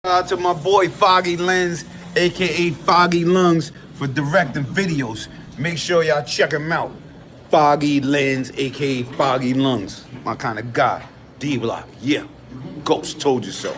Out to my boy Foggy Lens, aka Foggy Lungs, for directing videos. Make sure y'all check him out. Foggy Lens, aka Foggy Lungs. My kind of guy. D Block, yeah. Ghost told you so.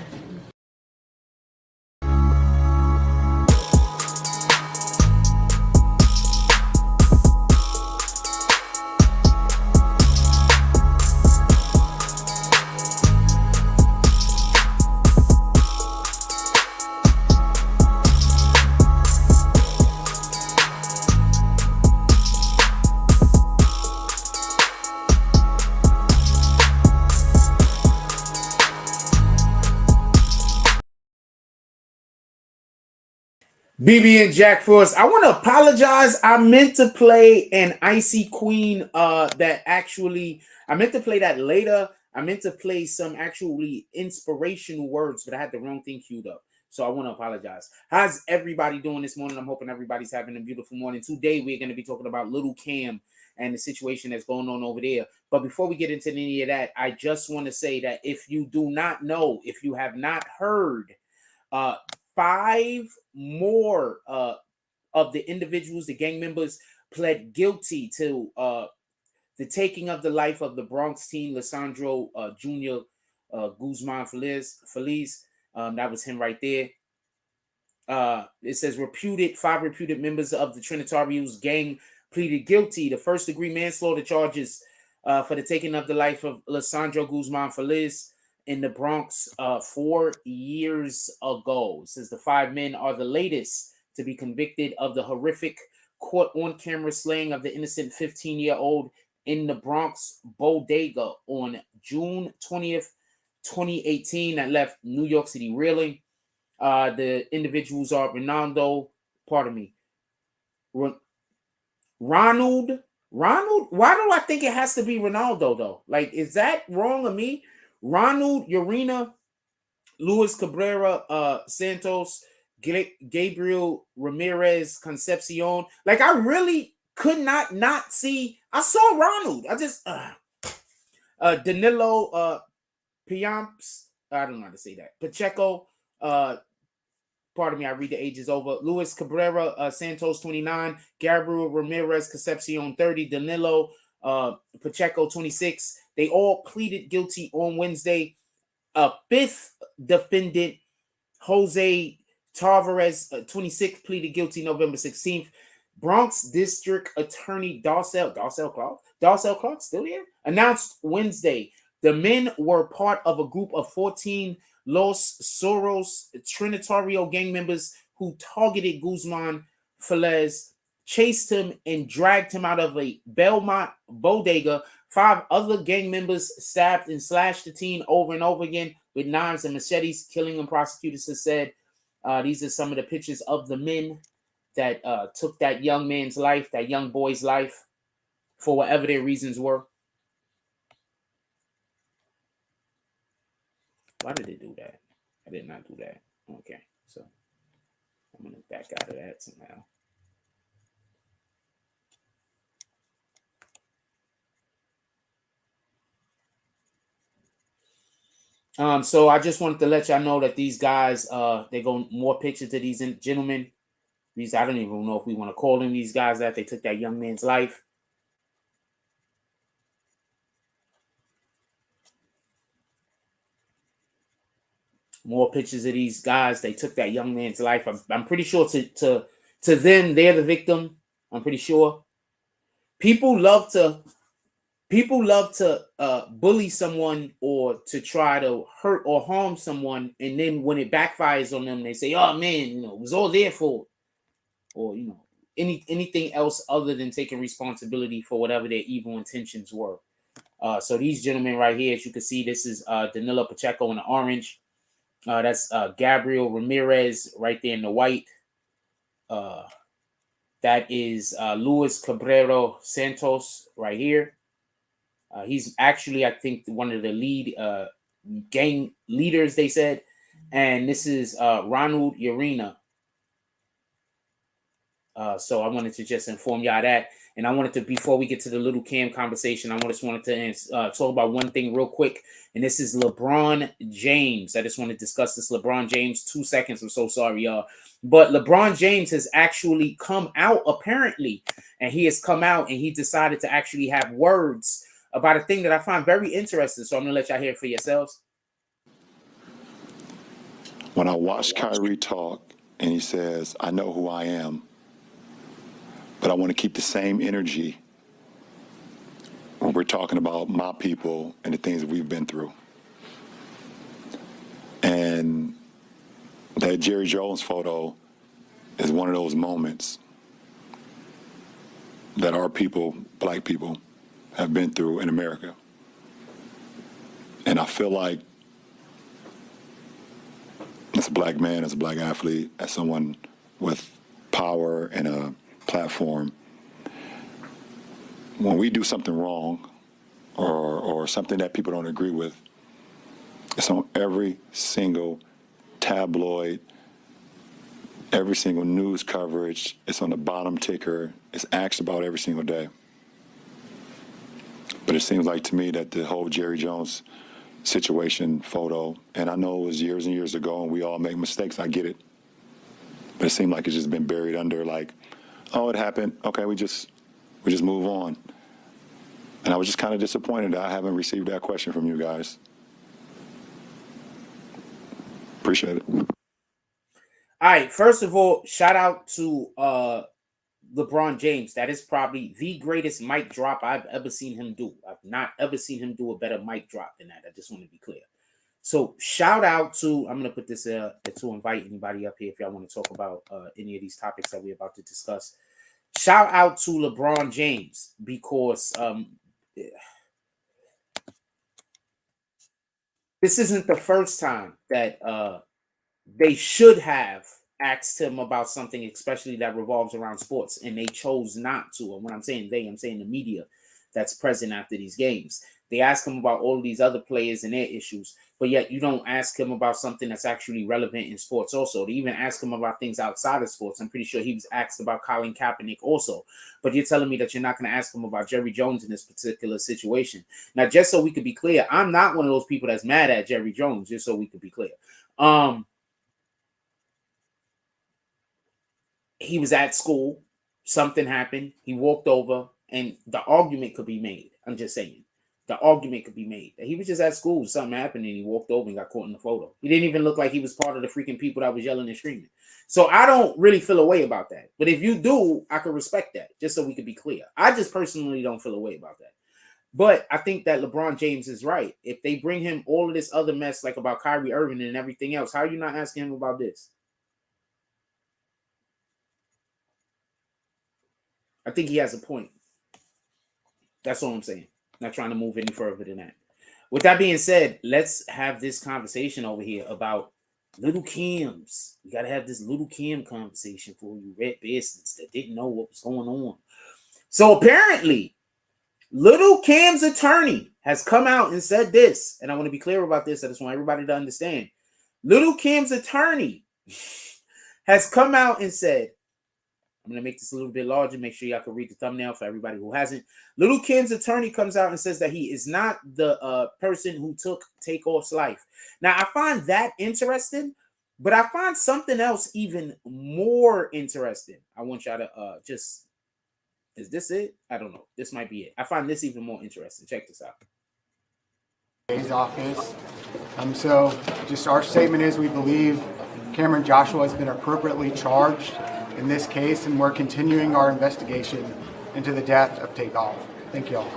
BB and Jack Frost. I want to apologize. I meant to play an Icy Queen that actually I meant to play that later. I meant to play some actually inspirational words, but I had the wrong thing queued up. So I want to apologize. How's everybody doing this morning? I'm hoping everybody's having a beautiful morning. Today we're going to be talking about Lil Cam and the situation that's going on over there. But before we get into any of that, I just want to say that if you do not know, if you have not heard, 5 more of the individuals, the gang members, pled guilty to the taking of the life of the Bronx teen Lissandro Jr. Guzman Feliz. That was him right there. It says 5 reputed members of the Trinitarios gang pleaded guilty to first-degree manslaughter charges for the taking of the life of Lissandro Guzman Feliz in the Bronx 4 years ago. It says the 5 men are the latest to be convicted of the horrific court on-camera slaying of the innocent 15-year-old in the Bronx bodega on June 20th, 2018 that left New York City reeling. The individuals are Ronald. Ronald. Why do I think it has to be Ronaldo though? Like, is that wrong of me? Ronald Urena, Luis Cabrera Santos, Gabriel Ramirez Concepcion. Like, I really could not see. I saw Ronald. I just Danilo Piamps. I don't know how to say that. Pacheco. Pardon me, I read the ages over. Luis Cabrera Santos, 29. Gabriel Ramirez Concepcion, 30. Danilo Pacheco, 26. They all pleaded guilty on Wednesday. A 5th defendant, Jose Tavares, 26, pleaded guilty November 16th. Bronx District Attorney Darcel Clark, still here, announced Wednesday the men were part of a group of 14 Los Soros Trinitario gang members who targeted Guzman Feliz, chased him, and dragged him out of a Belmont bodega. 5 other gang members stabbed and slashed the teen over and over again with knives and machetes, killing him, prosecutors have said. These are some of the pictures of the men that took that young man's life, that young boy's life, for whatever their reasons were. Why did it do that? I did not do that. Okay, so I'm going to back out of that somehow. So I just wanted to let y'all know that these guys, they go more pictures to these gentlemen. These, I don't even know if we want to call them these guys that they took that young man's life. More pictures of these guys. They took that young man's life. I'm pretty sure to them, they're the victim. I'm pretty sure. People love to bully someone or to try to hurt or harm someone, and then when it backfires on them, they say, "Oh man, it was all their fault," or anything else other than taking responsibility for whatever their evil intentions were. So these gentlemen right here, as you can see, this is Danilo Pacheco in the orange. That's Gabriel Ramirez right there in the white. That is Luis Cabrera Santos right here. He's actually, I think, one of the lead gang leaders, they said. And this is Ronald Urena. So I wanted to just inform y'all that. And I wanted to, before we get to the Lil Cam conversation, I just wanted to talk about one thing real quick. And this is LeBron James. I just want to discuss this. LeBron James, 2 seconds. I'm so sorry, y'all. But LeBron James has actually come out, apparently. And he has come out and he decided to actually have words about a thing that I find very interesting. So I'm going to let y'all hear it for yourselves. When I watch Kyrie talk and he says, I know who I am, but I want to keep the same energy when we're talking about my people and the things that we've been through. And that Jerry Jones photo is one of those moments that our people, black people, have been through in America. And I feel like as a black man, as a black athlete, as someone with power and a platform, when we do something wrong or something that people don't agree with, it's on every single tabloid, every single news coverage. It's on the bottom ticker. It's asked about every single day. But it seems like to me that the whole Jerry Jones situation photo, and I know it was years and years ago and we all make mistakes, I get it. But it seemed like it's just been buried under like, oh, it happened. Okay, we just move on. And I was just kind of disappointed that I haven't received that question from you guys. Appreciate it. All right, first of all, shout out to LeBron James. That is probably the greatest mic drop I've ever seen him do. I've not ever seen him do a better mic drop than that. I just want to be clear. So shout out to, I'm going to put this to invite anybody up here if y'all want to talk about any of these topics that we're about to discuss. Shout out to LeBron James because this isn't the first time that they should have asked him about something, especially that revolves around sports, and they chose not to. And when I'm saying they, I'm saying the media that's present after these games. They ask him about all of these other players and their issues, but yet you don't ask him about something that's actually relevant in sports also. They even ask him about things outside of sports. I'm pretty sure he was asked about Colin Kaepernick also. But you're telling me that you're not going to ask him about Jerry Jones in this particular situation. Now, just so we could be clear, I'm not one of those people that's mad at Jerry Jones, just so we could be clear. He was at school, something happened, he walked over, and the argument could be made. I'm just saying. The argument could be made that he was just at school, something happened, and he walked over and got caught in the photo. He didn't even look like he was part of the freaking people that was yelling and screaming. So I don't really feel a way about that. But if you do, I could respect that, just so we could be clear. I just personally don't feel a way about that. But I think that LeBron James is right. If they bring him all of this other mess, like about Kyrie Irving and everything else, how are you not asking him about this? I think he has a point. That's all I'm saying. Not trying to move any further than that. With that being said, let's have this conversation over here about Lil Cam's. We got to have this Lil Cam conversation for you red bastards that didn't know what was going on. So apparently, Lil Cam's attorney has come out and said this, and I want to be clear about this. I just want everybody to understand. Lil Cam's attorney has come out and said, I'm going to make this a little bit larger. Make sure y'all can read the thumbnail for everybody who hasn't. Lil Cam's attorney comes out and says that he is not the person who took Takeoff's life. Now, I find that interesting, but I find something else even more interesting. I want y'all to just, is this it? I don't know. This might be it. I find this even more interesting. Check this out. His office. So just our statement is we believe Cameron Joshua has been appropriately charged in this case, and we're continuing our investigation into the death of Takeoff. Thank you all.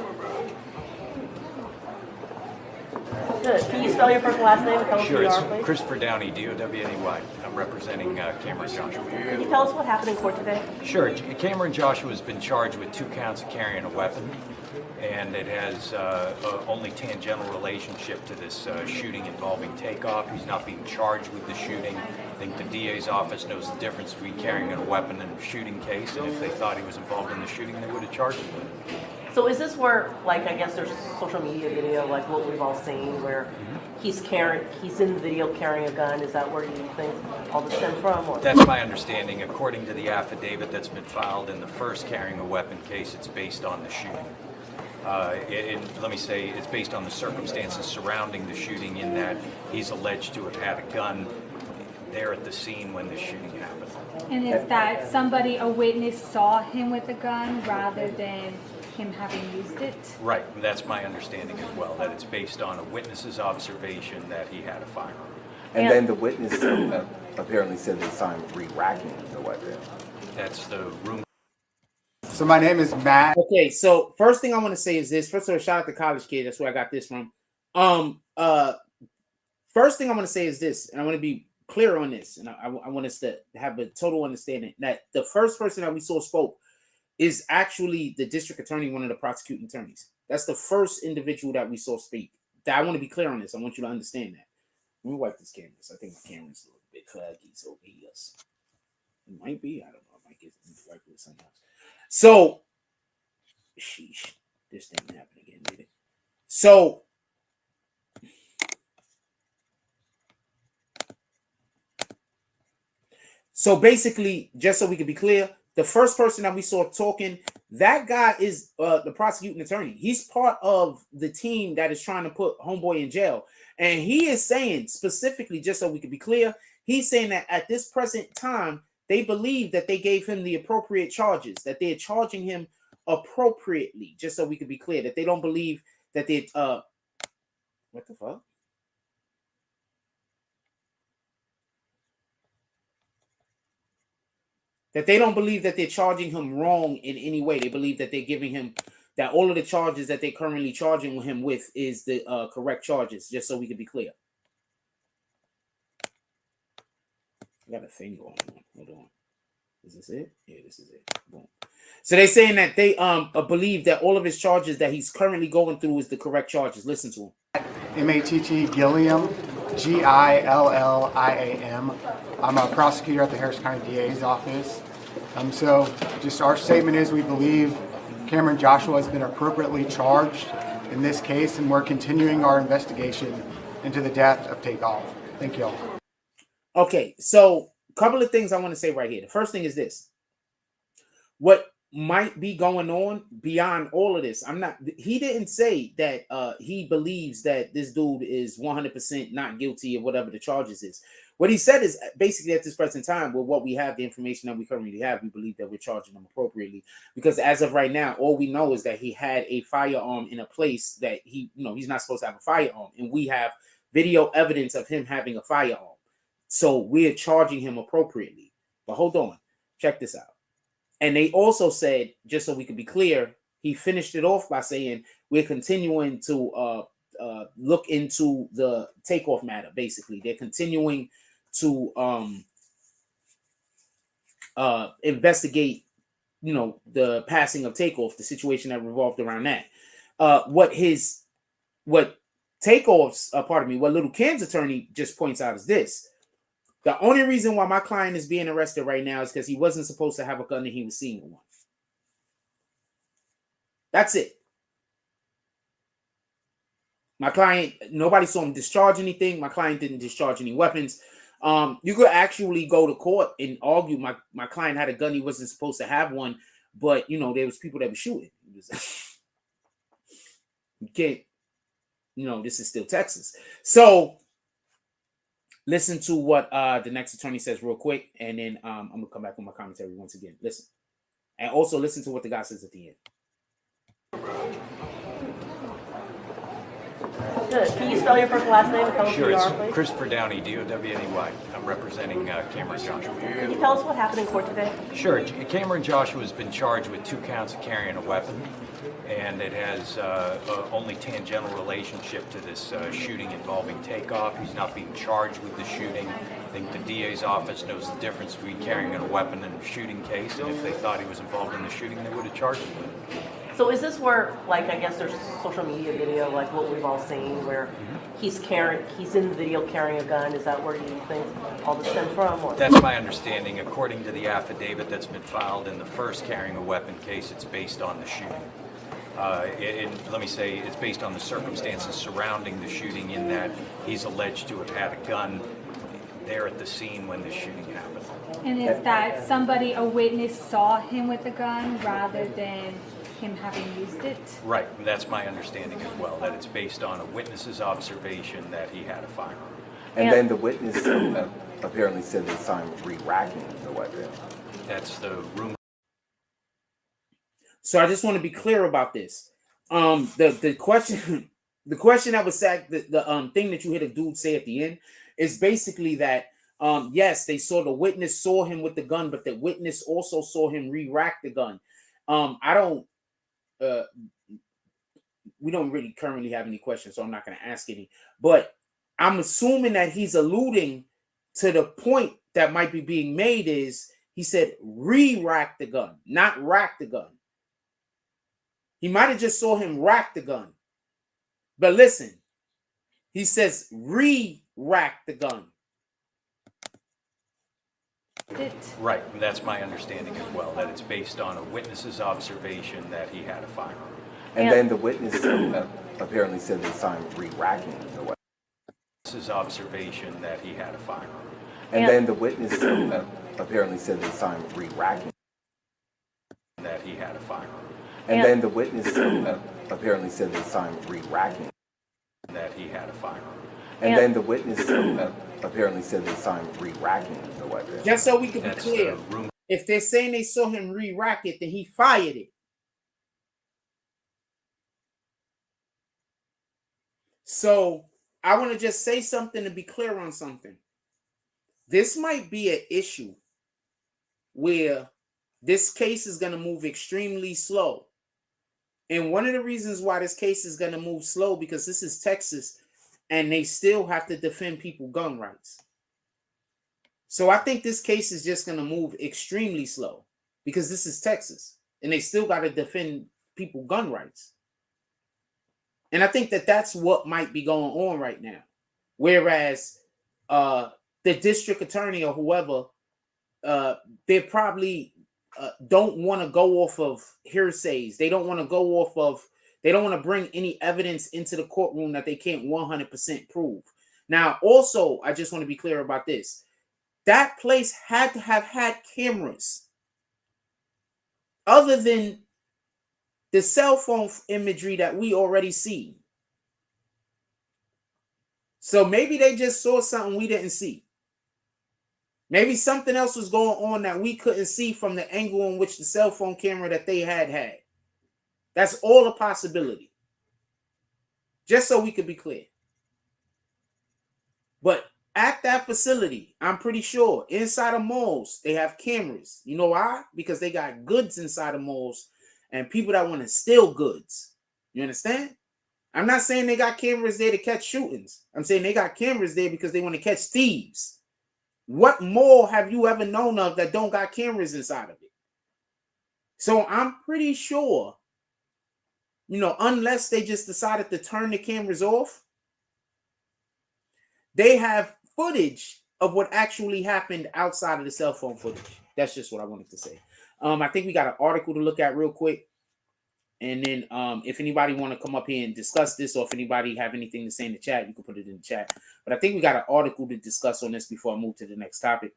Good. Can you spell your first and last name and tell us who Sure, you it's are, please? Christopher Downey, D-O-W-N-E-Y. I'm representing Cameron Joshua. Can you tell us what happened in court today? Sure. Cameron Joshua has been charged with 2 counts of carrying a weapon, and it has only tangential relationship to this shooting involving Takeoff. He's not being charged with the shooting. I think the DA's office knows the difference between carrying a weapon and a shooting case, and if they thought he was involved in the shooting, they would have charged him with it. So is this where, like, I guess there's social media video, like what we've all seen, where he's in the video carrying a gun? Is that where you think all this stemmed from? Or? That's my understanding. According to the affidavit that's been filed in the first carrying a weapon case, it's based on the shooting. Let me say, it's based on the circumstances surrounding the shooting, in that he's alleged to have had a gun there at the scene when the shooting happened. And is that a witness saw him with a gun rather than him having used it? Right, and that's my understanding as well, that it's based on a witness's observation that he had a firearm. And then the witness apparently said they saw him re-racking the weapon. That's the rumor. So my name is Matt. Okay, so first thing I want to say is this. First of all, shout out to College Kid. That's where I got this from. First thing I want to say is this, and I want to be clear on this, and I want us to have a total understanding that the first person that we saw spoke is actually the district attorney, one of the prosecuting attorneys. That's the first individual that we saw speak. I want to be clear on this. I want you to understand that. Let me wipe this camera. I think my camera's a little bit faggy, so yes. It might be. I don't know. I might get wipe it with something else. So, sheesh. This didn't happen again, did it? So basically, just so we can be clear, the first person that we saw talking, that guy is the prosecuting attorney. He's part of the team that is trying to put homeboy in jail. And he is saying specifically, just so we can be clear, he's saying that at this present time, they believe that they gave him the appropriate charges, that they're charging him appropriately, just so we can be clear, that they don't believe that they, what the fuck? That they don't believe that they're charging him wrong in any way. They believe that they're giving him, that all of the charges that they're currently charging him with is the correct charges, just so we can be clear. I got a thing going on. Hold on. Is this it? Yeah, this is it. Boom. So they're saying that they believe that all of his charges that he's currently going through is the correct charges. Listen to him. M-A-T-T Gilliam, G-I-L-L-I-A-M. I'm a prosecutor at the Harris County DA's office. So just our statement is we believe Cameron Joshua has been appropriately charged in this case, and we're continuing our investigation into the death of Takeoff. Thank you all. Okay, so a couple of things I want to say right here. The first thing is this. What might be going on beyond all of this, he didn't say that he believes that this dude is 100% not guilty of whatever the charges is. What he said is basically at this present time, with what we have, the information that we currently have, we believe that we're charging him appropriately, because as of right now, all we know is that he had a firearm in a place that he's not supposed to have a firearm, and we have video evidence of him having a firearm. So we're charging him appropriately. But hold on, check this out. And they also said, just so we can be clear, he finished it off by saying we're continuing to look into the Takeoff matter. Basically, they're continuing to investigate, the passing of Takeoff, the situation that revolved around that. What Takeoff's, what Lil Cam's attorney just points out is this. The only reason why my client is being arrested right now is because he wasn't supposed to have a gun and he was seeing one. That's it. My client, nobody saw him discharge anything. My client didn't discharge any weapons. You could actually go to court and argue my client had a gun. He wasn't supposed to have one, but, there was people that were shooting. You can't, this is still Texas. So listen to what the next attorney says real quick, and then I'm going to come back with my commentary once again. Listen. And also listen to what the guy says at the end. Good. Can you spell your first and last name and tell us who Sure, you it's are, please? Christopher Downey, D-O-W-N-E-Y. I'm representing Cameron Joshua. Can you tell us what happened in court today? Sure. Cameron Joshua has been charged with 2 counts of carrying a weapon, and it has only tangential relationship to this shooting involving Takeoff. He's not being charged with the shooting. I think the DA's office knows the difference between carrying a weapon and a shooting case, and if they thought he was involved in the shooting, they would have charged him with it. So is this where, like, I guess there's social media video, like what we've all seen, where he's in the video carrying a gun? Is that where you think all this stemmed from? Or? That's my understanding. According to the affidavit that's been filed in the first carrying a weapon case, it's based on the shooting. And let me say, it's based on the circumstances surrounding the shooting, in that he's alleged to have had a gun there at the scene when the shooting happened. And is that a witness saw him with the gun rather than him having used it? Right, that's my understanding as well, that it's based on a witness's observation that he had a firearm. And then the witness apparently said they saw him re-racking the weapon. That's the rumor. So I just want to be clear about this. The question the question that was said, the thing that you hear the dude say at the end is basically that yes, they saw the witness saw him with the gun, but the witness also saw him re-rack the gun. We don't really currently have any questions, so I'm not going to ask any. But I'm assuming that he's alluding to the point that might be being made is he said re-rack the gun, not rack the gun. He might have just saw him rack the gun. But listen, he says re-rack the gun. Right, that's my understanding as well, that it's based on a witness's observation that he had a firearm. And then the witness apparently said they saw him re-racking the weapon. Witness's observation that he had a firearm. And then the witness apparently said they saw him re-racking that he had a firearm. And then the witness apparently said they saw him re-racking that he had a firearm. And then the witness apparently said they saw him re-racking the weapon. Just so we can be clear, if they're saying they saw him re-rack it, then he fired it. So I want to just say something to be clear on something. This might be an issue where this case is going to move extremely slow. And one of the reasons why this case is going to move slow, because this is Texas and they still have to defend people's gun rights. So I think this case is just going to move extremely slow because this is Texas and they still got to defend people's gun rights. And I think that that's what might be going on right now. Whereas the district attorney or whoever, they probably don't want to go off of hearsays. They don't want to go off of, they don't want to bring any evidence into the courtroom that they can't 100% prove. Now, also, I just want to be clear about this. That place had to have had cameras other than the cell phone imagery that we already see. So maybe they just saw something we didn't see. Maybe something else was going on that we couldn't see from the angle in which the cell phone camera that they had. That's all a possibility. Just so we could be clear. But at that facility, I'm pretty sure inside of malls, they have cameras. You know why? Because they got goods inside of malls and people that want to steal goods. You understand? I'm not saying they got cameras there to catch shootings. I'm saying they got cameras there because they want to catch thieves. What mall have you ever known of that don't got cameras inside of it? So I'm pretty sure, unless they just decided to turn the cameras off, they have footage of what actually happened outside of the cell phone footage. That's just what I wanted to say. I think we got an article to look at real quick. And then if anybody want to come up here and discuss this, or if anybody have anything to say in the chat, you can put it in the chat. But I think we got an article to discuss on this before I move to the next topic.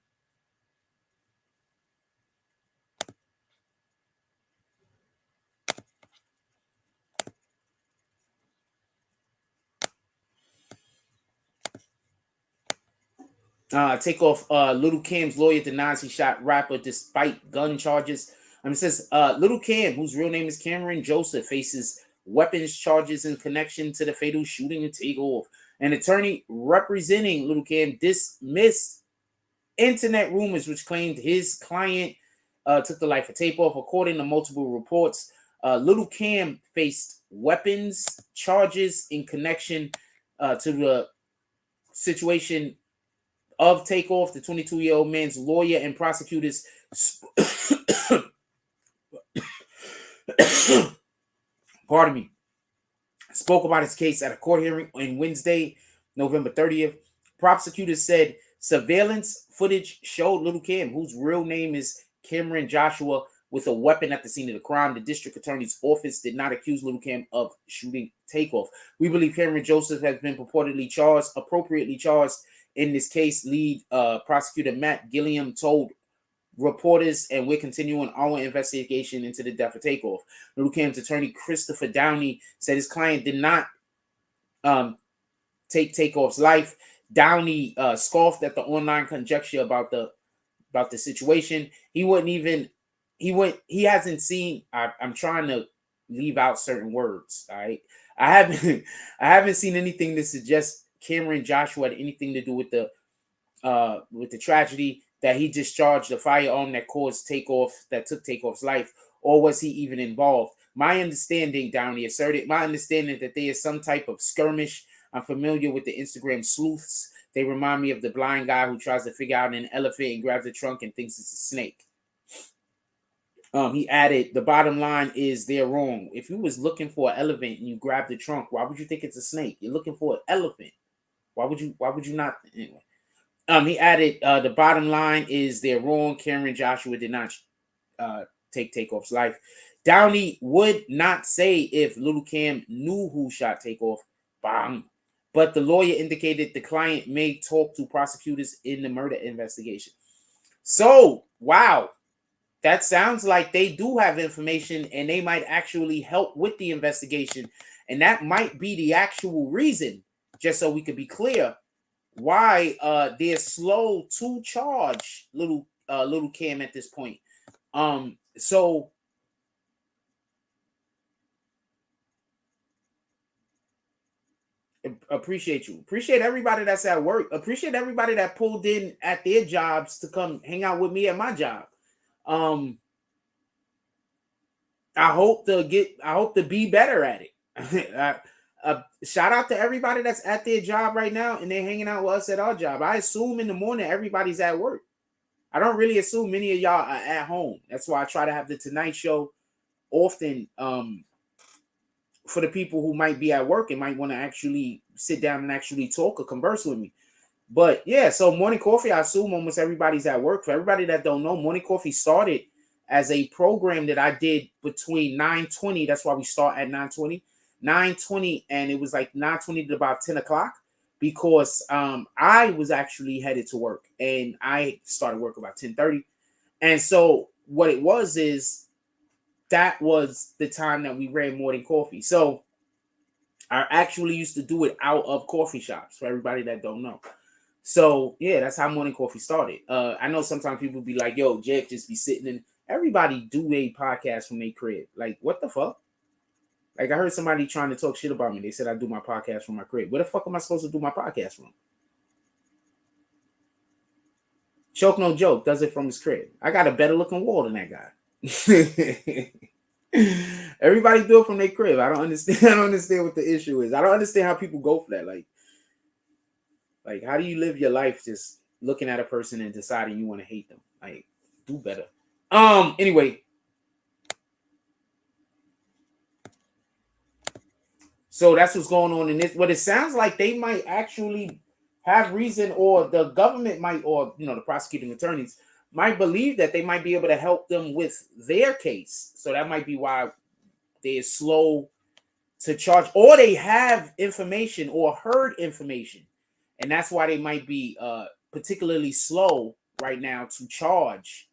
Takeoff, Lil Cam's lawyer denies he shot rapper despite gun charges. It says Lil Cam, whose real name is Cameron Joseph, faces weapons charges in connection to the fatal shooting in Takeoff. An attorney representing Lil Cam dismissed internet rumors which claimed his client took the life of Takeoff. According to multiple reports, Lil Cam faced weapons charges in connection to the situation of Takeoff. The 22-year-old man's lawyer and prosecutors pardon me, spoke about his case at a court hearing on Wednesday, November 30th. Prosecutors said surveillance footage showed Lil Cam, whose real name is Cameron Joshua, with a weapon at the scene of the crime. The district attorney's office did not accuse Lil Cam of shooting Takeoff. We believe Cameron Joseph has been purportedly appropriately charged in this case. Lead prosecutor Matt Gilliam told reporters, and we're continuing our investigation into the death of Takeoff. Lil Cam's attorney Christopher Downey said his client did not take Takeoff's life. Downey scoffed at the online conjecture about the situation. He hasn't seen. I'm trying to leave out certain words. All right, I haven't seen anything that suggests Cameron Joshua had anything to do with the tragedy, that he discharged the firearm that took Takeoff's life, or was he even involved? My understanding, Downey asserted, that there is some type of skirmish. I'm familiar with the Instagram sleuths. They remind me of the blind guy who tries to figure out an elephant and grabs the trunk and thinks it's a snake. He added, the bottom line is they're wrong. If you was looking for an elephant and you grab the trunk, why would you think it's a snake? You're looking for an elephant. Why would you not? Anyway. He added, the bottom line is they're wrong. Cameron Joshua did not take Takeoff's life. Downey would not say if Lil Cam knew who shot Takeoff. Bang. But the lawyer indicated the client may talk to prosecutors in the murder investigation. So, wow. That sounds like they do have information and they might actually help with the investigation. And that might be the actual reason, just so we could be clear, why they're slow to charge Lil Cam at this point. So appreciate you. Appreciate everybody that's at work. Appreciate everybody that pulled in at their jobs to come hang out with me at my job. I hope to be better at it. Shout out to everybody that's at their job right now and they're hanging out with us at our job. I assume in the morning everybody's at work. I don't really assume many of y'all are at home. That's why I try to have the Tonight Show often for the people who might be at work and might want to actually sit down and actually talk or converse with me. But yeah, so Morning Coffee, I assume almost everybody's at work. For everybody that don't know, Morning Coffee started as a program that I did between 9:20. That's why we start at 9:20, and it was like 9:20 to about 10 o'clock because I was actually headed to work and I started work about 10:30. And so what it was is that was the time that we ran Morning Coffee. So I actually used to do it out of coffee shops for everybody that don't know. So yeah, that's how Morning Coffee started. I know sometimes people be like, yo, Jake just be sitting in. Everybody do a podcast from their crib. Like, what the fuck? Like, I heard somebody trying to talk shit about me. They said I do my podcast from my crib. Where the fuck am I supposed to do my podcast from? Choke no joke does it from his crib. I got a better looking wall than that guy. Everybody do it from their crib. I don't understand what the issue is. I don't understand how people go for that. Like how do you live your life just looking at a person and deciding you want to hate them? Like, do better. Anyway. So that's what's going on in this. What it sounds like they might actually have reason, or the government might, or the prosecuting attorneys might believe that they might be able to help them with their case. So that might be why they're slow to charge, or they have information or heard information, and that's why they might be particularly slow right now to charge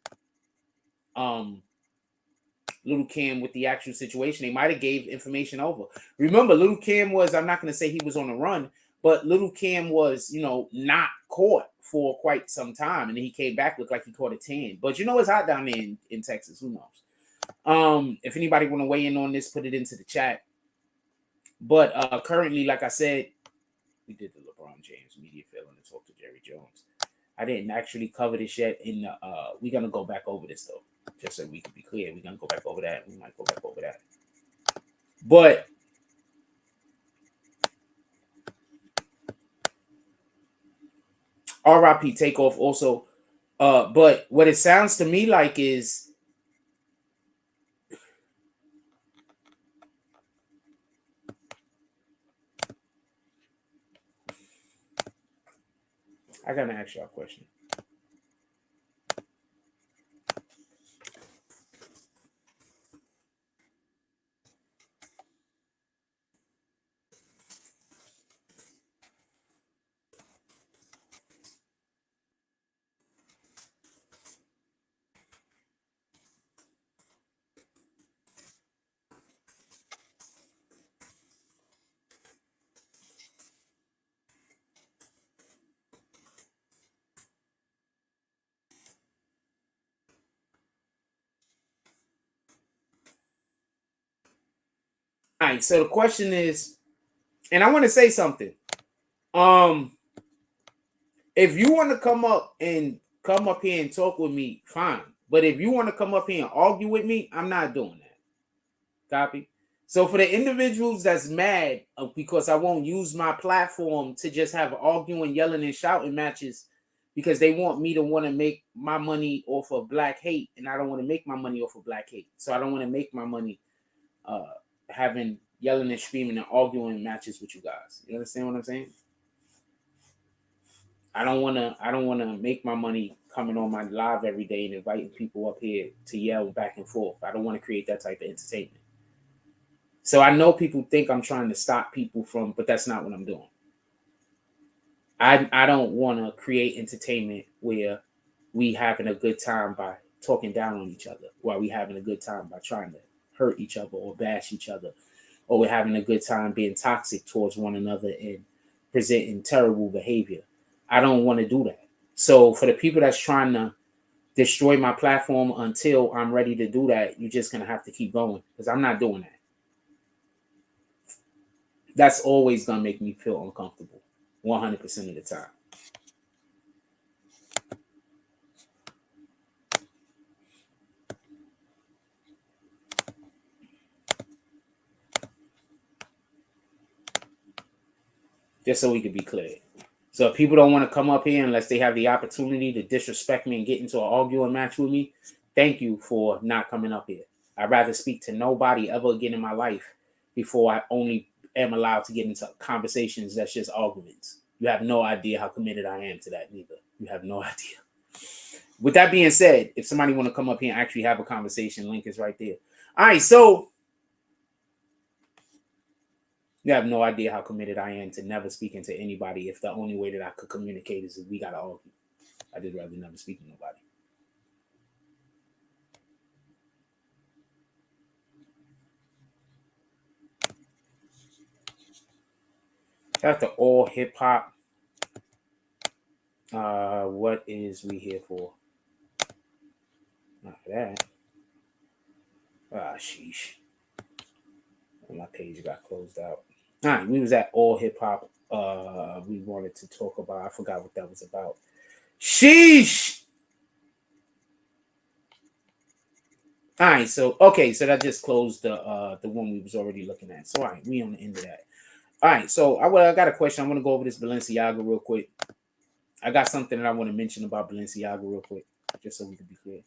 Lil Cam with the actual situation. They might have gave information over. Remember, Lil Cam was, I'm not going to say he was on the run, but Lil Cam was, not caught for quite some time. And then he came back, looked like he caught a 10. But it's hot down there in Texas. Who knows? If anybody want to weigh in on this, put it into the chat. But currently, like I said, we did the LeBron James media failing to talk to Jerry Jones. I didn't actually cover this yet. We're going to go back over this, though. Just so we can be clear, we're going to go back over that. We might go back over that. But RIP Takeoff also. But what it sounds to me like is I got to ask y'all a question. right, so the question is, and I want to say something. If you want to come up here and talk with me, fine. But if you want to come up here and argue with me, I'm not doing that. Copy? So for the individuals that's mad because I won't use my platform to just have arguing, yelling, and shouting matches because they want me to want to make my money off of black hate, and I don't want to make my money off of black hate. So I don't want to make my money having yelling and screaming and arguing matches with you guys. You understand what I'm saying? I don't wanna make my money coming on my live every day and inviting people up here to yell back and forth. I don't want to create that type of entertainment. So I know people think I'm trying to stop people from, but that's not what I'm doing. I don't want to create entertainment where we having a good time by talking down on each other, while we having a good time by trying to hurt each other or bash each other, or we're having a good time being toxic towards one another and presenting terrible behavior. I don't want to do that. So for the people that's trying to destroy my platform until I'm ready to do that, you're just going to have to keep going, because I'm not doing that. That's always going to make me feel uncomfortable 100% of the time. Just so we can be clear. So if people don't want to come up here unless they have the opportunity to disrespect me and get into an arguing match with me, thank you for not coming up here. I'd rather speak to nobody ever again in my life before I only am allowed to get into conversations that's just arguments. You have no idea how committed I am to that, neither. You have no idea. With that being said, if somebody want to come up here and actually have a conversation, link is right there. All right, so you have no idea how committed I am to never speaking to anybody if the only way that I could communicate is if we got to argue. I just rather never speak to nobody. After all hip hop, what is we here for? Not for that. Sheesh. My page got closed out. All right, we was at all hip hop. We wanted to talk about. I forgot what that was about. Sheesh. All right, so that just closed the one we was already looking at. So all right, we on the end of that. All right, so I got a question. I want to go over this Balenciaga real quick. I got something that I want to mention about Balenciaga real quick, just so we can be clear.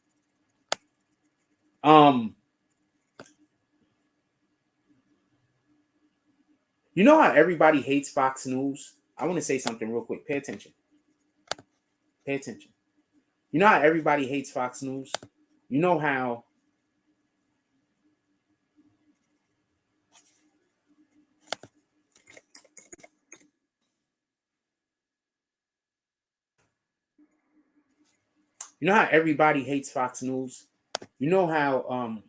You know how everybody hates Fox News? I want to say something real quick. Pay attention. Pay attention. You know how everybody hates Fox News? You know how everybody hates Fox News? You know how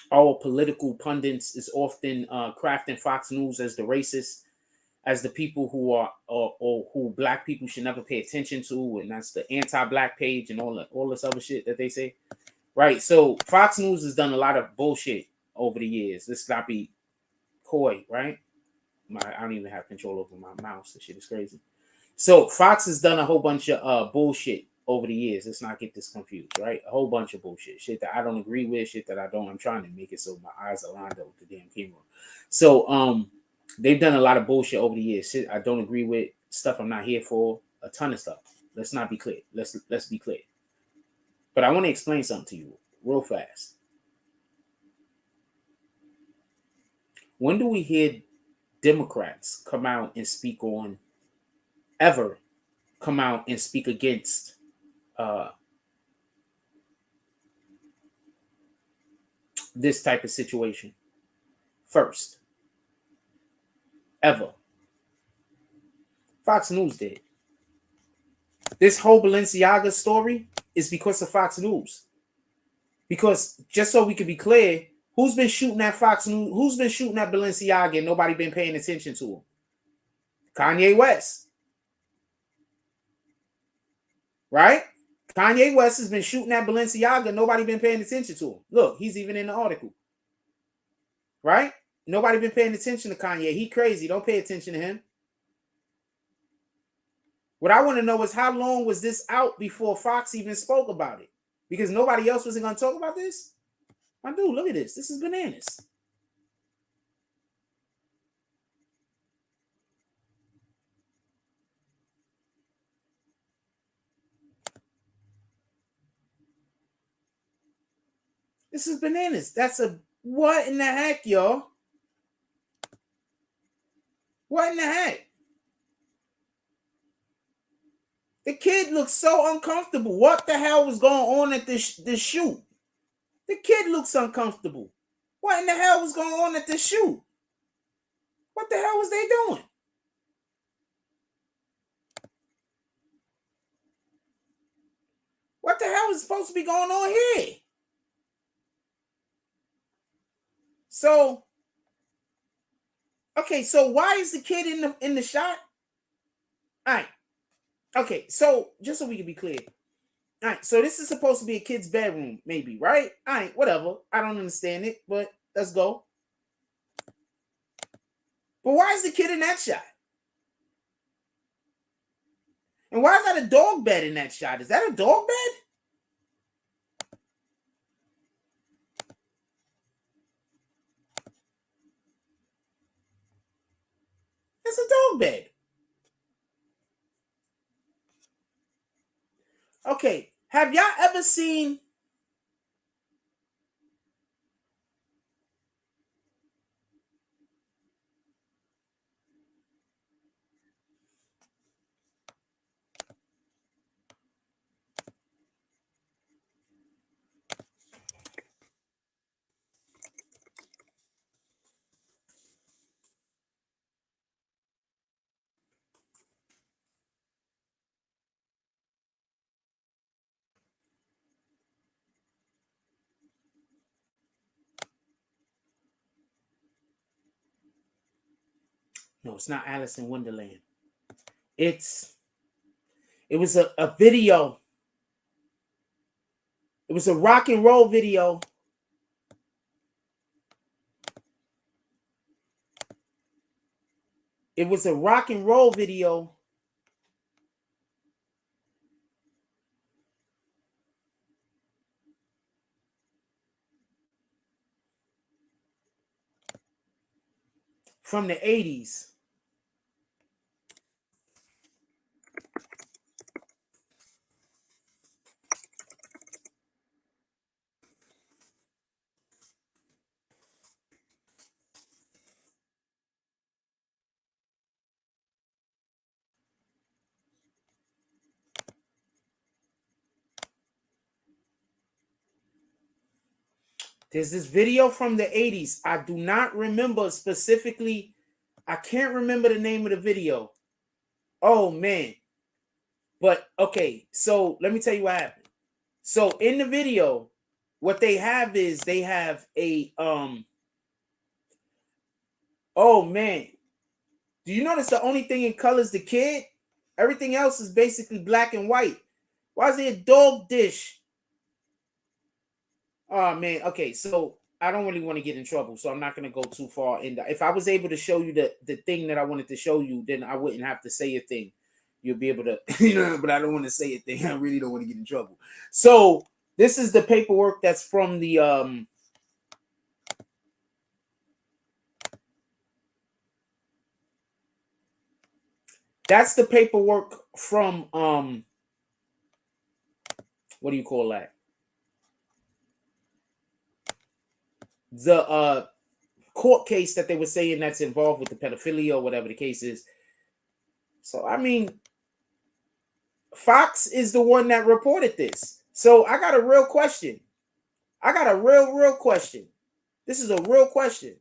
our political pundits is often crafting Fox News as the racist, as the people who are or who black people should never pay attention to, and that's the anti-black page and all this other shit that they say, right? So Fox News has done a lot of bullshit over the years. Let's not be coy, right? I don't even have control over my mouse. This shit is crazy. So Fox has done a whole bunch of bullshit over the years. Let's not get this confused, right? A whole bunch of bullshit. Shit that I don't agree with, shit that I don't. I'm trying to make it so my eyes are lined up with the damn camera. So they've done a lot of bullshit over the years. Shit I don't agree with, stuff I'm not here for, a ton of stuff. Let's not be clear. Let's be clear. But I want to explain something to you real fast. When do we hear Democrats come out and speak against this type of situation? First, ever. Fox News did. This whole Balenciaga story is because of Fox News. Because just so we can be clear, who's been shooting at Fox News? Who's been shooting at Balenciaga and nobody been paying attention to him? Kanye West. Right? Kanye West has been shooting at Balenciaga and nobody been paying attention to him. Look, he's even in the article. Right? Nobody been paying attention to Kanye. He crazy. Don't pay attention to him. What I want to know is how long was this out before Fox even spoke about it? Because nobody else wasn't going to talk about this? My dude, look at this. This is bananas. This is bananas. That's a what in the heck, y'all? What in the heck? The kid looks so uncomfortable. What the hell was going on at this shoot? The kid looks uncomfortable. What in the hell was going on at this shoot? What the hell was they doing? What the hell is supposed to be going on here? So, okay, so why is the kid in the shot? All right. Okay, so just so we can be clear. All right, so this is supposed to be a kid's bedroom, maybe, right? All right, whatever. I don't understand it, but let's go. But why is the kid in that shot? And why is that a dog bed in that shot? Is that a dog bed? It's a dog bed. Okay, have y'all ever seen No, it's not Alice in Wonderland. It was a video. It was a rock and roll video. It was a rock and roll video. From the 80s. There's this video from the 80s. I do not remember specifically. I can't remember the name of the video. Oh, man. But, okay, so let me tell you what happened. So, in the video, what they have is they have a, oh, man. Do you notice the only thing in color is the kid? Everything else is basically black and white. Why is there a dog dish? Oh, man. Okay, so I don't really want to get in trouble, so I'm not going to go too far. And if I was able to show you the thing that I wanted to show you, then I wouldn't have to say a thing. You'll be able to, but I don't want to say a thing. I really don't want to get in trouble. So this is the paperwork that's from the, that's the paperwork from, what do you call that? The court case that they were saying that's involved with the pedophilia or whatever the case is. So, I mean, Fox is the one that reported this. So, I got a real question. I got a real question. This is a real question.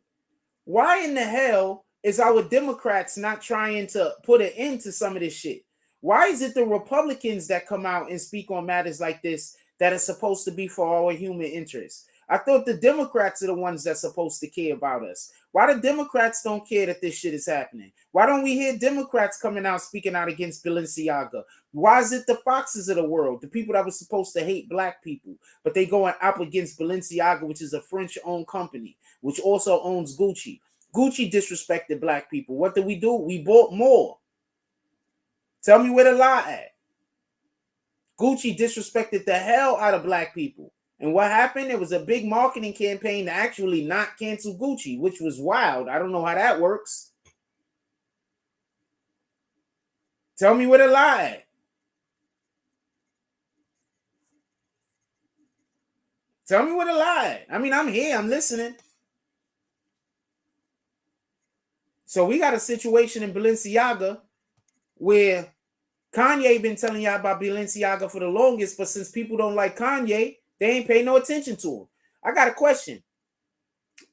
Why in the hell is our Democrats not trying to put an end to some of this shit? Why is it the Republicans that come out and speak on matters like this that are supposed to be for our human interests? I thought the Democrats are the ones that's supposed to care about us. Why the Democrats don't care that this shit is happening? Why don't we hear Democrats coming out speaking out against Balenciaga? Why is it the Foxes of the world, the people that were supposed to hate black people, but they going up against Balenciaga, which is a French-owned company, which also owns Gucci? Gucci disrespected black people. What did we do? We bought more. Tell me where the lie at. Gucci disrespected the hell out of black people. And what happened? It was a big marketing campaign to actually not cancel Gucci, which was wild. I don't know how that works. Tell me where the lie at. Tell me where the lie at. I mean, I'm here. I'm listening. So we got a situation in Balenciaga where Kanye been telling y'all about Balenciaga for the longest, but since people don't like Kanye, they ain't pay no attention to him. I got a question.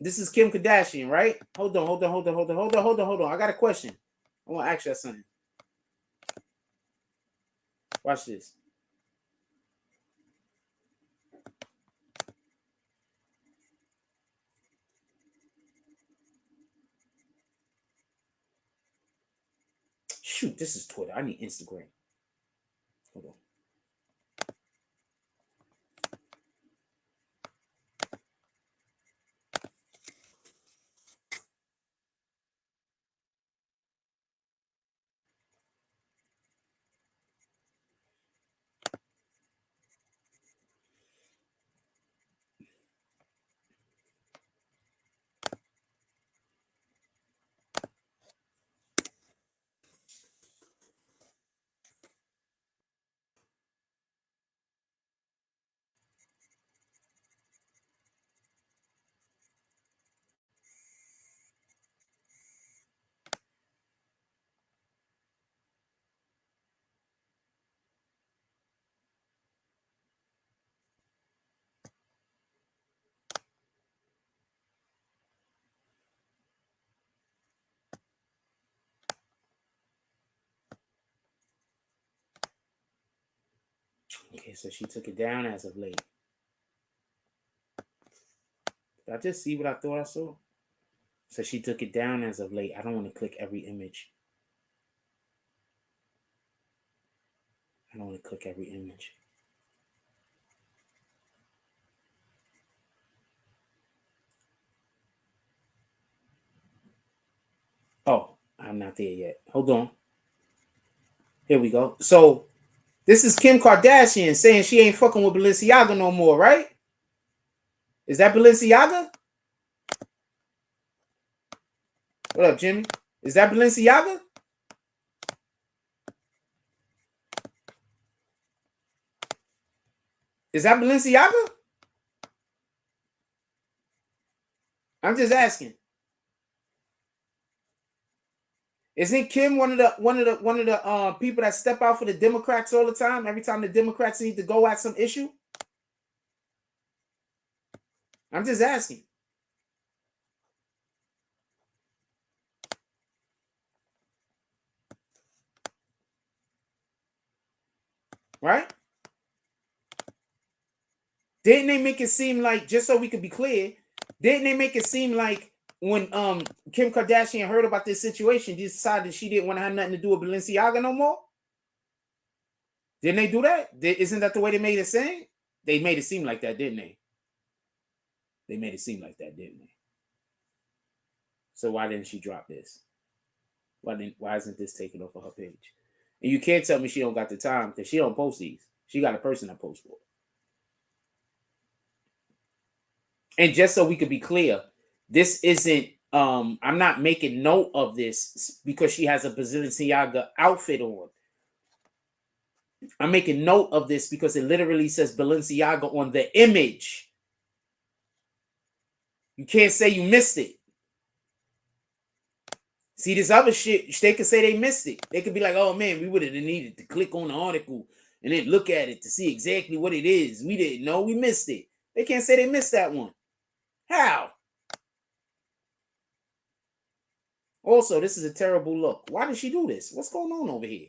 This is Kim Kardashian, right? Hold on. I got a question. I want to ask you something. Watch this. Shoot, this is Twitter. I need Instagram. Hold on. Okay, so she took it down as of late. Did I just see what I thought I saw? So she took it down as of late. I don't want to click every image. I don't want to click every image. Oh, I'm not there yet. Hold on. Here we go. So this is Kim Kardashian saying she ain't fucking with Balenciaga no more, right? Is that Balenciaga? What up, Jimmy? Is that Balenciaga? Is that Balenciaga? I'm just asking. Isn't Kim one of the people that step out for the Democrats all the time? Every time the Democrats need to go at some issue? I'm just asking. Right? Didn't they make it seem like, just so we could be clear, didn't they make it seem like when Kim Kardashian heard about this situation, she decided she didn't want to have nothing to do with Balenciaga no more? Didn't they do that? Isn't that the way they made it seem? They made it seem like that, didn't they? They made it seem like that, didn't they? So why didn't she drop this? Why isn't this taken off of her page? And you can't tell me she don't got the time because she don't post these. She got a person that posts for her. And just so we could be clear, this isn't, I'm not making note of this because she has a Balenciaga outfit on. I'm making note of this because it literally says Balenciaga on the image. You can't say you missed it. See, this other shit, they could say they missed it. They could be like, oh man, we would have needed to click on the article and then look at it to see exactly what it is. We didn't know, we missed it. They can't say they missed that one. How? Also, this is a terrible look. Why did she do this? What's going on over here?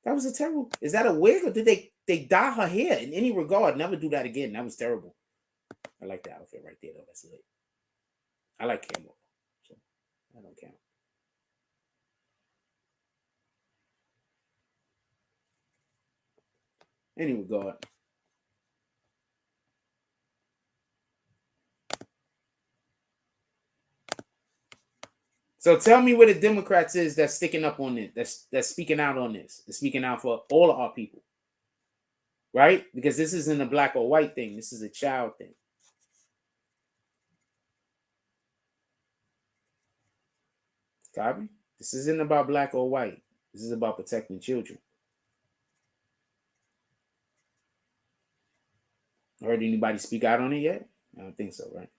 That was a terrible. Is that a wig or did they dye her hair in any regard? Never do that again. That was terrible. I like the outfit right there though. That's lit. I like camo, so I don't count. Any regard. So tell me where the Democrats is that's sticking up on it, that's speaking out on this, that's speaking out for all of our people, right? Because this isn't a black or white thing. This is a child thing. Copy? This isn't about black or white. This is about protecting children. Heard anybody speak out on it yet? I don't think so, right?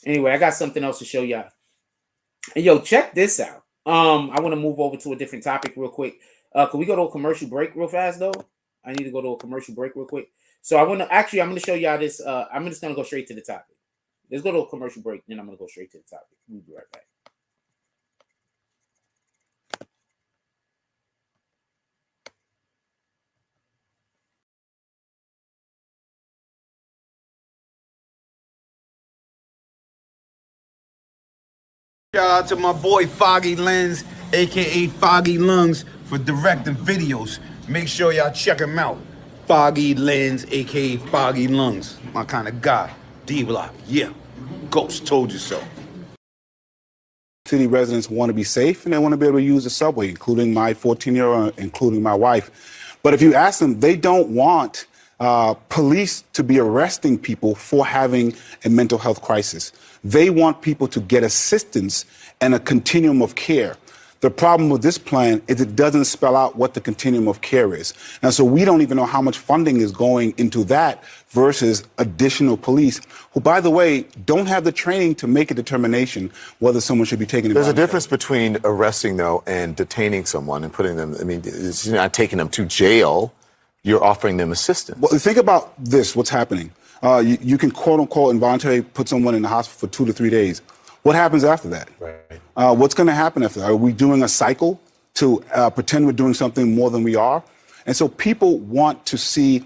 Anyway, I got something else to show y'all. And yo, check this out. I want to move over to a different topic real quick. Can we go to a commercial break real fast though? I need to go to a commercial break real quick. So I'm gonna show y'all this. I'm just gonna go straight to the topic. Let's go to a commercial break, then I'm gonna go straight to the topic. We'll be right back. Shout out to my boy Foggy Lens, aka Foggy Lungs, for directing videos. Make sure y'all check him out. Foggy Lens, aka Foggy Lungs. My kind of guy. D-Block, yeah. Ghost told you so. City residents want to be safe and they want to be able to use the subway, including my 14-year-old, including my wife. But if you ask them, they don't want police to be arresting people for having a mental health crisis. They want people to get assistance and a continuum of care. The problem with this plan is it doesn't spell out what the continuum of care is. And so we don't even know how much funding is going into that versus additional police, who, by the way, don't have the training to make a determination whether someone should be taken. There's a difference between arresting, though, and detaining someone and putting them, I mean, it's not taking them to jail. You're offering them assistance. Well, think about this, what's happening. You can, quote unquote, involuntarily put someone in the hospital for 2 to 3 days. What happens after that? Right. What's going to happen after that? Are we doing a cycle to pretend we're doing something more than we are? And so people want to see,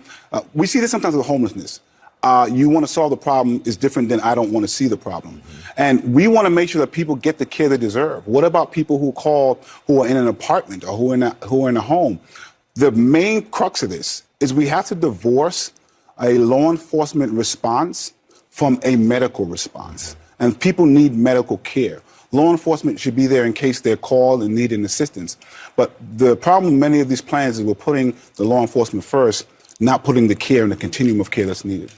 we see this sometimes with homelessness. You want to solve the problem is different than I don't want to see the problem. Mm-hmm. And we want to make sure that people get the care they deserve. What about people who who are in an apartment or who are in a home? The main crux of this is we have to divorce a law enforcement response from a medical response. And people need medical care. Law enforcement should be there in case they're called and need an assistance. But the problem with many of these plans is we're putting the law enforcement first, not putting the care and the continuum of care that's needed.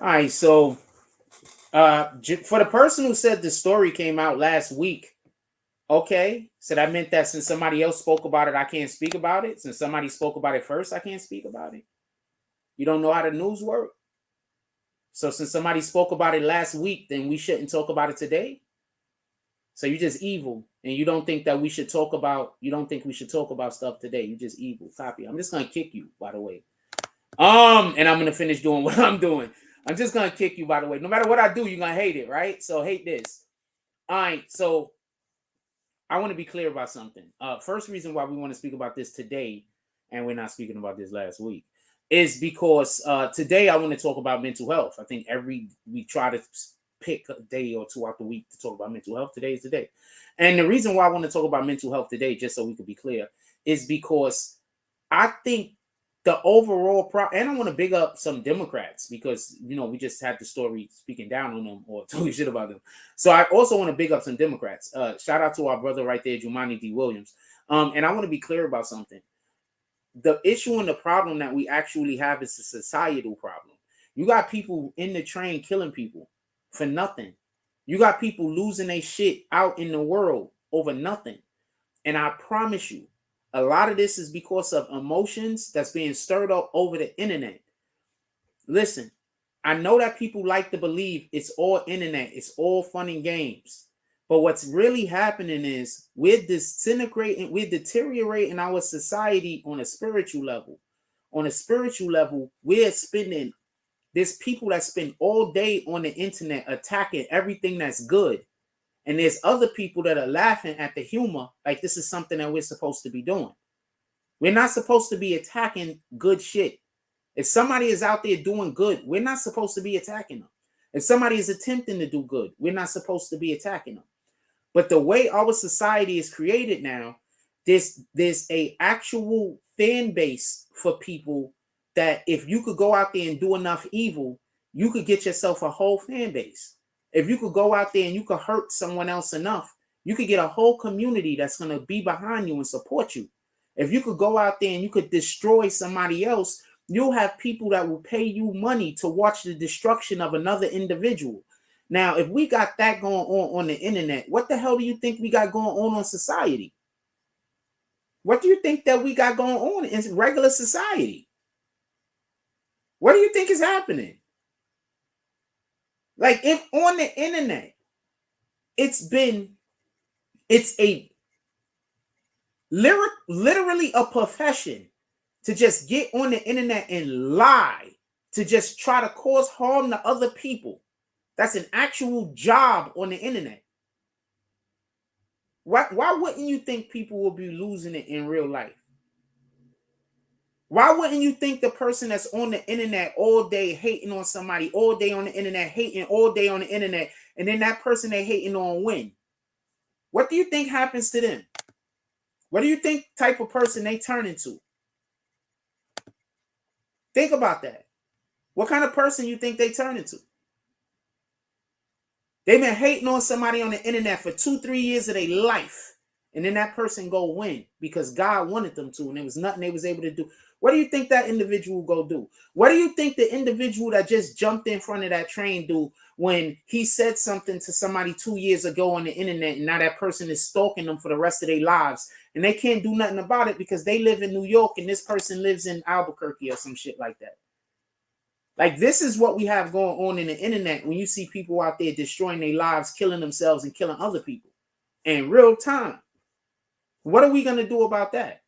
All right, so for the person who said the story came out last week, okay, so that meant that since somebody else spoke about it, I can't speak about it. Since somebody spoke about it first, I can't speak about it. You don't know how the news work. So since somebody spoke about it last week, then we shouldn't talk about it today. So you're just evil, and you don't think that we should talk about. You don't think we should talk about stuff today. You're just evil. Copy. I'm just gonna kick you, by the way. And I'm gonna finish doing what I'm doing. I'm just gonna kick you, by the way. No matter what I do, you're gonna hate it, right? So hate this. All right. So I want to be clear about something. First reason why we want to speak about this today, and we're not speaking about this last week, is because today I want to talk about mental health. I think we try to pick a day or two out the week to talk about mental health. Today is the day. And the reason why I want to talk about mental health today, just so we could be clear, is because I think the overall and I want to big up some Democrats because, you know, we just had the story speaking down on them or talking shit about them. So I also want to big up some Democrats. Shout out to our brother right there, Jumaane D. Williams. And I want to be clear about something. The issue and the problem that we actually have is a societal problem. You got people in the train killing people for nothing. You got people losing their shit out in the world over nothing. And I promise you, a lot of this is because of emotions that's being stirred up over the internet. Listen, I know that people like to believe it's all internet, it's all fun and games. But what's really happening is we're deteriorating our society on a spiritual level. On a spiritual level, there's people that spend all day on the internet attacking everything that's good. And there's other people that are laughing at the humor, like this is something that we're supposed to be doing. We're not supposed to be attacking good shit. If somebody is out there doing good, we're not supposed to be attacking them. If somebody is attempting to do good, we're not supposed to be attacking them. But the way our society is created now, there's a actual fan base for people that if you could go out there and do enough evil, you could get yourself a whole fan base. If you could go out there and you could hurt someone else enough, you could get a whole community that's going to be behind you and support you. If you could go out there and you could destroy somebody else, you'll have people that will pay you money to watch the destruction of another individual. Now, if we got that going on the internet, what the hell do you think we got going on society? What do you think that we got going on in regular society? What do you think is happening? Like, if on the internet, it's a literally a profession to just get on the internet and lie, to just try to cause harm to other people. That's an actual job on the internet. Why wouldn't you think people will be losing it in real life? Why wouldn't you think the person that's on the internet all day hating on somebody, all day on the internet, hating all day on the internet, and then that person they hating on win? What do you think happens to them? What do you think type of person they turn into? Think about that. What kind of person you think they turn into? They've been hating on somebody on the internet for 2-3 years of their life. And then that person go win because God wanted them to, and there was nothing they was able to do. What do you think that individual go do? What do you think the individual that just jumped in front of that train do when he said something to somebody 2 years ago on the internet, and now that person is stalking them for the rest of their lives, and they can't do nothing about it because they live in New York and this person lives in Albuquerque or some shit like that? Like, this is what we have going on in the internet when you see people out there destroying their lives, killing themselves and killing other people in real time. What are we going to do about that?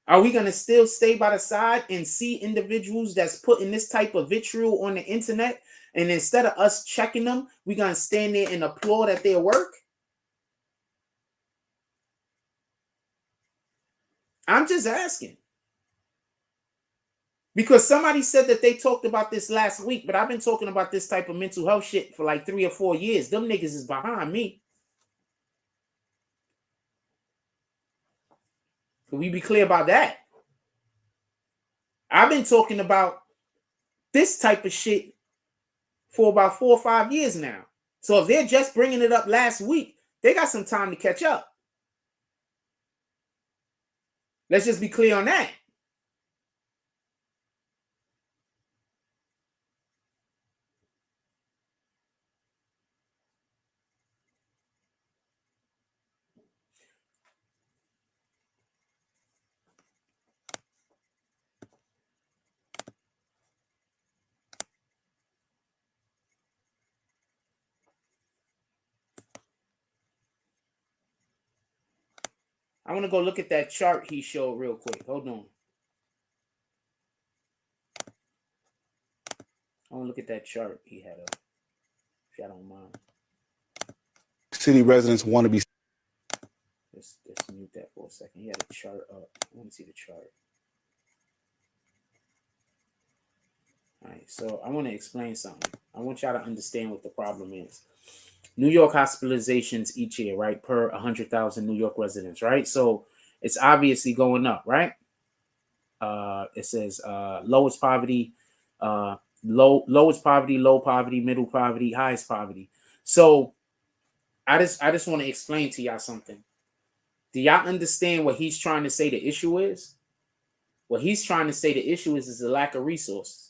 Are we going to still stay by the side and see individuals that's putting this type of vitriol on the internet, and instead of us checking them, we're going to stand there and applaud at their work? I'm just asking. Because somebody said that they talked about this last week, but I've been talking about this type of mental health shit for like 3 or 4 years. Them niggas is behind me. Can we be clear about that? I've been talking about this type of shit for about 4 or 5 years now. So if they're just bringing it up last week, they got some time to catch up. Let's just be clear on that. I want to go look at that chart he showed real quick. Hold on. I want to look at that chart he had up, if y'all don't mind. City residents want to be. Let's mute that for a second. He had a chart up. I want to see the chart. All right, so I want to explain something. I want y'all to understand what the problem is. New York hospitalizations each year, right, per 100,000 New York residents, right? So it's obviously going up, right? It says lowest poverty, lowest poverty, low poverty, middle poverty, highest poverty. So I just want to explain to y'all something. Do y'all understand what he's trying to say the issue is? What he's trying to say the issue is the lack of resources.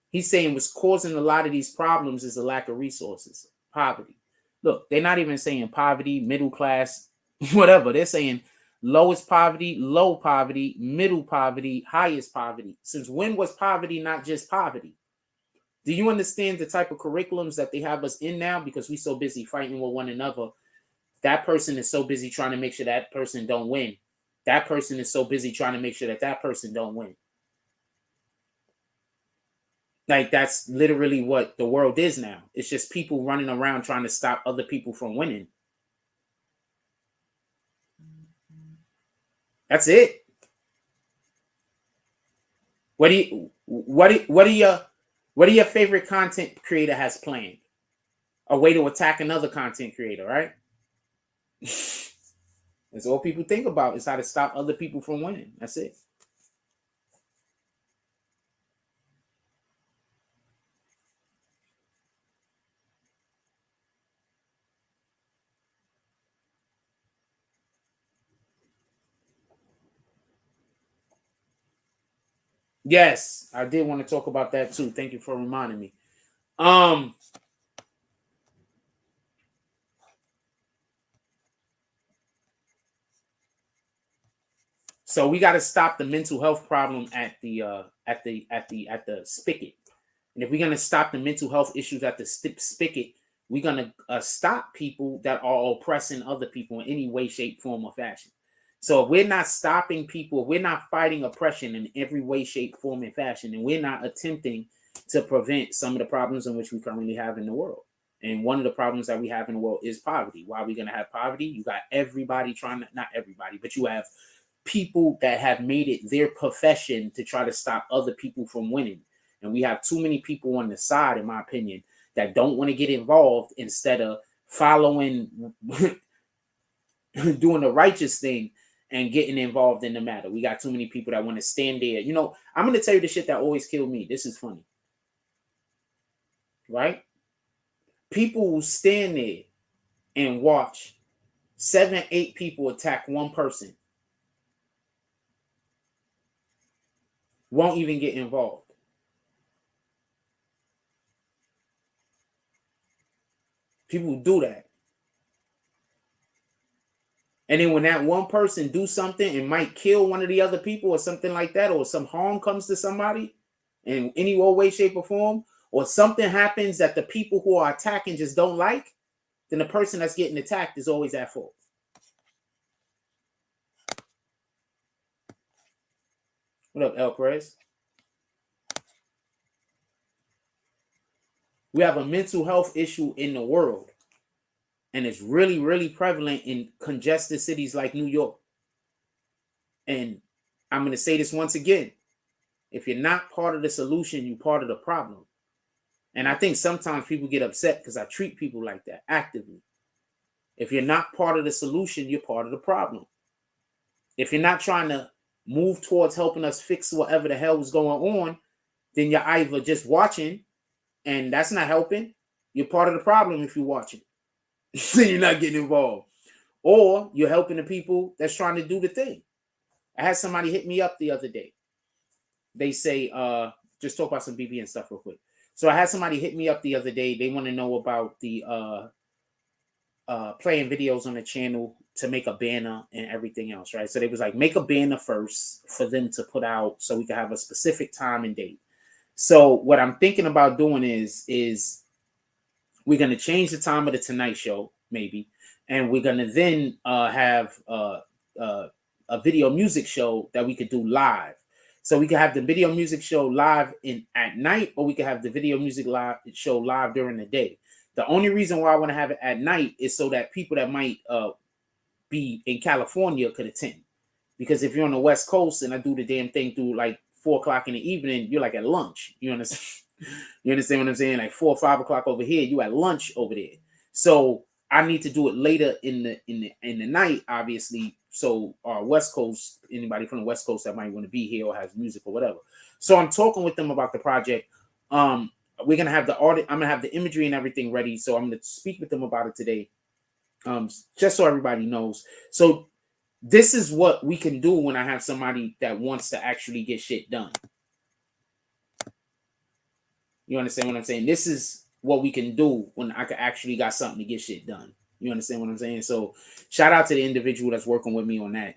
He's saying what's causing a lot of these problems is the lack of resources, poverty. Look, they're not even saying poverty, middle class, whatever. They're saying lowest poverty, low poverty, middle poverty, highest poverty. Since when was poverty not just poverty? Do you understand the type of curriculums that they have us in now? Because we're so busy fighting with one another. That person is so busy trying to make sure that person don't win. That person is so busy trying to make sure that that person don't win. Like, that's literally what the world is now. It's just people running around trying to stop other people from winning. That's it. What do your favorite content creator has planned? A way to attack another content creator, right? That's all people think about, is how to stop other people from winning. That's it. Yes, I did want to talk about that too. Thank you for reminding me. So we got to stop the mental health problem at the spigot. And if we're gonna stop the mental health issues at the spigot, we're gonna stop people that are oppressing other people in any way, shape, form, or fashion. So if we're not stopping people, if we're not fighting oppression in every way, shape, form, and fashion, and we're not attempting to prevent some of the problems in which we currently have in the world. And one of the problems that we have in the world is poverty. Why are we gonna have poverty? You got everybody trying to, not everybody, but you have people that have made it their profession to try to stop other people from winning. And we have too many people on the side, in my opinion, that don't want to get involved instead of following, doing the righteous thing and getting involved in the matter. We got too many people that want to stand there. You know, I'm going to tell you the shit that always killed me. This is funny. Right? People will stand there and watch 7, 8 people attack one person. Won't even get involved. People do that. And then when that one person do something and might kill one of the other people or something like that, or some harm comes to somebody in any way, shape, or form, or something happens that the people who are attacking just don't like, then the person that's getting attacked is always at fault. What up, El Perez? We have a mental health issue in the world. And it's really, really prevalent in congested cities like New York. And I'm going to say this once again. If you're not part of the solution, you're part of the problem. And I think sometimes people get upset because I treat people like that actively. If you're not part of the solution, you're part of the problem. If you're not trying to move towards helping us fix whatever the hell is going on, then you're either just watching, and that's not helping. You're part of the problem if you're watching. So you're not getting involved. Or you're helping the people that's trying to do the thing. I had somebody hit me up the other day. They say, just talk about some BBN stuff real quick. So I had somebody hit me up the other day. They want to know about the playing videos on the channel to make a banner and everything else, right? So they was like, make a banner first for them to put out so we can have a specific time and date. So what I'm thinking about doing is we're going to change the time of the Tonight Show, maybe. And we're going to then have a video music show that we could do live. So we could have the video music show live at night, or we could have the video music show live during the day. The only reason why I want to have it at night is so that people that might be in California could attend. Because if you're on the West Coast and I do the damn thing through like 4 o'clock in the evening, you're like at lunch. You understand? You understand what I'm saying? Like 4 or 5 o'clock over here, you at lunch over there. So I need to do it later in the night, obviously. So our West Coast, anybody from the West Coast that might want to be here or has music or whatever. So I'm talking with them about the project. We're gonna have the audit. I'm gonna have the imagery and everything ready. So I'm gonna speak with them about it today. Just so everybody knows. So this is what we can do when I have somebody that wants to actually get shit done. You understand what I'm saying? This is what we can do when I can actually got something to get shit done. You understand what I'm saying? So shout out to the individual that's working with me on that.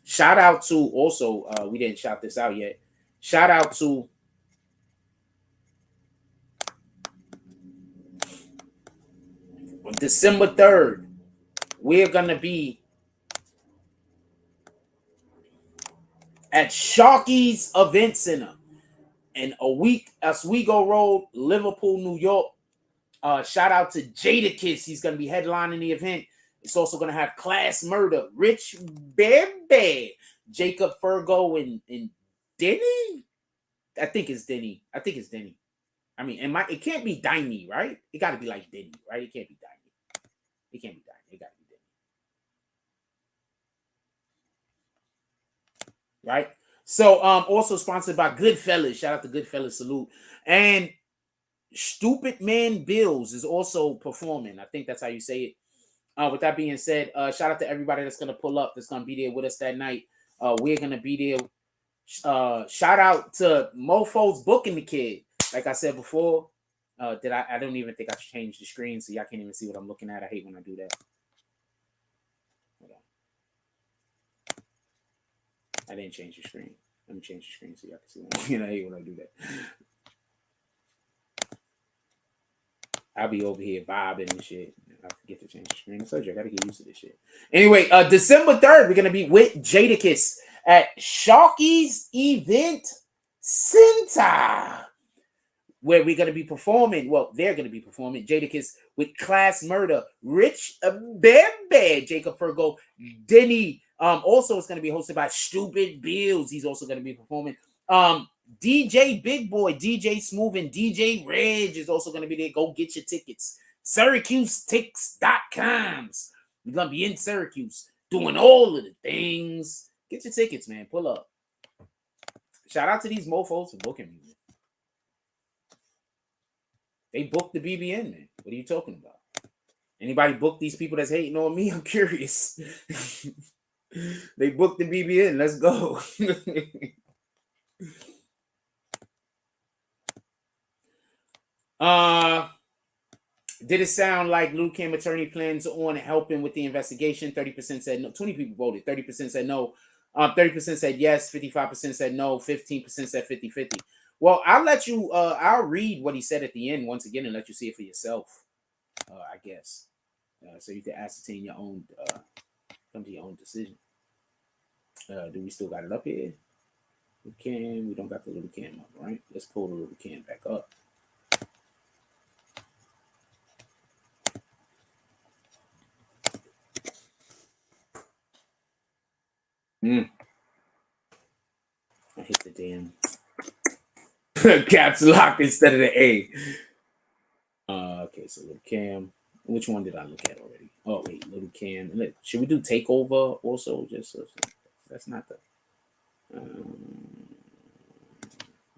Shout out to also, we didn't shout this out yet. Shout out to on December 3rd, we're going to be at Sharky's Event Center. And Oswego Road, Liverpool, New York. Shout out to Jadakiss. He's going to be headlining the event. It's also going to have Class Murder, Rich Bebe, Jacob Fergo, and Denny. I think it's Denny. I mean, it can't be Diney, right? It got to be like Denny, right? It can't be Diney. It can't be Diney. It got to be Denny. Right? So, also sponsored by Goodfellas. Shout out to Goodfellas. Salute. And Stupid Man Bills is also performing. I think that's how you say it. With that being said, shout out to everybody that's going to pull up, that's going to be there with us that night. We're going to be there. Shout out to Mofo's booking the kid. Like I said before, I don't even think I changed the screen, so y'all can't even see what I'm looking at. I hate when I do that. Hold on. I didn't change the screen. Let me change the screen so y'all can see what I'm looking at. I hate when I do that. I'll be over here vibing and shit. I forget to change the screen. I told you I gotta get used to this shit. Anyway, December 3rd, we're gonna be with Jadakiss at Sharky's Event Center, where we're gonna be performing. Well, they're gonna be performing Jadakiss with Class Murder, Rich Bebe, Jacob Fergo, Denny. Also, it's gonna be hosted by Stupid Bills. He's also gonna be performing. DJ Big Boy, DJ Smooth, and DJ Reg is also going to be there. Go get your tickets. SyracuseTix.com. We're going to be in Syracuse doing all of the things. Get your tickets, man. Pull up. Shout out to these mofos for booking me. They booked the BBN, man. What are you talking about? Anybody book these people that's hating on me? I'm curious. They booked the BBN. Let's go. Did it sound like Lil Cam attorney plans on helping with the investigation? 30% said no. 20 people voted. 30% said no. 30% said yes. 55% said no. 15% said 50-50. Well, I'll read what he said at the end once again and let you see it for yourself, I guess. So you can ascertain your own, come to your own decision. Do we still got it up here? We can. We don't got the Lil Cam up, right? Let's pull the Lil Cam back up. I hit the damn caps lock instead of the A. Okay, so Lil Cam. Which one did I look at already? Oh wait, Lil Cam. Should we do Takeover also? Just so that's not the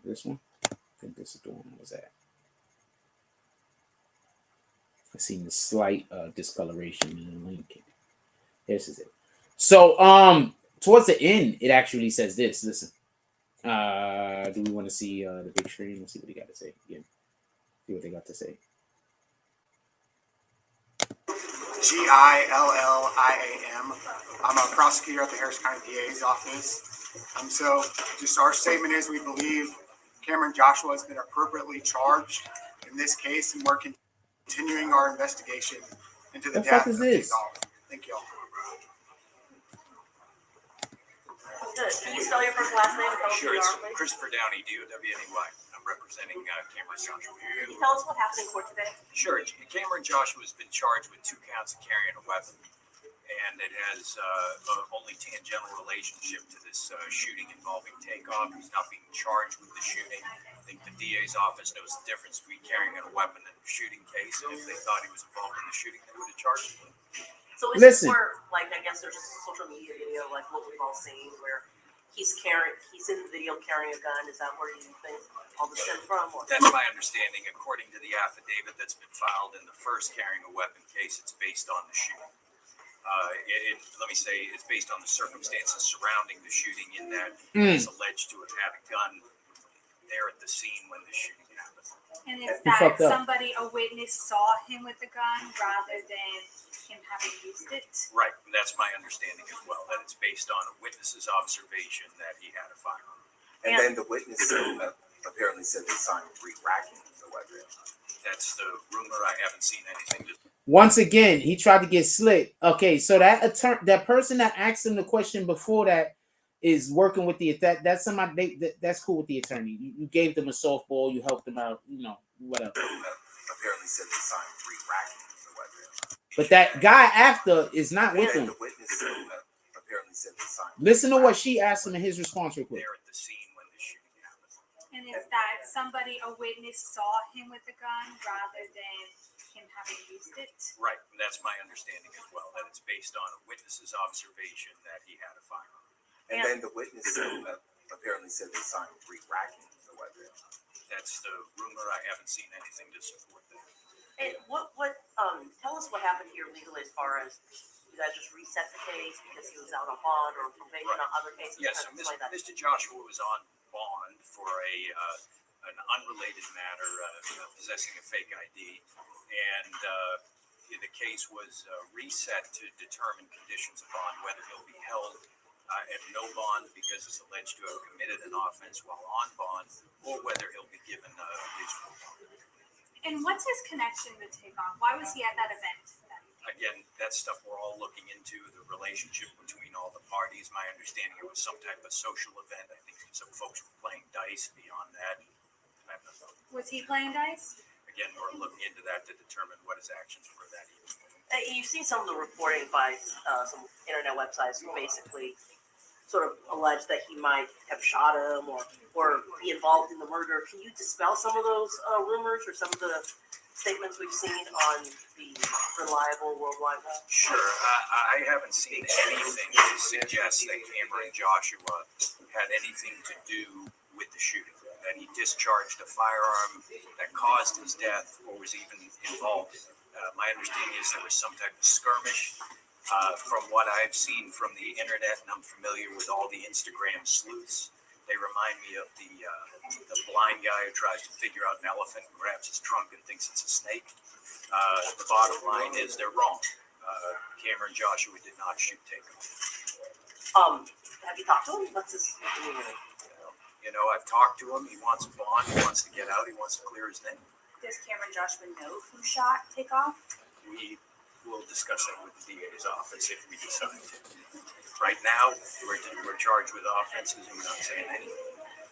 this one. I think this is the one. Was that? I seen the slight discoloration in the link. This is it. So towards the end, it actually says this. Listen. Do we want to see the big screen? Let's see what they got to say. Yeah. See what they got to say. GILLIAM. I'm a prosecutor at the Harris County DA's office. So just our statement is we believe Cameron Joshua has been appropriately charged in this case, and we're continuing our investigation into the death of Takeoff. Thank you all. Can you spell your first last name? Sure, it's Christopher Downey, DOWNEY. I'm representing Cameron Joshua. Can you tell us what happened in court today? Sure. Cameron Joshua has been charged with 2 counts of carrying a weapon, and it has only tangential relationship to this shooting involving Takeoff. He's not being charged with the shooting. I think the DA's office knows the difference between carrying a weapon and a shooting case, and if they thought he was involved in the shooting, they would have charged him. So is this where, like, I guess there's a social media video, like what we've all seen, where he's in the video carrying a gun? Is that where you think all this stemmed from? Or? That's my understanding. According to the affidavit that's been filed in the first carrying a weapon case, it's based on the shooting. Let me say it's based on the circumstances surrounding the shooting, in that he's alleged to have had a gun there at the scene when the shooting happened. And it's that somebody, a witness, saw him with the gun rather than him having used it? Right, and that's my understanding as well, that it's based on a witness's observation that he had a firearm. And then the witness apparently said they saw him re-racking the weapon. That's the rumor. I haven't seen anything. Once again, he tried to get slick. Okay, so that person that asked him the question before that is working with the that's somebody that's cool with the attorney. You gave them a softball, you helped them out, you know, whatever. Apparently said they signed 3 rackets or whatever. But that guy after is not with And them. the witness apparently said they signed. Listen to what she asked him in his response real quick. They're at the scene when the shooting happened. And is that somebody, a witness, saw him with the gun rather than him having used it? Right, and that's my understanding as well, that it's based on a witness's observation that he had a firearm. And then the witness apparently said they signed 3 rackets or whatever. That's the rumor. I haven't seen anything to support that. And tell us what happened here legally as far as you guys just reset the case because he was out on bond or probation on other cases? Yes, so Mr. Joshua was on bond for an unrelated matter, possessing a fake ID, and the case was reset to determine conditions of bond, whether he'll be held at no bond because he's alleged to have committed an offense while on bond, or whether he'll be given a reasonable bond. And what's his connection with Takeoff? Why was he at that event? Again, that's stuff we're all looking into, the relationship between all the parties. My understanding, it was some type of social event. I think some folks were playing dice beyond that. Was he playing dice? Again, we're looking into that to determine what his actions were that evening. You've seen some of the reporting by some internet websites who basically sort of allege that he might have shot him or be involved in the murder. Can you dispel some of those rumors or some of the statements we've seen on the reliable worldwide web? Sure. I haven't seen anything to suggest that Cameron Joshua had anything to do with the shooting, that he discharged a firearm that caused his death or was even involved in it. My understanding is there was some type of skirmish. From what I've seen from the internet, and I'm familiar with all the Instagram sleuths, they remind me of the blind guy who tries to figure out an elephant and grabs his trunk and thinks it's a snake. The bottom line is they're wrong. Cameron Joshua did not shoot Takeoff. Have you talked to him? What's his? You know, I've talked to him. He wants a bond. He wants to get out. He wants to clear his name. Does Cameron Joshua know who shot Takeoff? We will discuss that with the DA's office if we decide to. Right now, we're charged with offenses and we're not saying anything.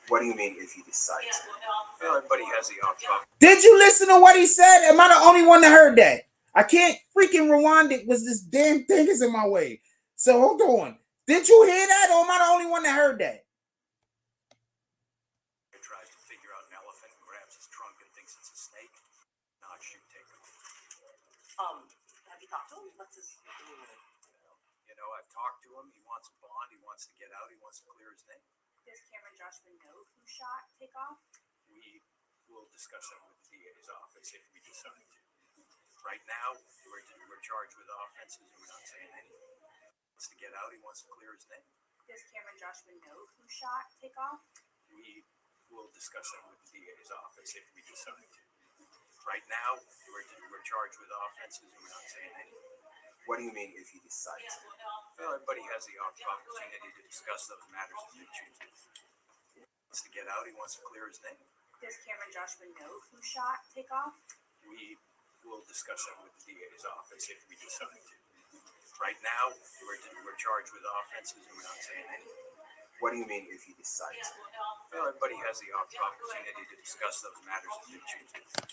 What do you mean if you decide to? Everybody has the off-top. Did you listen to what he said? Am I the only one that heard that? I can't freaking rewind it because this damn thing is in my way. So hold on. Did you hear that, or am I the only one that heard that? He tries to figure out an elephant and grabs his trunk and thinks it's a snake. Not shoot Takeoff. Have you talked to him? What's his? You know, I've talked to him. He wants a bond. He wants to get out. He wants to clear his name. Does Cameron Joshua know who shot Takeoff? We will discuss that with the DA's office if we decide to. Right now, we're charged with offenses and we're not saying anything. He wants to get out. He wants to clear his name. Does Cameron Joshua know who shot Takeoff? We will discuss that with the DA's office if we decide to. Right now, we're charged with offenses and we're not saying anything. What do you mean if you decide to? Everybody has the opportunity to discuss those matters if they choose to. He wants to get out. He wants to clear his name. Does Cameron Joshua know who shot Takeoff? We will discuss that with the DA's office if we decide to. Right now, we're charged with offenses and we're not saying anything. What do you mean if you decide to? Everybody has the opportunity to discuss those matters if they choose to.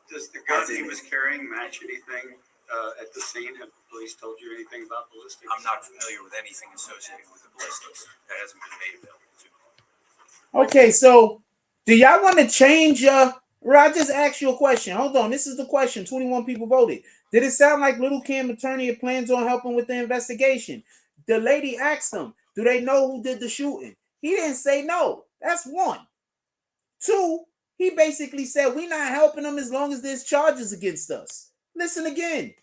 Does the gun he was carrying match anything at the scene? Have police told you anything about ballistics? I'm not familiar with anything associated with the ballistics. That hasn't been made available to me. Okay, so do y'all want to change? I just asked you a question. Hold on, this is the question. 21 people voted. Did it sound like Lil Cam attorney plans on helping with the investigation? The lady asked him, do they know who did the shooting? He didn't say no. That's one. Two, he basically said, we're not helping them as long as there's charges against us. Listen again.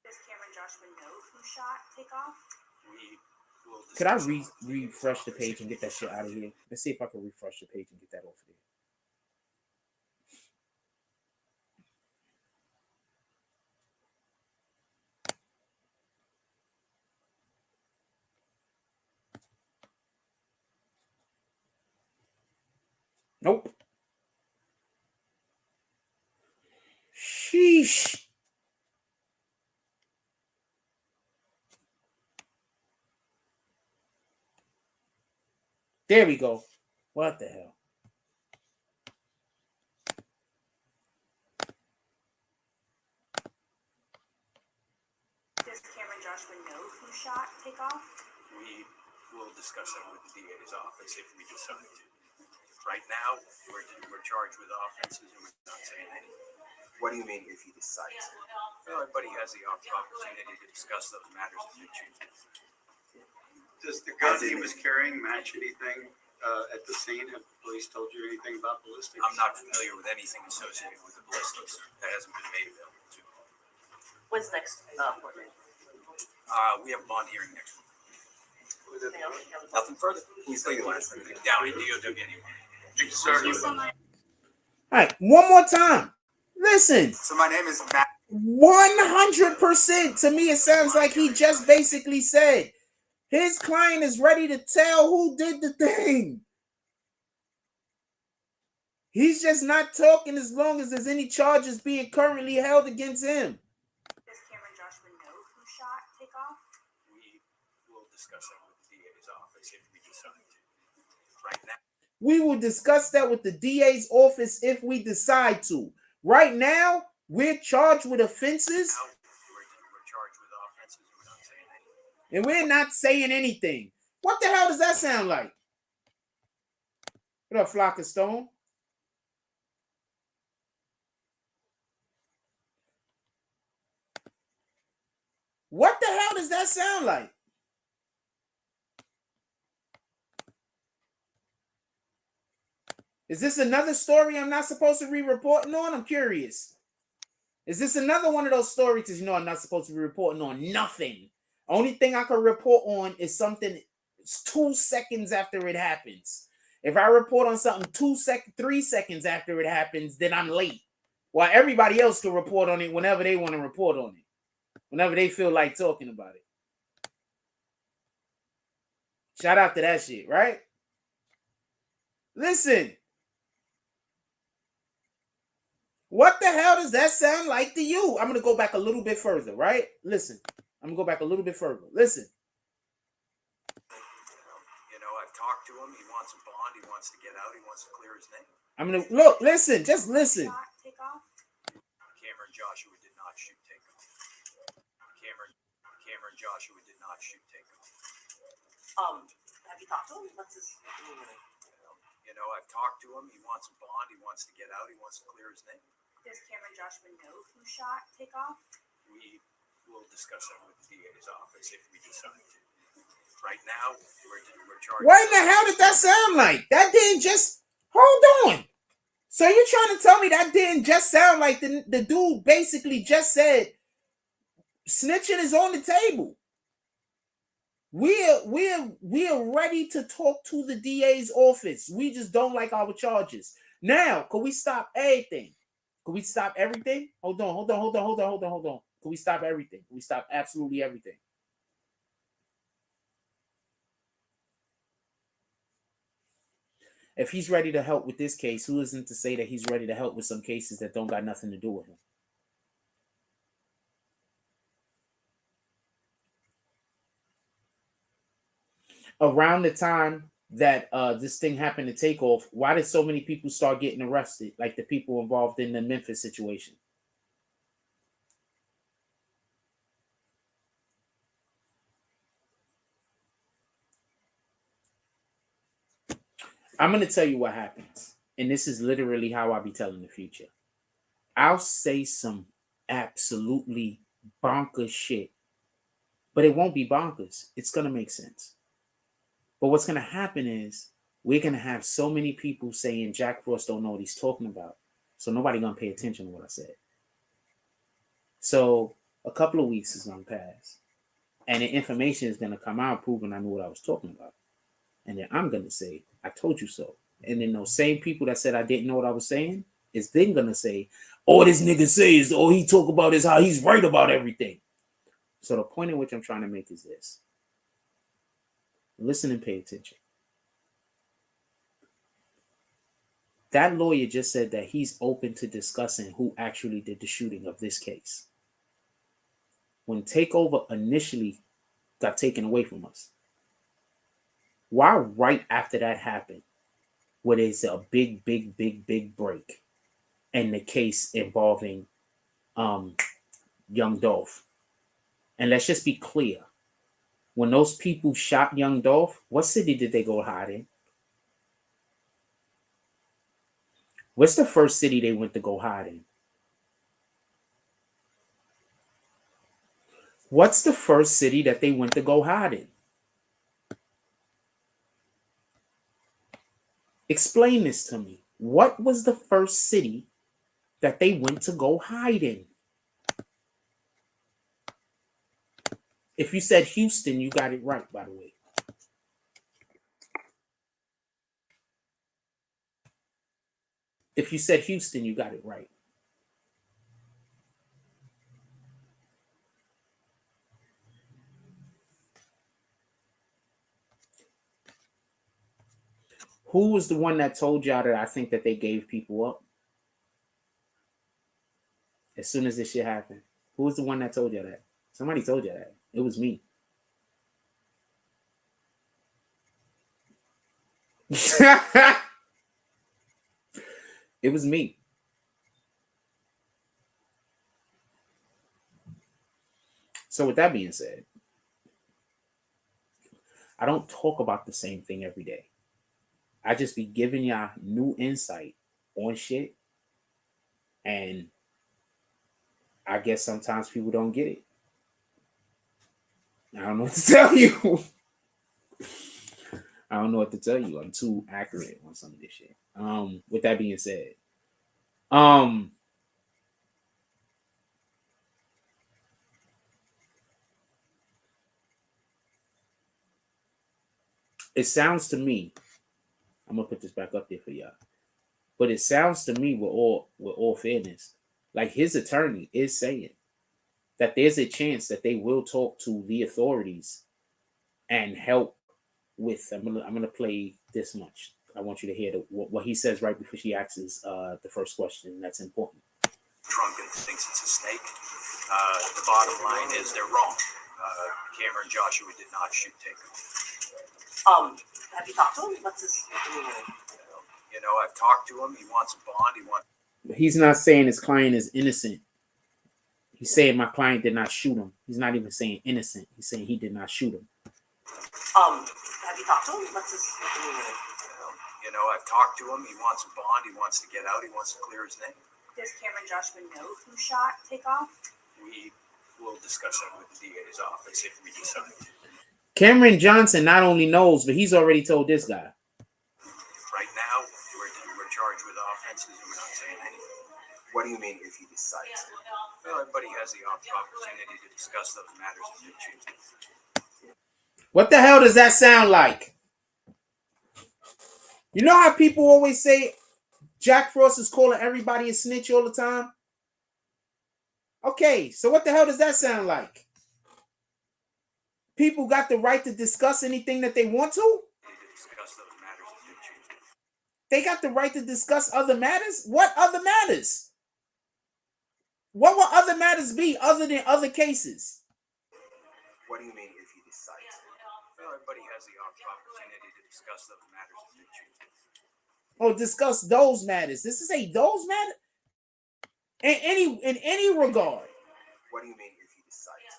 Does Cameron Joshua know who shot Takeoff? Could I refresh the page and get that shit out of here? Let's see if I can refresh the page and get that off of there. Nope. Sheesh. There we go. What the hell? Does Cameron Joshua know who shot Takeoff? We will discuss that with the DA's office if we decide to. Right now, we're charged with offenses and we're not saying anything. What do you mean if he decides? Everybody has the opportunity to discuss those matters as they choose. Does the gun he was carrying match anything at the scene? Have police told you anything about ballistics? I'm not familiar with anything associated with the ballistics. That hasn't been made available to me. When's next court date? We have a bond hearing next week. Anything else? Nothing further. Can you say the last thing? Down in DOW anyway. Thank you, sir. All right, one more time. Listen. So my name is Matt. 100% to me, it sounds like he just basically said his client is ready to tell who did the thing. He's just not talking as long as there's any charges being currently held against him. Does Cameron Joshua know who shot Takeoff? We will discuss that with the DA's office if we decide to. Right now. We will discuss that with the DA's office if we decide to. Right now, we're charged with offenses. We're charged with offenses and we're not saying anything. And we're not saying anything. What the hell does that sound like? What up, Flock of Stone? What the hell does that sound like? Is this another story I'm not supposed to be reporting on? I'm curious. Is this another one of those stories that you know I'm not supposed to be reporting on? Nothing. Only thing I can report on is something 2 seconds after it happens. If I report on something 3 seconds after it happens, then I'm late. While everybody else can report on it whenever they want to report on it. Whenever they feel like talking about it. Shout out to that shit, right? Listen. What the hell does that sound like to you? I'm going to go back a little bit further, right? Listen. I'm going to go back a little bit further. Listen. You know, I've talked to him. He wants a bond. He wants to get out. He wants to clear his name. I'm going to look, listen, just listen. Cameron Joshua did not shoot Takeoff. Cameron Joshua did not shoot Takeoff. Have you talked to him? What's his? You know, I've talked to him. He wants a bond. He wants to get out. He wants to clear his name. Does Cameron Joshua know who shot Takeoff? We will discuss that with the DA's office if we decide to. Right now, we're charged. What in the hell did that sound like? That didn't just... Hold on. So you're trying to tell me that didn't just sound like the dude basically just said snitching is on the table. We're ready to talk to the DA's office. We just don't like our charges. Now, can we stop everything? Can we stop everything? Hold on. Can we stop everything? Can we stop absolutely everything? If he's ready to help with this case, who isn't to say that he's ready to help with some cases that don't got nothing to do with him? Around the time that this thing happened to Takeoff, why did so many people start getting arrested? Like the people involved in the Memphis situation. I'm going to tell you what happens. And this is literally how I'll be telling the future. I'll say some absolutely bonkers shit. But it won't be bonkers. It's going to make sense. But what's going to happen is we're going to have so many people saying Jack Frost don't know what he's talking about. So nobody going to pay attention to what I said. So a couple of weeks is going to pass. And the information is going to come out proving I knew what I was talking about. And then I'm going to say, I told you so. And then those same people that said I didn't know what I was saying is then going to say, all this nigga says, all he talk about is how he's right about everything. So the point in which I'm trying to make is this. Listen and pay attention. That lawyer just said that he's open to discussing who actually did the shooting of this case. When Takeover initially got taken away from us, Why right after that happened, where there's a big break in the case involving Young Dolph? And let's just be clear. When those people shot Young Dolph, what city did they go hide in? What's the first city they went to go hide in? What's the first city that they went to go hide in? Explain this to me. What was the first city that they went to go hide in? If you said Houston, you got it right, by the way. If you said Houston, you got it right. Who was the one that told y'all that I think that they gave people up? As soon as this shit happened. Who was the one that told y'all that? Somebody told y'all that. It was me. It was me. So with that being said, I don't talk about the same thing every day. I just be giving y'all new insight on shit. And I guess sometimes people don't get it. I don't know what to tell you. I don't know what to tell you. I'm too accurate on some of this shit. With that being said, it sounds to me, I'm gonna put this back up there for y'all, but it sounds to me, with all fairness, like his attorney is saying that there's a chance that they will talk to the authorities and help with. I'm gonna play this much. I want you to hear what he says right before she asks the first question. That's important. Drunk and thinks it's a snake. The bottom line is they're wrong. Cameron Joshua did not shoot Takeoff. Have you talked to him? What's his? You know, I've talked to him. He wants a bond. He wants. He's not saying his client is innocent. He's saying my client did not shoot him. He's not even saying innocent. He's saying he did not shoot him. Have you talked to him? What's his? You know, I've talked to him. He wants a bond. He wants to get out. He wants to clear his name. Does Cameron Joshua know who shot Takeoff? We will discuss that with the DA's office if we decide. Cameron Johnson not only knows, but he's already told this guy. Right now, we're charged with offenses and we're not saying anything. What do you mean if he decides? Well, everybody has the opportunity to discuss those matters if they choose. What the hell does that sound like? You know how people always say Jack Frost is calling everybody a snitch all the time? Okay, so what the hell does that sound like? People got the right to discuss anything that they want to? They got the right to discuss other matters? What other matters? What will other matters be other than other cases? What do you mean if he decides? Well, everybody has the opportunity to discuss those matters if they choose. Oh, discuss those matters. This is a those matter? In any regard. What do you mean if he decides?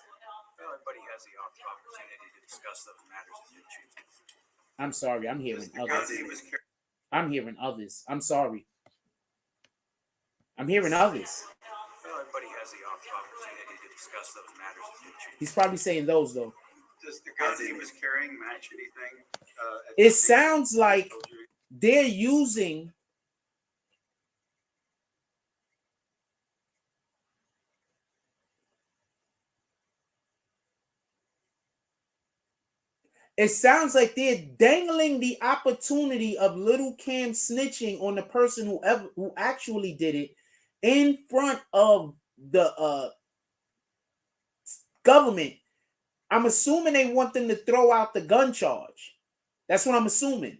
Well, everybody has the opportunity to discuss those matters if they choose. I'm sorry, I'm hearing others. I'm hearing others. I'm sorry. I'm hearing others. Well, everybody has the opportunity to discuss those matters if they choose. He's probably saying those though. Does the gun he was carrying match anything? It sounds like they're using it sounds like they're dangling the opportunity of Lil Cam snitching on the person who actually did it in front of the government. I'm assuming they want them to throw out the gun charge. That's what I'm assuming.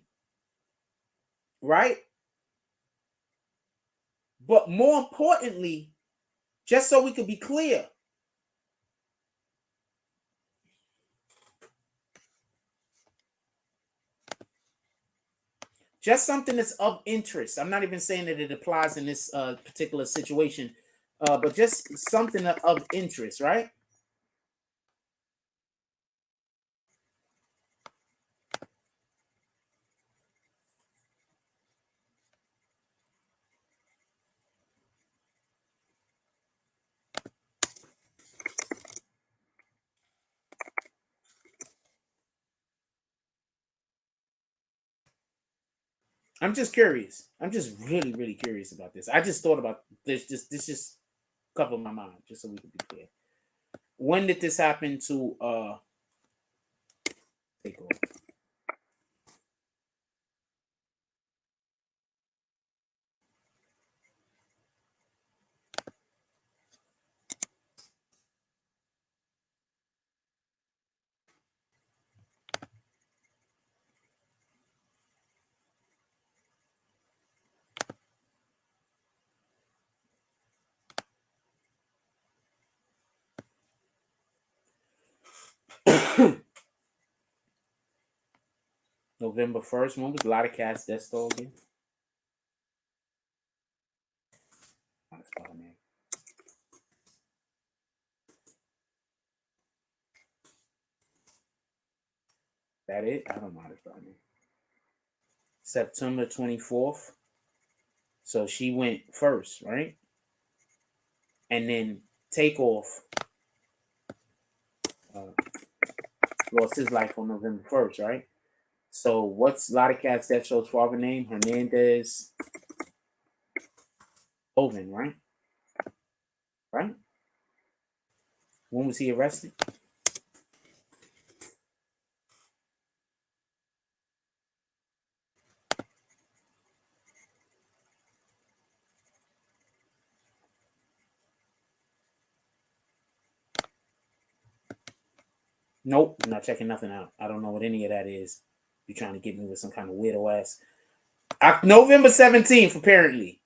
Right? But more importantly, just so we could be clear, Just something that's of interest. I'm not even saying that it applies in this particular situation, but just something of interest, right? I'm just curious. I'm just really, really curious about this. I just thought about this. This just covered my mind, just so we can be clear. When did this happen to Takeoff? November 1st. When was a lot of cats that stole again? That it? I don't know how to spell it. September 24th. So she went first, right? And then Takeoff lost his life on November 1st, right? So what's a lot of cats that show's father name? Hernandez Oven, right? Right? When was he arrested? Nope, I'm not checking nothing out. I don't know what any of that is. You're trying to get me with some kind of weirdo ass. November 17th, apparently.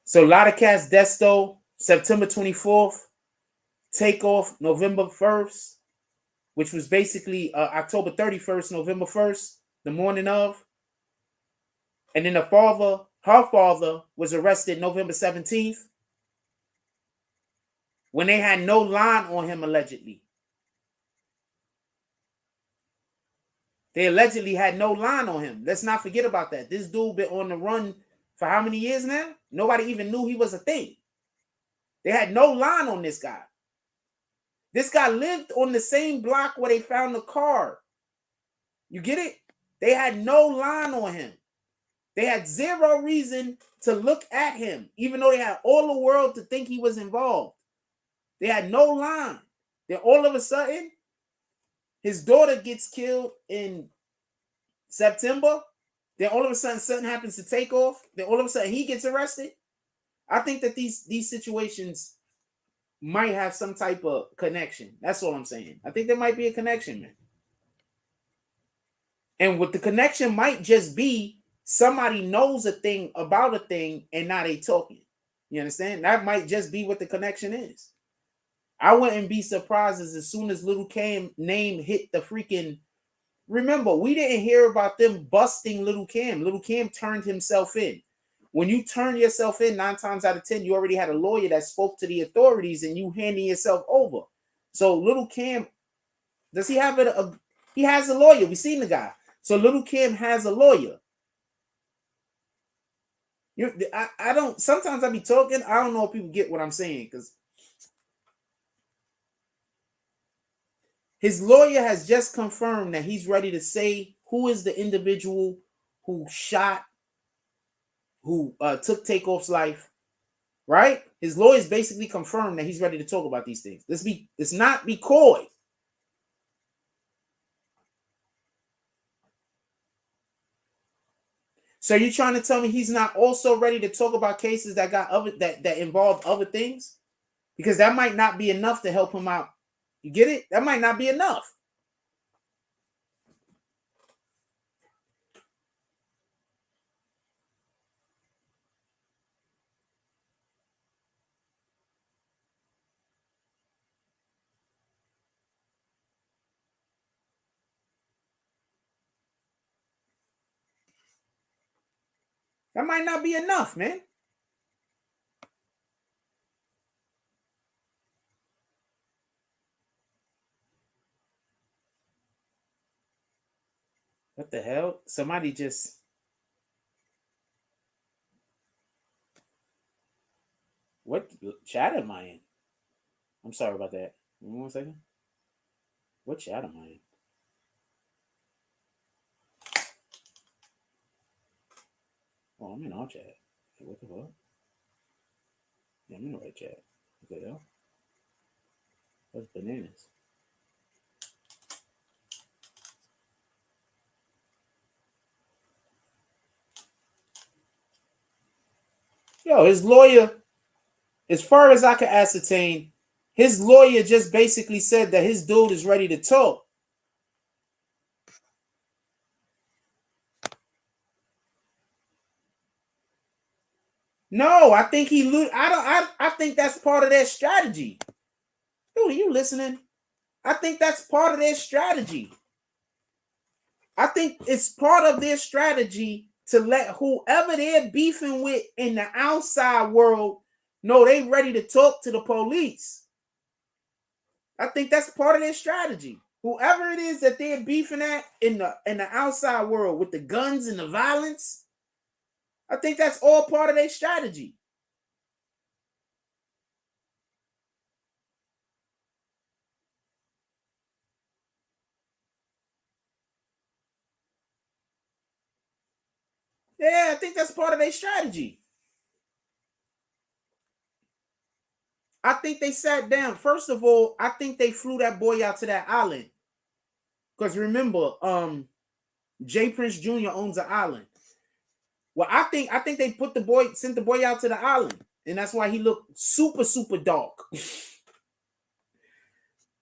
So a lot of cats Desto, September 24th, Takeoff, November 1st, which was basically October 31st, November 1st, the morning of. And then her father was arrested November 17th when they had no line on him, allegedly. They allegedly had no line on him. Let's not forget about that. This dude been on the run for how many years now? Nobody even knew he was a thing. They had no line on this guy. This guy lived on the same block where they found the car. You get it? They had no line on him. They had zero reason to look at him, even though they had all the world to think he was involved. They had no line. Then all of a sudden, his daughter gets killed in September. Then all of a sudden, something happens to Takeoff. Then all of a sudden, he gets arrested. I think that these situations might have some type of connection. That's all I'm saying. I think there might be a connection, man. And what the connection might just be, somebody knows a thing about a thing and now they talking. You understand? That might just be what the connection is. I wouldn't be surprised as soon as Lil Cam name hit the freaking... Remember, we didn't hear about them busting Lil Cam. Lil Cam turned himself in. When you turn yourself in, 9 times out of 10, you already had a lawyer that spoke to the authorities and you handing yourself over. So Lil Cam, does he have he has a lawyer. We seen the guy. So Lil Cam has a lawyer. I don't, sometimes I be talking, I don't know if people get what I'm saying, because his lawyer has just confirmed that he's ready to say who is the individual who shot, who took Takeoff's life, right? His lawyer's basically confirmed that he's ready to talk about these things. Let's not be coy. So you're trying to tell me he's not also ready to talk about cases that got other that involve other things? Because that might not be enough to help him out. You get it? That might not be enough. That might not be enough, man. What the hell? Somebody just... What chat am I in? I'm sorry about that. Give me 1 second. What chat am I in? Oh, I'm in all chat. Hey, what the fuck? Yeah, I'm in the right chat. What the hell? That's bananas. Yo, his lawyer, as far as I can ascertain, his lawyer just basically said that his dude is ready to talk. No, I think I think that's part of their strategy. Dude, are you listening? I think that's part of their strategy. I think it's part of their strategy to let whoever they're beefing with in the outside world know they ready to talk to the police. I think that's part of their strategy. Whoever it is that they're beefing at in the outside world with the guns and the violence, I think that's all part of their strategy. Yeah, I think that's part of their strategy. I think they sat down. First of all, I think they flew that boy out to that island. Because remember, Jay Prince Jr. owns an island. Well, I think they sent the boy out to the island, and that's why he looked super, super dark.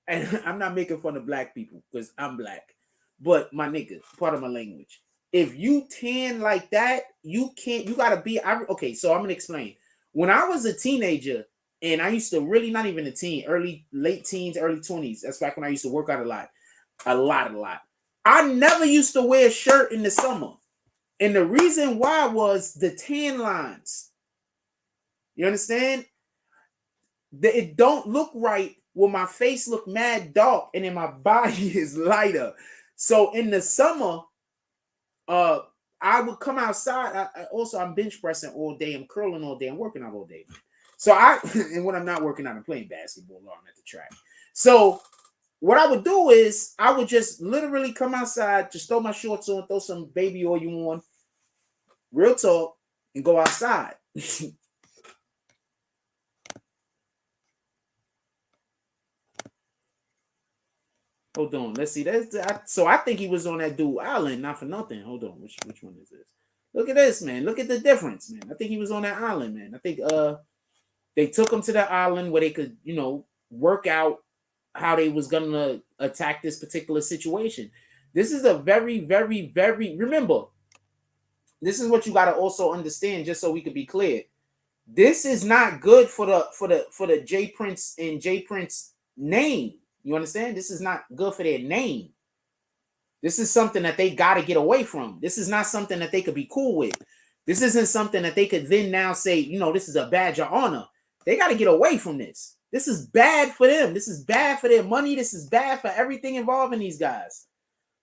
And I'm not making fun of black people because I'm black, but my nigga, part of my language. If you tan like that, you can't. You gotta be. Okay, so I'm gonna explain. When I was a teenager, and I used to really not even a teen, late teens, early 20s. That's back when I used to work out a lot. I never used to wear a shirt in the summer. And the reason why was the tan lines. You understand? It don't look right when my face look mad dark and then my body is lighter. So in the summer, I would come outside. I'm bench pressing all day. I'm curling all day. I'm working out all day. So and when I'm not working out, I'm playing basketball or I'm at the track. So what I would do is I would just literally come outside, just throw my shorts on, throw some baby oil on, real talk, and go outside. Hold on, let's see. So I think he was on that dude island, not for nothing. Hold on, which one is this? Look at this, man. Look at the difference, man. I think he was on that island, man. I think they took him to the island where they could, work out how they was gonna attack this particular situation. This is a very, very, very, remember, this is what you gotta also understand, just so we could be clear. This is not good for the J Prince and J Prince name. You understand? This is not good for their name. This is something that they got to get away from. This is not something that they could be cool with. This isn't something that they could then now say, this is a badge of honor. They got to get away from this. This is bad for them. This is bad for their money. This is bad for everything involving these guys.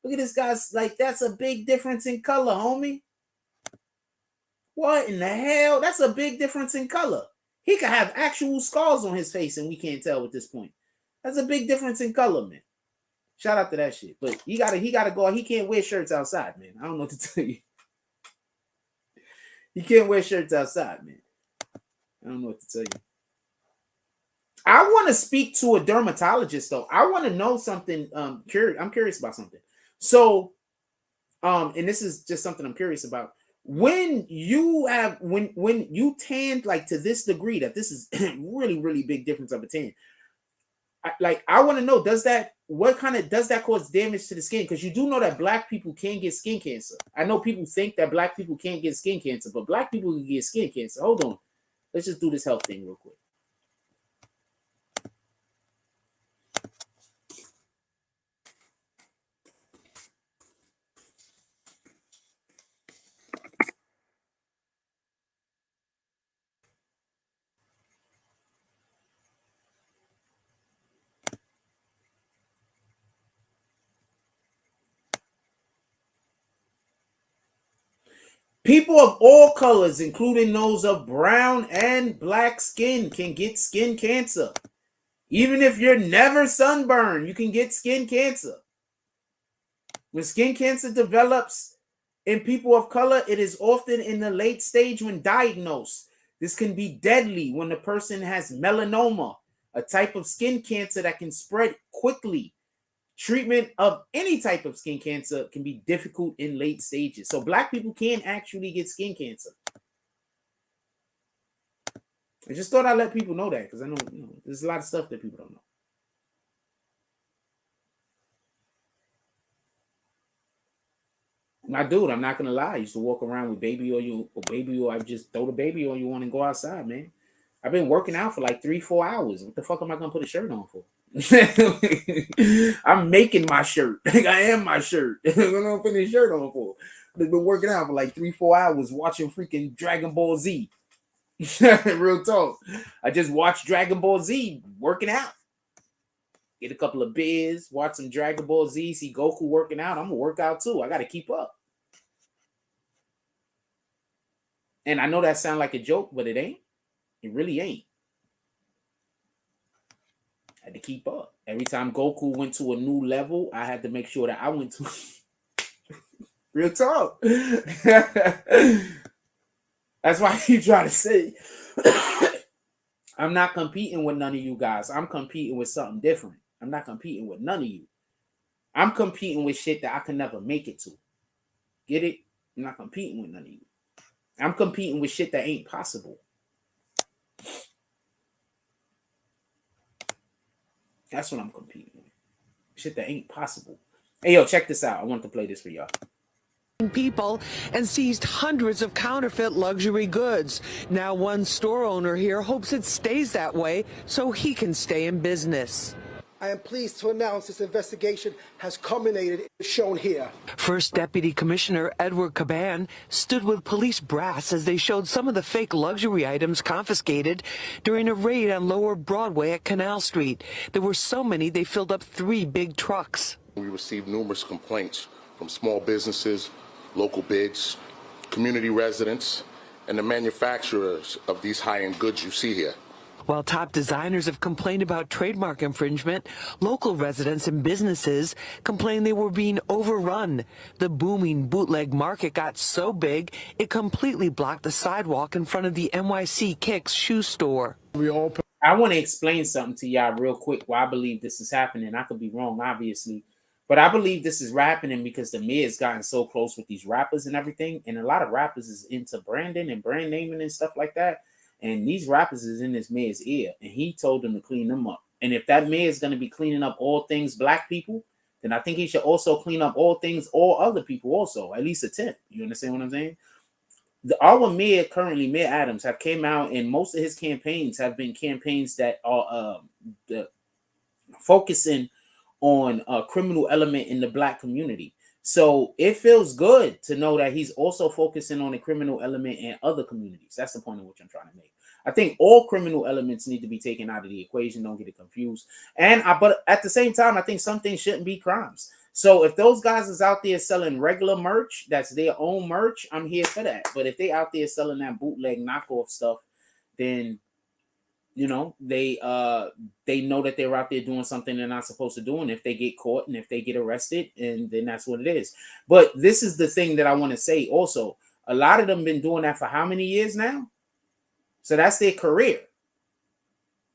Look at this guy's like, that's a big difference in color, homie. What in the hell? That's a big difference in color. He could have actual scars on his face and we can't tell at this point. That's a big difference in color, man. Shout out to that shit. But he gotta go. He can't wear shirts outside, man. I don't know what to tell you. He can't wear shirts outside, man. I don't know what to tell you. I want to speak to a dermatologist, though. I want to know something. I'm curious about something. So, and this is just something I'm curious about. When you tanned like to this degree, that this is really, really big difference of a tan. I want to know, does that cause damage to the skin? Because you do know that black people can get skin cancer. I know people think that black people can't get skin cancer, but black people can get skin cancer. Hold on. Let's just do this health thing real quick. People of all colors, including those of brown and black skin, can get skin cancer. Even if you're never sunburned, you can get skin cancer. When skin cancer develops in people of color, it is often in the late stage when diagnosed. This can be deadly when the person has melanoma, a type of skin cancer that can spread quickly. Treatment of any type of skin cancer can be difficult in late stages. So black people can actually get skin cancer. I just thought I'd let people know that because I know, there's a lot of stuff that people don't know. My dude, I'm not gonna lie. I used to walk around with baby oil, or I just throw the baby oil on and go outside, man. I've been working out for like 3-4 hours. What the fuck am I gonna put a shirt on for? I'm making my shirt. Like I am my shirt. What am I gonna put this shirt on for? I've been working out for like 3-4 hours watching freaking Dragon Ball Z. Real talk. I just watched Dragon Ball Z working out. Get a couple of beers, watch some Dragon Ball Z, see Goku working out. I'm gonna work out too. I gotta keep up. And I know that sounds like a joke, but it ain't. It really ain't. I had to keep up. Every time Goku went to a new level, I had to make sure that I went to. Real talk. That's why you try to say I'm not competing with none of you guys. I'm competing with something different. I'm not competing with none of you. I'm competing with shit that I can never make it to. Get it? I'm not competing with none of you. I'm competing with shit that ain't possible. That's what I'm competing with. Shit that ain't possible. Hey, yo, check this out. I want to play this for y'all. People and seized hundreds of counterfeit luxury goods. Now one store owner here hopes it stays that way so he can stay in business. I am pleased to announce this investigation has culminated as shown here. First Deputy Commissioner Edward Caban stood with police brass as they showed some of the fake luxury items confiscated during a raid on Lower Broadway at Canal Street. There were so many they filled up 3 big trucks. We received numerous complaints from small businesses, local bids, community residents, and the manufacturers of these high-end goods you see here. While top designers have complained about trademark infringement, local residents and businesses complain they were being overrun. The booming bootleg market got so big, it completely blocked the sidewalk in front of the NYC Kicks shoe store. I want to explain something to y'all real quick why I believe this is happening. I could be wrong, obviously. But I believe this is happening because the mayor has gotten so close with these rappers and everything. And a lot of rappers is into branding and brand naming and stuff like that. And these rappers is in this mayor's ear. And he told them to clean them up. And if that mayor is going to be cleaning up all things black people, then I think he should also clean up all things all other people also. At least attempt. You understand what I'm saying? Our mayor currently, Mayor Adams, have came out and most of his campaigns have been campaigns that are focusing on a criminal element in the black community. So it feels good to know that he's also focusing on a criminal element in other communities. That's the point of which I'm trying to make. I think all criminal elements need to be taken out of the equation. Don't get it confused. But at the same time, I think some things shouldn't be crimes. So if those guys is out there selling regular merch, that's their own merch, I'm here for that. But if they out there selling that bootleg knockoff stuff, then you know, they know that they're out there doing something they're not supposed to do. And if they get caught and if they get arrested, and then that's what it is. But this is the thing that I want to say also. A lot of them been doing that for how many years now? So that's their career.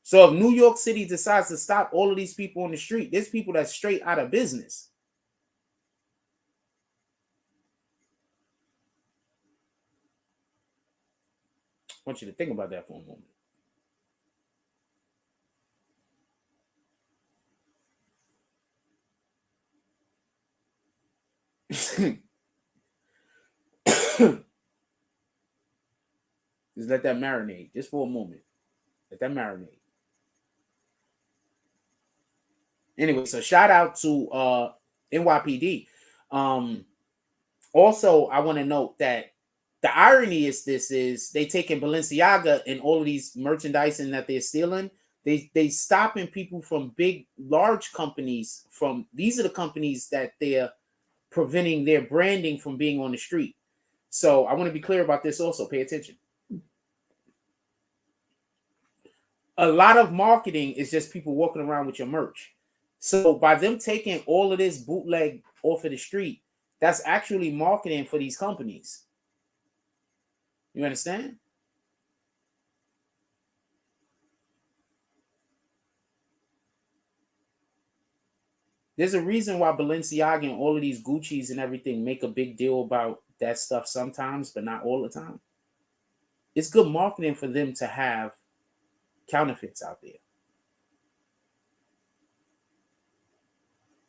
So if New York City decides to stop all of these people on the street, there's people that's straight out of business. I want you to think about that for a moment. Just let that marinate just for a moment. Let that marinate. Anyway, so shout out to NYPD. Also, I want to note that the irony is they taking Balenciaga and all of these merchandising that they're stealing. They stopping people from big, large companies from. These are the companies that they're preventing their branding from being on the street. So I want to be clear about this also. Pay attention. A lot of marketing is just people walking around with your merch. So by them taking all of this bootleg off of the street, that's actually marketing for these companies. You understand? There's a reason why Balenciaga and all of these Gucci's and everything make a big deal about that stuff sometimes, but not all the time. It's good marketing for them to have counterfeits out there.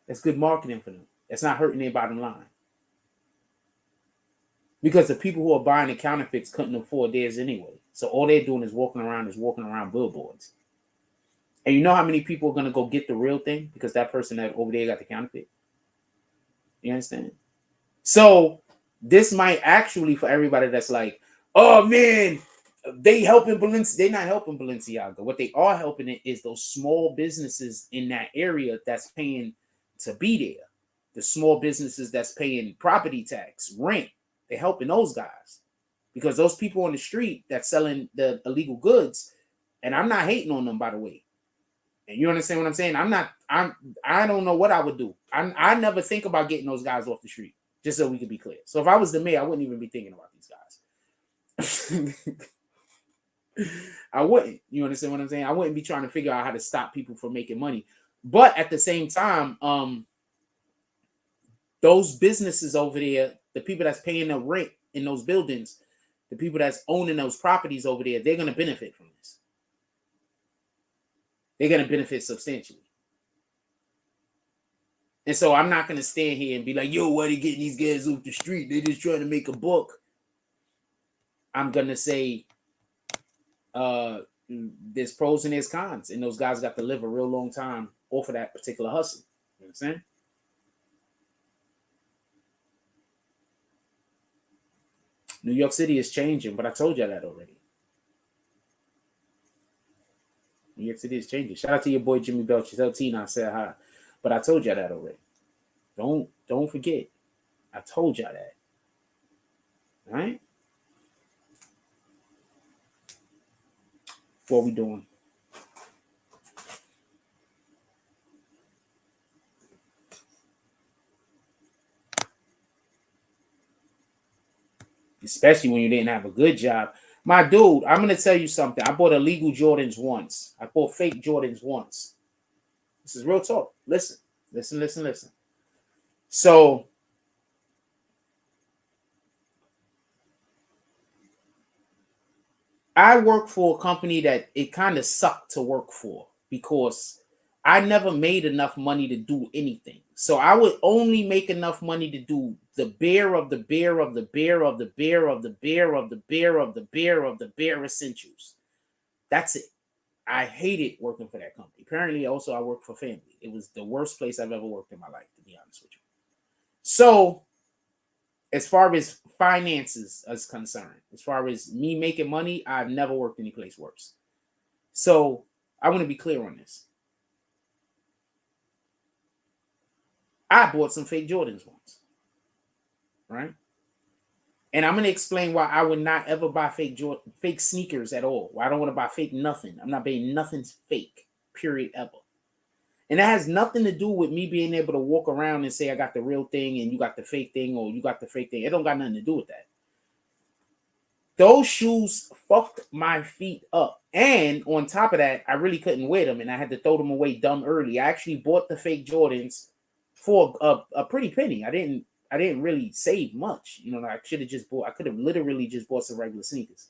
That's good marketing for them. It's not hurting their bottom line. Because the people who are buying the counterfeits couldn't afford theirs anyway. So all they're doing is walking around billboards. And you know how many people are going to go get the real thing because that person that over there got the counterfeit? You understand? So this might actually, for everybody that's like, oh man, they helping Balenciaga. They're not helping Balenciaga. What they are helping it is those small businesses in that area that's paying to be there. The small businesses that's paying property tax, rent. They're helping those guys. Because those people on the street that's selling the illegal goods, and I'm not hating on them, by the way. And you understand what I'm saying? I don't know what I would do. I never think about getting those guys off the street, just so we can be clear. So if I was the mayor, I wouldn't even be thinking about these guys. I wouldn't. You understand what I'm saying? I wouldn't be trying to figure out how to stop people from making money. But at the same time, those businesses over there, the people that's paying the rent in those buildings, the people that's owning those properties over there, they're going to benefit from this. They're going to benefit substantially. And so I'm not going to stand here and be like, yo, why are they getting these guys off the street? They're just trying to make a buck. I'm going to say there's pros and there's cons. And those guys got to live a real long time off of that particular hustle. You know what I'm saying? New York City is changing, but I told you that already. New York City is changing. Shout out to your boy Jimmy Belcher. Tell Tina I said hi. But I told you that already. Don't forget. I told you that. All right? What we doing? Especially when you didn't have a good job. My dude, I'm going to tell you something. I bought illegal Jordans once. I bought fake Jordans once. This is real talk. Listen. So, I work for a company that it kind of sucked to work for because I never made enough money to do anything. So I would only make enough money to do the bare of the bare of the bare of the bare of the bare of the bare of the bare of the bare essentials. That's it. I hated working for that company. Apparently, also, I worked for family. It was the worst place I've ever worked in my life, to be honest with you. So, as far as finances is concerned, as far as me making money, I've never worked any place worse. So, I want to be clear on this. I bought some fake Jordans once, right? And I'm going to explain why I would not ever buy fake sneakers at all. Why I don't want to buy fake nothing. I'm not buying nothing's fake, period, ever. And that has nothing to do with me being able to walk around and say I got the real thing and you got the fake thing or you got the fake thing. It don't got nothing to do with that. Those shoes fucked my feet up. And on top of that, I really couldn't wear them and I had to throw them away dumb early. I actually bought the fake Jordans for a pretty penny. I didn't really save much. You know, I could have literally just bought some regular sneakers.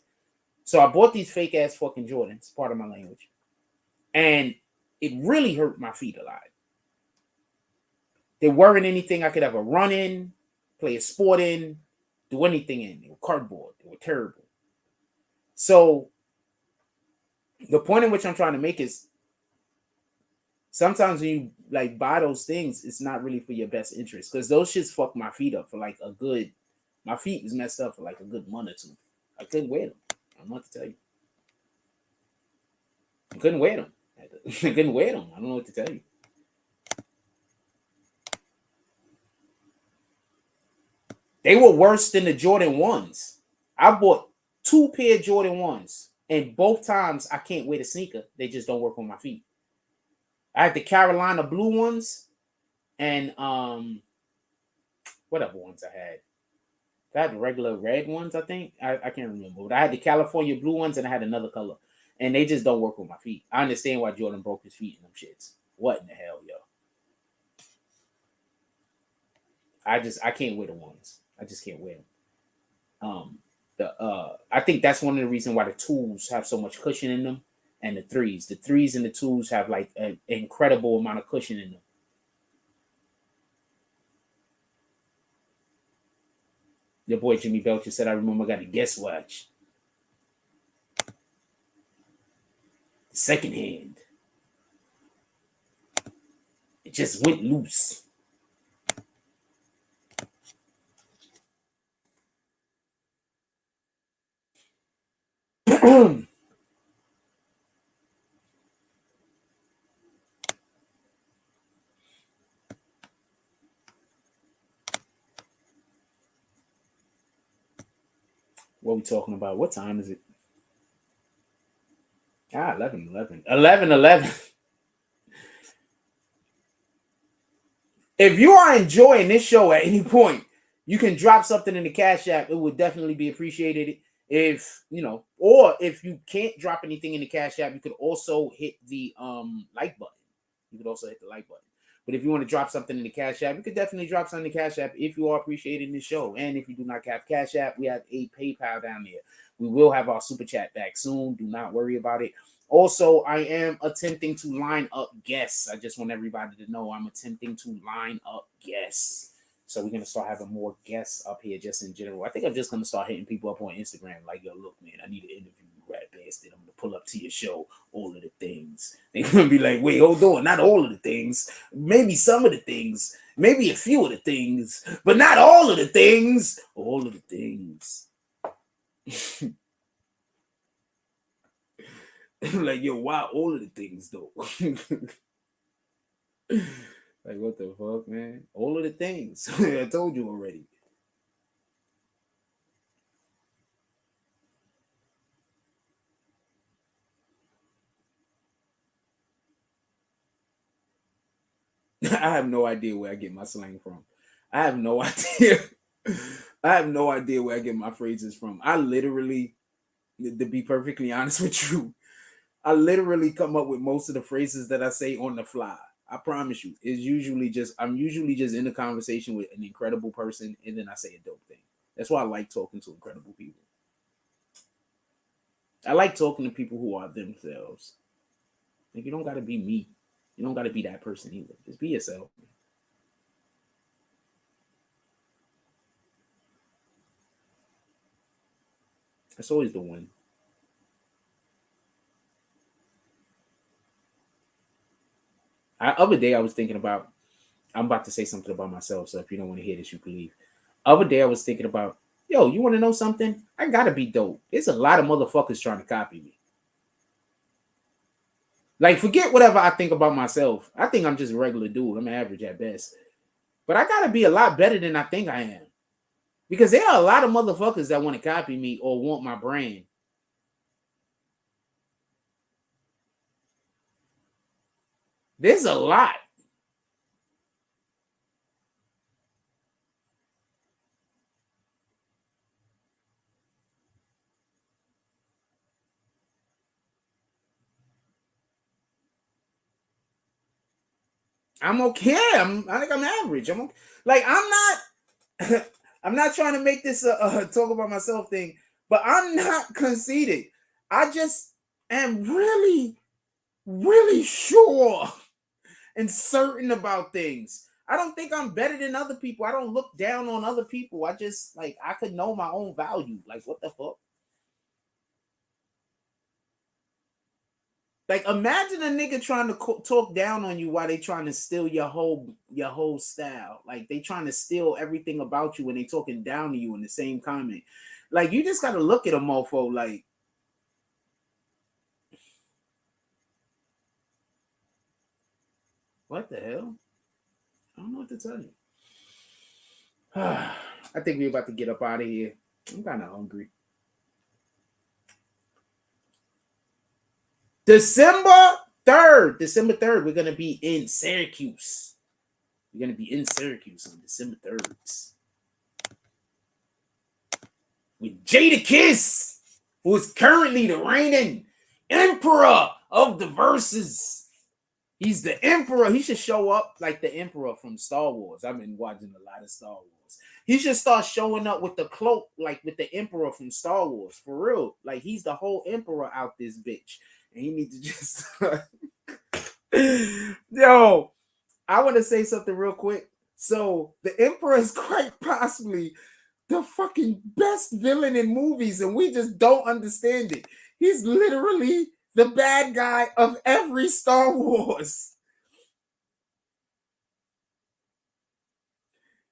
So I bought these fake ass fucking Jordans, part of my language. And it really hurt my feet a lot. They weren't anything I could ever run in, play a sport in, do anything in. They were cardboard. They were terrible. So the point in which I'm trying to make is sometimes when you like buy those things, it's not really for your best interest because those shits fuck my feet up for like a good. My feet was messed up for like a good month or two. I couldn't wear them. I don't know what to tell you. I couldn't wear them. I couldn't wear them. I don't know what to tell you. They were worse than the Jordan 1s. I bought 2 pair of Jordan 1s, and both times I can't wear the sneaker. They just don't work on my feet. I had the Carolina blue ones and whatever ones I had. I had the regular red ones, I think. I can't remember. But I had the California blue ones and I had another color. And they just don't work on my feet. I understand why Jordan broke his feet in them shits. What in the hell, yo? I can't wear the ones. I just can't wear them. I think that's one of the reasons why the twos have so much cushion in them, and the threes. The threes and the twos have like an incredible amount of cushion in them. Your boy Jimmy Belcher said, I remember I got a guest watch. Second hand. It just went loose. What we talking about? What time is it? 11. If you are enjoying this show at any point, you can drop something in the Cash App. It would definitely be appreciated. If you know, or if you can't drop anything in the Cash App, you could also hit the like button. You could also hit the like button. But if you want to drop something in the Cash App, you could definitely drop something in the Cash App if you are appreciating the show. And if you do not have Cash App, we have a PayPal down there. We will have our Super Chat back soon. Do not worry about it. Also, I am attempting to line up guests. I just want everybody to know I'm attempting to line up guests. So we're going to start having more guests up here just in general. I think I'm just going to start hitting people up on Instagram like, yo, look, man, I need an interview. Rat bastard. I'm going to pull up to your show. All of the things. They're going to be like, wait, hold on. Not all of the things. Maybe some of the things. Maybe a few of the things. But not all of the things. All of the things. Like, yo, why all of the things, though? Like, what the fuck, man? All of the things. I told you already. I have no idea where I get my slang from. I have no idea. I have no idea where I get my phrases from. I literally, to be perfectly honest with you, I literally come up with most of the phrases that I say on the fly. I promise you. It's usually just, I'm usually just in a conversation with an incredible person and then I say a dope thing. That's why I like talking to incredible people. I like talking to people who are themselves. Like, you don't got to be me. You don't got to be that person either. Just be yourself. That's always the one. Other day I was thinking about, I'm about to say something about myself, so if you don't want to hear this, you can leave. Other day I was thinking about, yo, you want to know something? I got to be dope. There's a lot of motherfuckers trying to copy me. Like, forget whatever I think about myself. I think I'm just a regular dude. I'm average at best. But I got to be a lot better than I think I am. Because there are a lot of motherfuckers that want to copy me or want my brand. There's a lot. I'm okay. I think I'm average. I'm okay. Like, I'm not I'm not trying to make this a talk about myself thing, but I'm not conceited. I just am really, really sure and certain about things. I don't think I'm better than other people. I don't look down on other people. I just, like, I could know my own value. Like, what the fuck? Like, imagine a nigga trying to talk down on you while they trying to steal your whole style. Like, they trying to steal everything about you when they talking down to you in the same comment. Like, you just got to look at a mofo like, what the hell? I don't know what to tell you. I think we're about to get up out of here. I'm kind of hungry. December 3rd, we're going to be in Syracuse. We're going to be in Syracuse on December 3rd. With Jadakiss, who is currently the reigning emperor of the verses. He's the emperor. He should show up like the emperor from Star Wars. I've been watching a lot of Star Wars. He should start showing up with the cloak, like with the emperor from Star Wars. For real. Like, he's the whole emperor out this bitch. And he needs to just... Yo, I want to say something real quick. So, the emperor is quite possibly the fucking best villain in movies, and we just don't understand it. He's literally the bad guy of every Star Wars.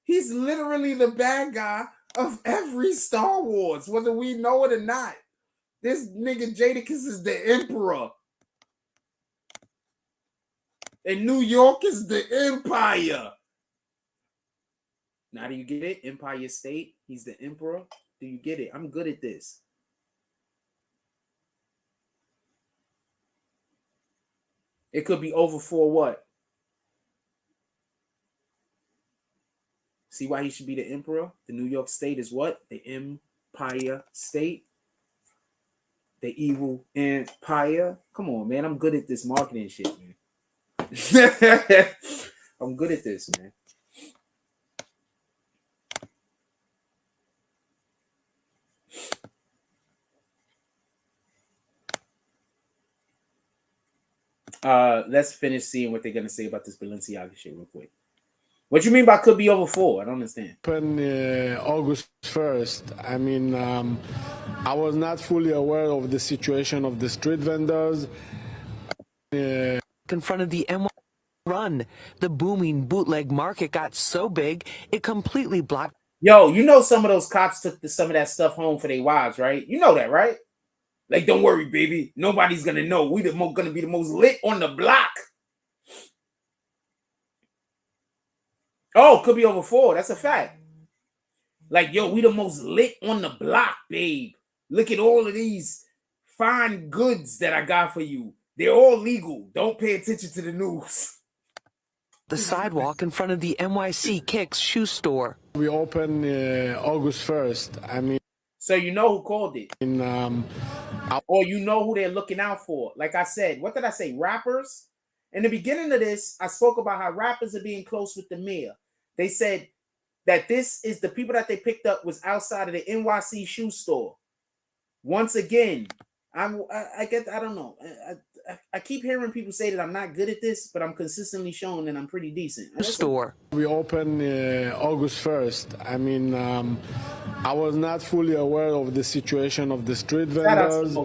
He's literally the bad guy of every Star Wars, whether we know it or not. This nigga Jadakiss is the emperor. And New York is the empire. Now do you get it? Empire State. He's the emperor. Do you get it? I'm good at this. It could be over for what? See why he should be the emperor? The New York State is what? The Empire State. The evil empire. Come on, man. I'm good at this marketing shit, man. I'm good at this, man. Let's finish seeing what they're gonna say about this Balenciaga shit real quick. What you mean by could be over for? I don't understand. August 1st. I mean, I was not fully aware of the situation of the street vendors. In front of the NY run, the booming bootleg market got so big it completely blocked. Yo, you know some of those cops took some of that stuff home for their wives, right? You know that, right? Like, don't worry, baby. Nobody's gonna know. We gonna be the most lit on the block. Oh, could be over for. That's a fact. Like, yo, we the most lit on the block, babe. Look at all of these fine goods that I got for you. They're all legal. Don't pay attention to the news. The sidewalk in front of the NYC Kicks shoe store. We opened August 1st. I mean, so you know who called it. Or you know who they're looking out for. Like I said, what did I say? Rappers? In the beginning of this, I spoke about how rappers are being close with the mayor. They said that this is the people that they picked up was outside of the NYC shoe store. Once again, I don't know. I keep hearing people say that I'm not good at this, but I'm consistently showing that I'm pretty decent. Store. We opened August 1st. I mean, I was not fully aware of the situation of the street vendors.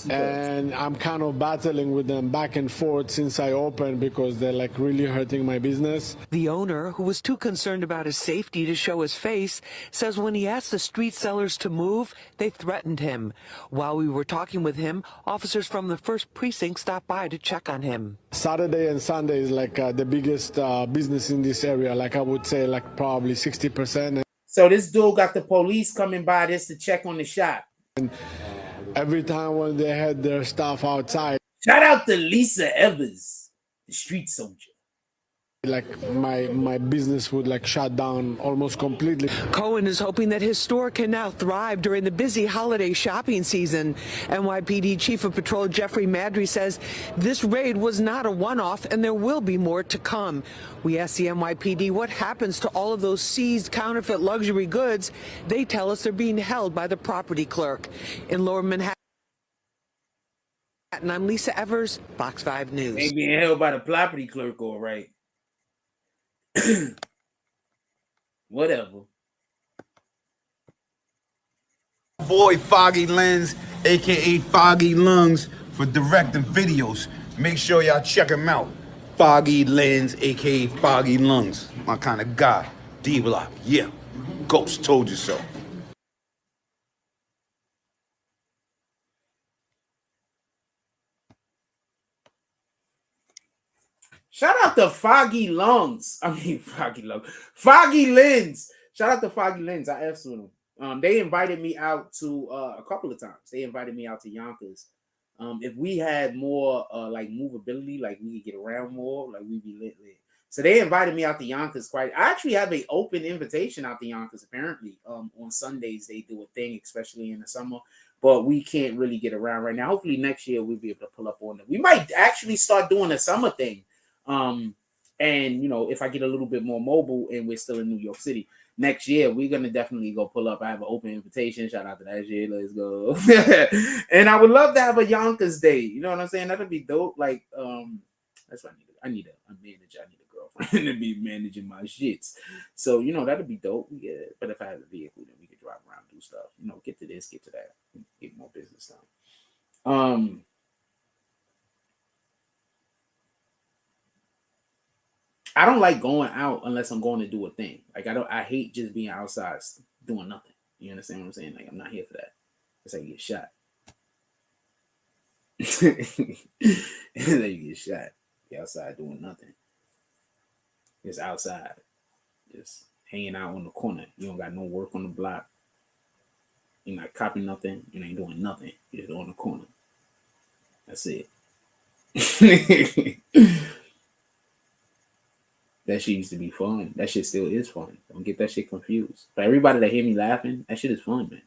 And I'm kind of battling with them back and forth since I opened because they're like really hurting my business. The owner, who was too concerned about his safety to show his face, says when he asked the street sellers to move, they threatened him. While we were talking with him, officers from the 1st Precinct stopped by to check on him. Saturday and Sunday is like the biggest business in this area. Like I would say like probably 60%. So this dude got the police coming by this to check on the shop. And every time when they had their stuff outside. Shout out to Lisa Evers, the street soldier. Like my business would like shut down almost completely. Cohen is hoping that his store can now thrive during the busy holiday shopping season. NYPD Chief of Patrol Jeffrey Madry says this raid was not a one-off and there will be more to come. We asked the NYPD what happens to all of those seized counterfeit luxury goods. They tell us they're being held by the property clerk. In Lower Manhattan, I'm Lisa Evers, Fox 5 News. They being held by the property clerk, all right. Whatever. Boy Foggy Lens, aka Foggy Lungs, for directing videos. Make sure y'all check him out. Foggy Lens, aka Foggy Lungs. My kind of guy. D-Block, yeah. Ghost told you so. Shout out to Foggy Lungs. I mean, Foggy Lungs. Foggy Lens. Shout out to Foggy Lens. I F's with them. They invited me out to a couple of times. They invited me out to Yonkers. If we had more like movability, like we could get around more, like we'd be lit. So they invited me out to Yonkers quite. I actually have an open invitation out to Yonkers. Apparently, on Sundays they do a thing, especially in the summer. But we can't really get around right now. Hopefully next year we'll be able to pull up on it. We might actually start doing a summer thing. And if I get a little bit more mobile and we're still in New York City next year, we're gonna definitely go pull up. I have an open invitation. Shout out to that shit. Let's go. And I would love to have a Yonkers day. You know what I'm saying? That'd be dope. Like, that's what I need. I need a manager. I need a girlfriend to be managing my shits. So that'd be dope. Yeah. But if I had a vehicle, then we could drive around, do stuff. Get to this, get to that, get more business done. I don't like going out unless I'm going to do a thing. Like I hate just being outside doing nothing. You understand what I'm saying? Like I'm not here for that. It's like you get shot. It's like you get shot. You're outside doing nothing. Just outside. Just hanging out on the corner. You don't got no work on the block. You're not copying nothing. You ain't doing nothing. You're just on the corner. That's it. That shit used to be fun. That shit still is fun. Don't get that shit confused. But everybody that hear me laughing, that shit is fun, man.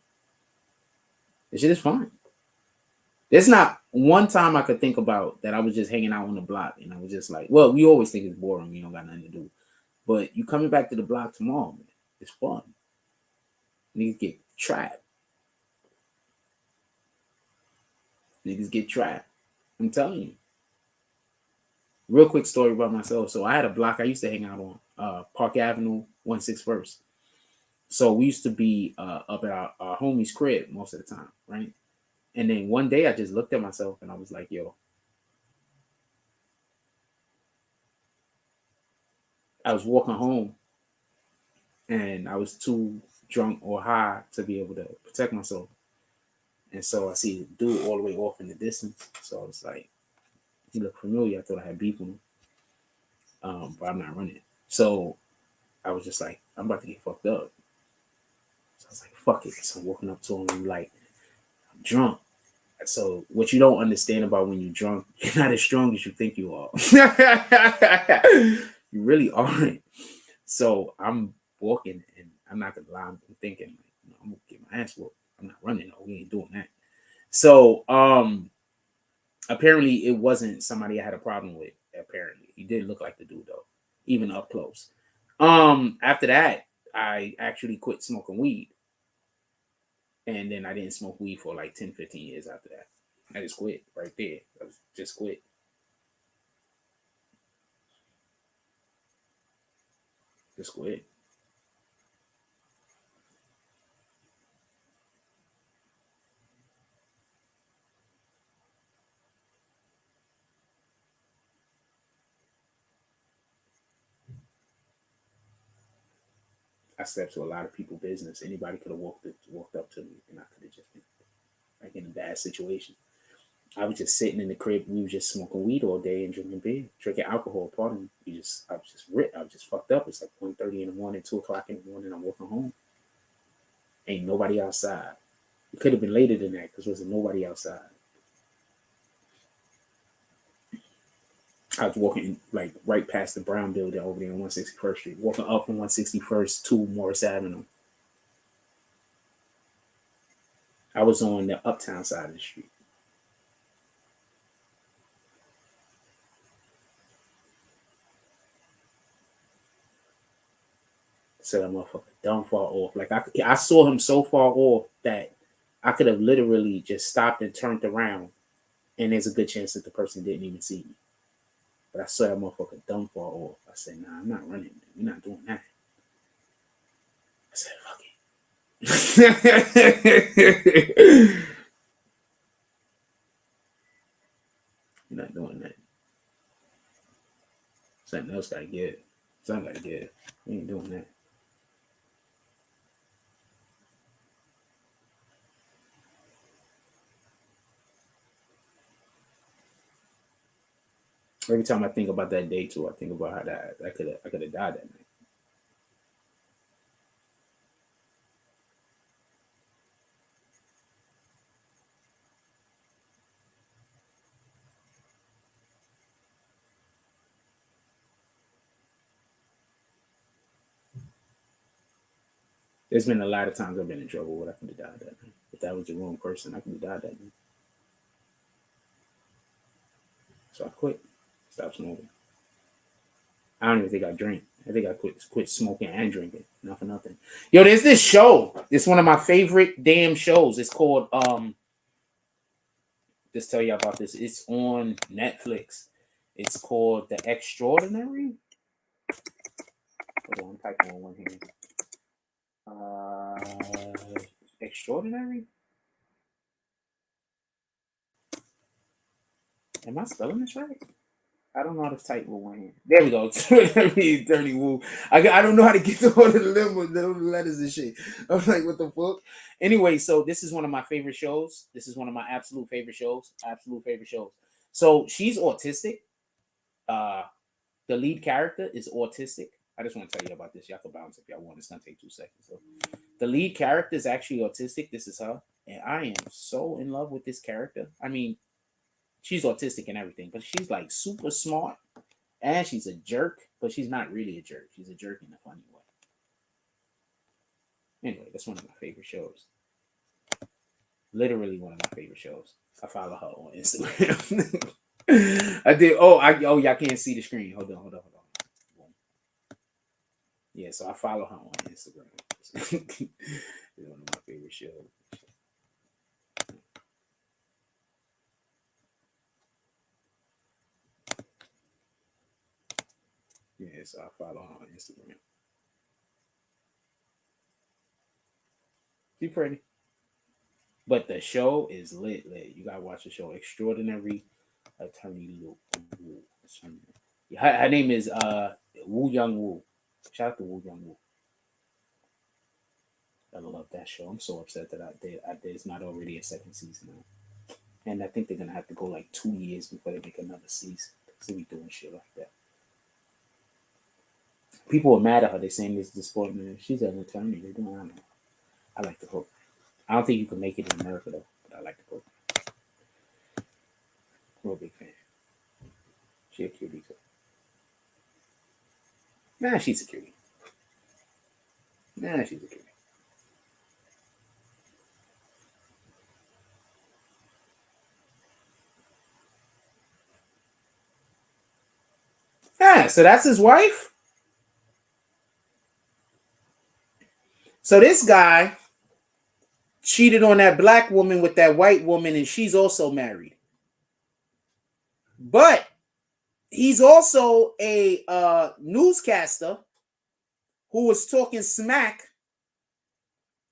That shit is fun. There's not one time I could think about that I was just hanging out on the block and I was just like, well, we always think it's boring. You don't got nothing to do. But you coming back to the block tomorrow, man. It's fun. Niggas get trapped. Niggas get trapped. I'm telling you. Real quick story about myself. So I had a block I used to hang out on, Park Avenue, 161st. So we used to be up at our homie's crib most of the time, right? And then one day I just looked at myself and I was like, yo, I was walking home and I was too drunk or high to be able to protect myself. And so I see the dude all the way off in the distance. So I was like, he looked familiar. I thought I had beef with him. But I'm not running. So I was just like, I'm about to get fucked up. So I was like, fuck it. So I'm walking up to him and like, I'm drunk. So what you don't understand about when you're drunk, you're not as strong as you think you are. You really aren't. So I'm walking and I'm not gonna lie, I'm thinking, I'm gonna get my ass whooped. I'm not running, no, we ain't doing that. So apparently it wasn't somebody I had a problem with. Apparently. He did look like the dude though, even up close. After that, I actually quit smoking weed. And then I didn't smoke weed for like 10, 15 years after that. I just quit right there. I just quit. Just quit. I stepped to a lot of people's business. Anybody could have walked up to me and I could have just been like in a bad situation. I was just sitting in the crib. We were just smoking weed all day and drinking beer, drinking alcohol. Pardon me. I was just ripped. I was just fucked up. It's like 1:30 in the morning, 2 o'clock in the morning. I'm walking home. Ain't nobody outside. It could have been later than that because there was nobody outside. I was walking like right past the Brown building over there on 161st Street, walking up from 161st to Morris Avenue. I was on the uptown side of the street. So that motherfucker dumb far off. Like I saw him so far off that I could have literally just stopped and turned around, and there's a good chance that the person didn't even see me. But I saw that motherfucker dumb far off. I said, nah, I'm not running. We're not doing that. I said, fuck it. You're not doing that. Something else gotta get. Something gotta get. We ain't doing that. Every time I think about that day too, I think about how I could have died that night. There's been a lot of times I've been in trouble where I could have died that night. If that was the wrong person, I could have died that night. So I quit. Stopped smoking. I don't even think I drank. I think I quit smoking and drinking. Not for nothing. Yo, there's this show. It's one of my favorite damn shows. It's called just tell you about this. It's on Netflix. It's called The Extraordinary. Hold on, I'm typing on one here. Extraordinary? Am I spelling this right? I don't know how to type with one hand. There we go. Dirty Woo. I don't know how to get to all the letters and shit. I'm like, what the fuck? Anyway, so this is one of my favorite shows. This is one of my absolute favorite shows. Absolute favorite shows. So she's autistic. The lead character is autistic. I just want to tell you about this. Y'all can bounce if y'all want. It's gonna take 2 seconds. So the lead character is actually autistic. This is her. And I am so in love with this character. I mean, she's autistic and everything, but she's like super smart and she's a jerk, but she's not really a jerk. She's a jerk in a funny way. Anyway, that's one of my favorite shows. Literally one of my favorite shows. I follow her on Instagram. I did. Oh, y'all can't see the screen. Hold on. Yeah, so I follow her on Instagram. It's one of my favorite shows. Yeah, so I follow her on Instagram. She's pretty. But the show is lit. You gotta watch the show. Extraordinary Attorney Wu. Her name is Woo Young Woo. Shout out to Woo Young Woo. I love that show. I'm so upset that there's not already a second season now. And I think they're gonna have to go like 2 years before they make another season. So we doing shit like that. People are mad at her. They're saying this disappointment. She's an attorney. They're doing. I don't know. I like the book. I don't think you can make it in America though, but I like the book. Real big fan. She a cutie too. Nah, she's a cutie. Yeah, so that's his wife. So this guy cheated on that black woman with that white woman, and she's also married. But he's also a newscaster who was talking smack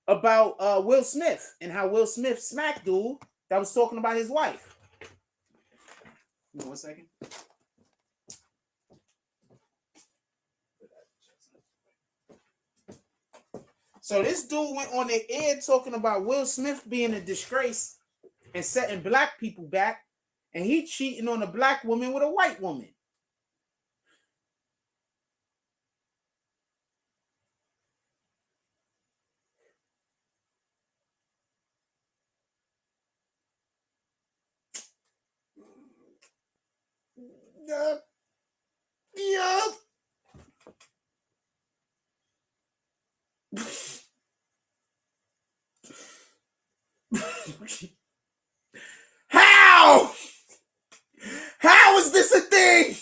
about Will Smith and how Will Smith smacked dude that was talking about his wife. Give me 1 second. So this dude went on the air talking about Will Smith being a disgrace and setting black people back, and he cheating on a black woman with a white woman. Yup. How? How is this a thing?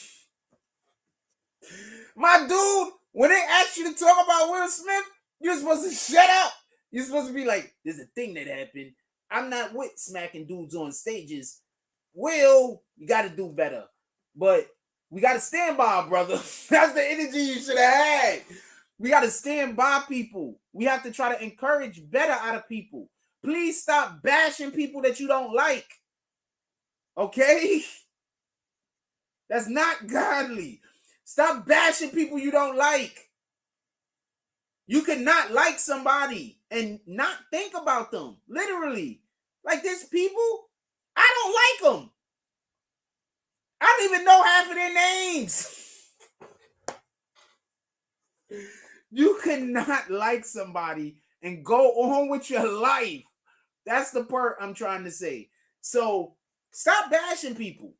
My dude, when they ask you to talk about Will Smith, you're supposed to shut up. You're supposed to be like, there's a thing that happened. I'm not with smacking dudes on stages. Will, you got to do better. But we got to stand by our brother. That's the energy you should have had. We got to stand by people. We have to try to encourage better out of people. Please stop bashing people that you don't like. Okay? That's not godly. Stop bashing people you don't like. You cannot like somebody and not think about them. Literally. Like there's people, I don't like them. I don't even know half of their names. You cannot like somebody and go on with your life. That's the part I'm trying to say. So stop bashing people.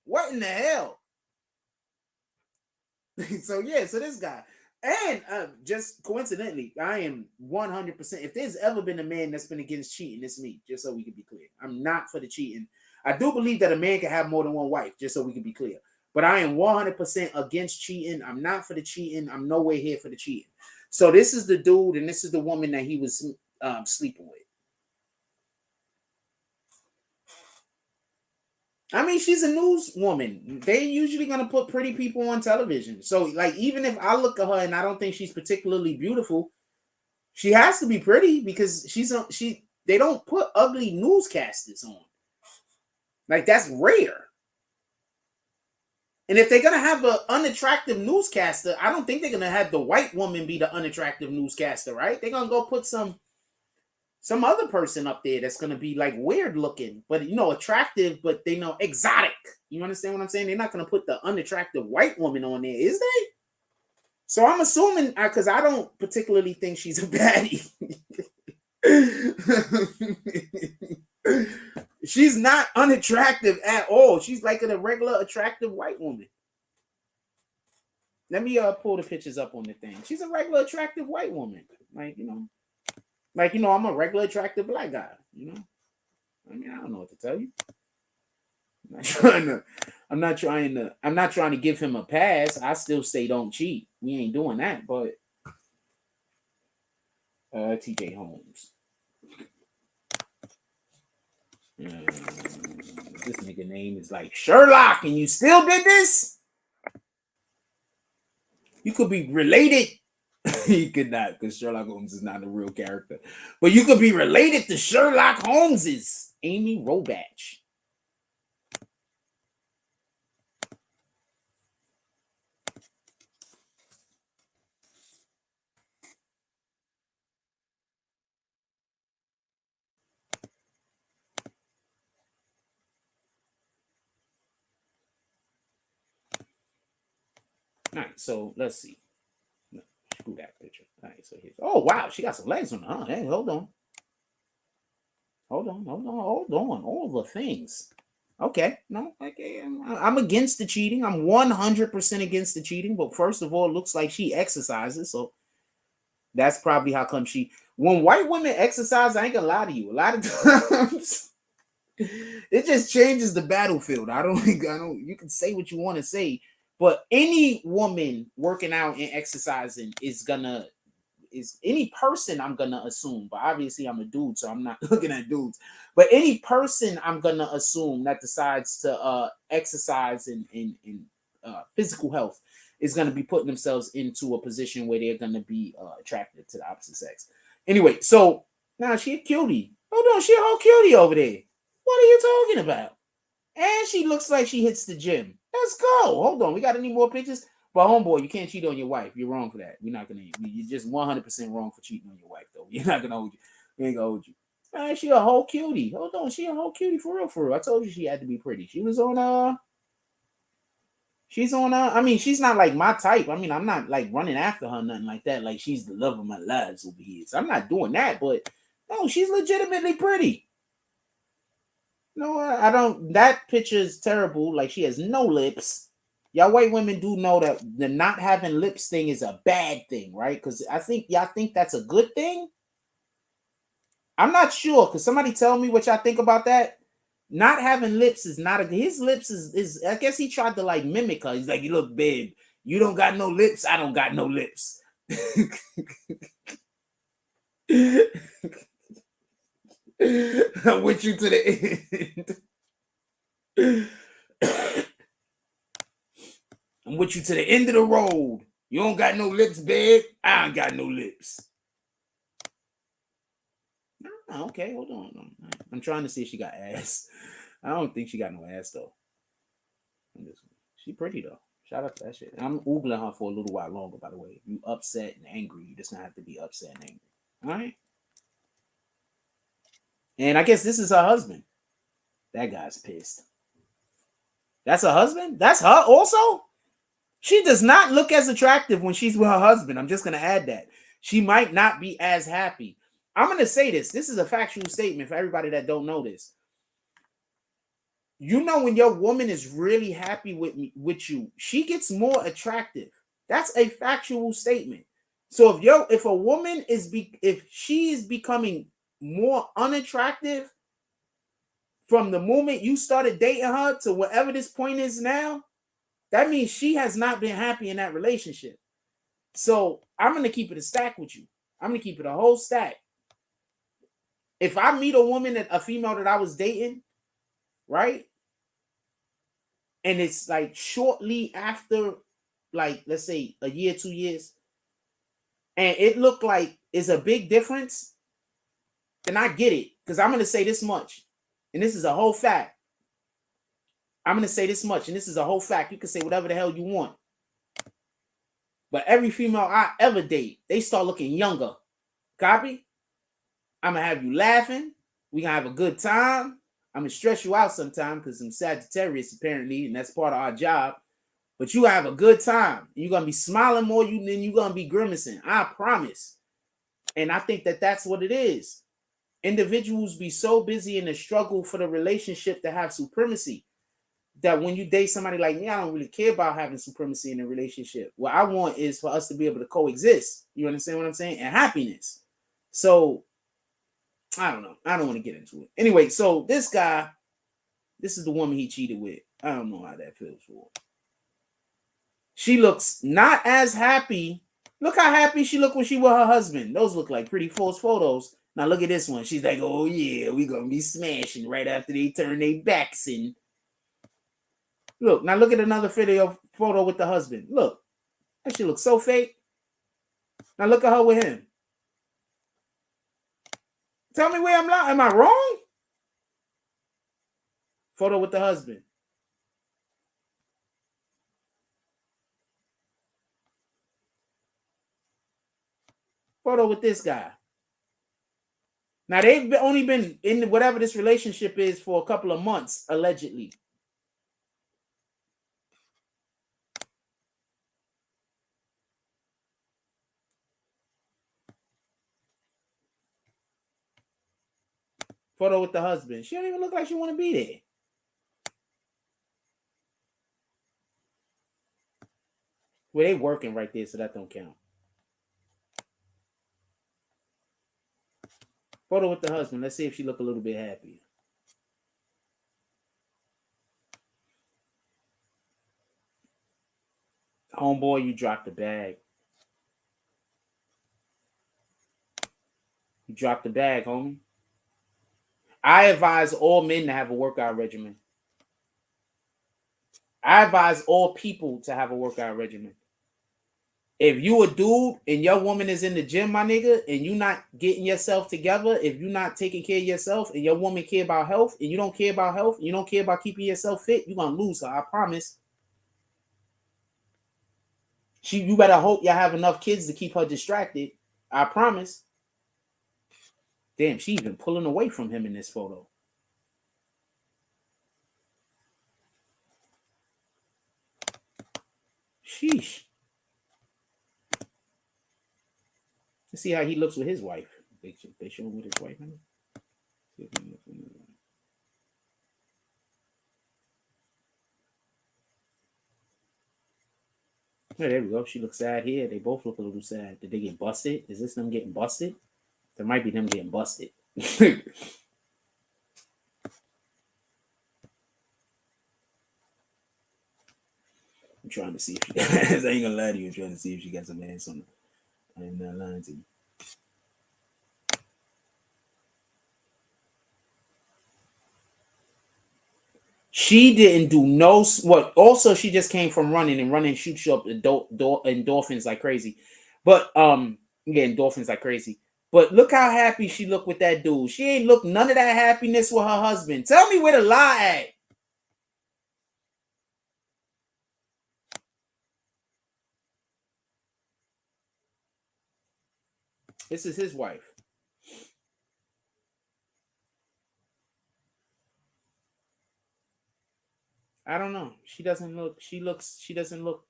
What in the hell? So this guy. And just coincidentally, I am 100%. If there's ever been a man that's been against cheating, it's me. Just so we can be clear, I'm not for the cheating. I do believe that a man can have more than one wife. Just so we can be clear, but I am 100% against cheating. I'm not for the cheating. I'm nowhere here for the cheating. So this is the dude, and this is the woman that he was sleeping with. I mean, she's a news woman. They usually gonna put pretty people on television. So, like, even if I look at her and I don't think she's particularly beautiful, she has to be pretty because they don't put ugly newscasters on. Like, that's rare. And if they're gonna have an unattractive newscaster, I don't think they're gonna have the white woman be the unattractive newscaster, right? They're gonna go put some other person up there that's gonna be like weird looking, but attractive, but they know exotic. You understand what I'm saying? They're not gonna put the unattractive white woman on there, is they? So I'm assuming, because I don't particularly think she's a baddie. She's not unattractive at all. She's like a regular attractive white woman. Let me pull the pictures up on the thing. She's a regular attractive white woman. I'm a regular attractive black guy, I mean, I don't know what to tell you. I'm not trying to give him a pass. I still say don't cheat. We ain't doing that, but TJ Holmes. This nigga name is like Sherlock, and you still did this? You could be related. He could not, because Sherlock Holmes is not a real character. But you could be related to Sherlock Holmes's Amy Robach. All right, so let's see. Screw that picture. All right, so here's. Oh wow, she got some legs on her. Huh? Hey, hold on. All the things. Okay, no, okay. I'm against the cheating. I'm 100% against the cheating. But first of all, it looks like she exercises, so that's probably how come she. When white women exercise, I ain't gonna lie to you. A lot of times, it just changes the battlefield. I don't. You can say what you want to say. But any woman working out and exercising is any person, I'm gonna assume, but obviously I'm a dude, so I'm not looking at dudes. But any person I'm gonna assume that decides to exercise and physical health is gonna be putting themselves into a position where they're gonna be attracted to the opposite sex. Anyway, so now she a cutie. Hold on, she a whole cutie over there. What are you talking about? And she looks like she hits the gym. Let's go. Hold on. We got any more pictures? But homeboy, you can't cheat on your wife. You're wrong for that. We're not gonna. You're just 100% wrong for cheating on your wife, though. You're not gonna hold you. We ain't gonna hold you. Man, she a whole cutie. Hold on. She a whole cutie for real, for real. I told you she had to be pretty. She was on She's on I mean, she's not like my type. I mean, I'm not like running after her, nothing like that. Like she's the love of my lives over here. So I'm not doing that, but no, she's legitimately pretty. No, I don't. That picture is terrible. Like she has no lips. Y'all white women do know that the not having lips thing is a bad thing, right? Because I think y'all think that's a good thing. I'm not sure. Because somebody tell me what y'all think about that. Not having lips is not a. His lips is. I guess he tried to like mimic her. He's like, you look, babe. You don't got no lips. I don't got no lips. I'm with you to the end. I'm with you to the end of the road. You don't got no lips, babe. I ain't got no lips. Oh, okay, hold on. I'm trying to see if she got ass. I don't think she got no ass though. She pretty though. Shout out to that shit. I'm oogling her for a little while longer, by the way. If you upset and angry, you just not have to be upset and angry. All right. And I guess this is her husband. That guy's pissed. That's her husband? That's her also? She does not look as attractive when she's with her husband. I'm just going to add that. She might not be as happy. I'm going to say this. This is a factual statement for everybody that don't know this. You know when your woman is really happy with you, she gets more attractive. That's a factual statement. So if a woman if she is becoming more unattractive from the moment you started dating her to whatever this point is now, that means she has not been happy in that relationship. So I'm gonna keep it a stack with you. I'm gonna keep it a whole stack. If I meet a female that I was dating, right? And it's like shortly after, like, let's say a year, 2 years, and it looked like it's a big difference, then I get it. Because I'm gonna say this much, and this is a whole fact. I'm gonna say this much, and this is a whole fact. You can say whatever the hell you want. But every female I ever date, they start looking younger. Copy? I'm gonna have you laughing. We gonna have a good time. I'm gonna stress you out sometime because I'm Sagittarius apparently, and that's part of our job. But you have a good time. You're gonna be smiling more than you're gonna be grimacing. I promise. And I think that that's what it is. Individuals be so busy in the struggle for the relationship to have supremacy that when you date somebody like me, I don't really care about having supremacy in a relationship. What I want is for us to be able to coexist. You understand what I'm saying? And happiness. So I don't know. I don't want to get into it. Anyway, so this guy, this is the woman he cheated with. I don't know how that feels for her. She looks not as happy. Look how happy she looked when she with her husband. Those look like pretty false photos. Now look at this one. She's like, oh yeah, we gonna be smashing right after they turn their backs in. Look, now look at another photo with the husband. Look, that shit looks so fake. Now look at her with him. Tell me where I'm lying. Am I wrong? Photo with the husband. Photo with this guy. Now they've only been in whatever this relationship is for a couple of months, allegedly. Photo with the husband. She don't even look like she want to be there. Well, they working right there, so that don't count. Photo with the husband. Let's see if she look a little bit happier. Homeboy, you dropped the bag. You dropped the bag, homie. I advise all men to have a workout regimen. I advise all people to have a workout regimen. If you a dude and your woman is in the gym, my nigga, and you not getting yourself together, if you not taking care of yourself and your woman care about health and you don't care about health, you don't care about keeping yourself fit, you're going to lose her, I promise. You better hope y'all have enough kids to keep her distracted. I promise. Damn, she even pulling away from him in this photo. Sheesh. Let's see how he looks with his wife. They show him with his wife. Yeah, there we go. She looks sad here. They both look a little sad. Did they get busted? Is this them getting busted? There might be them getting busted. I'm trying to see if she I ain't gonna lie to you. I'm trying to see if she got some ass on her. I am not lying to you. She didn't do no what. Also, she just came from running, and running shoots you up endorphins like crazy. But yeah, endorphins like crazy. But look how happy she looked with that dude. She ain't look none of that happiness with her husband. Tell me where the lie at. This is his wife. I don't know. She doesn't look. She doesn't look.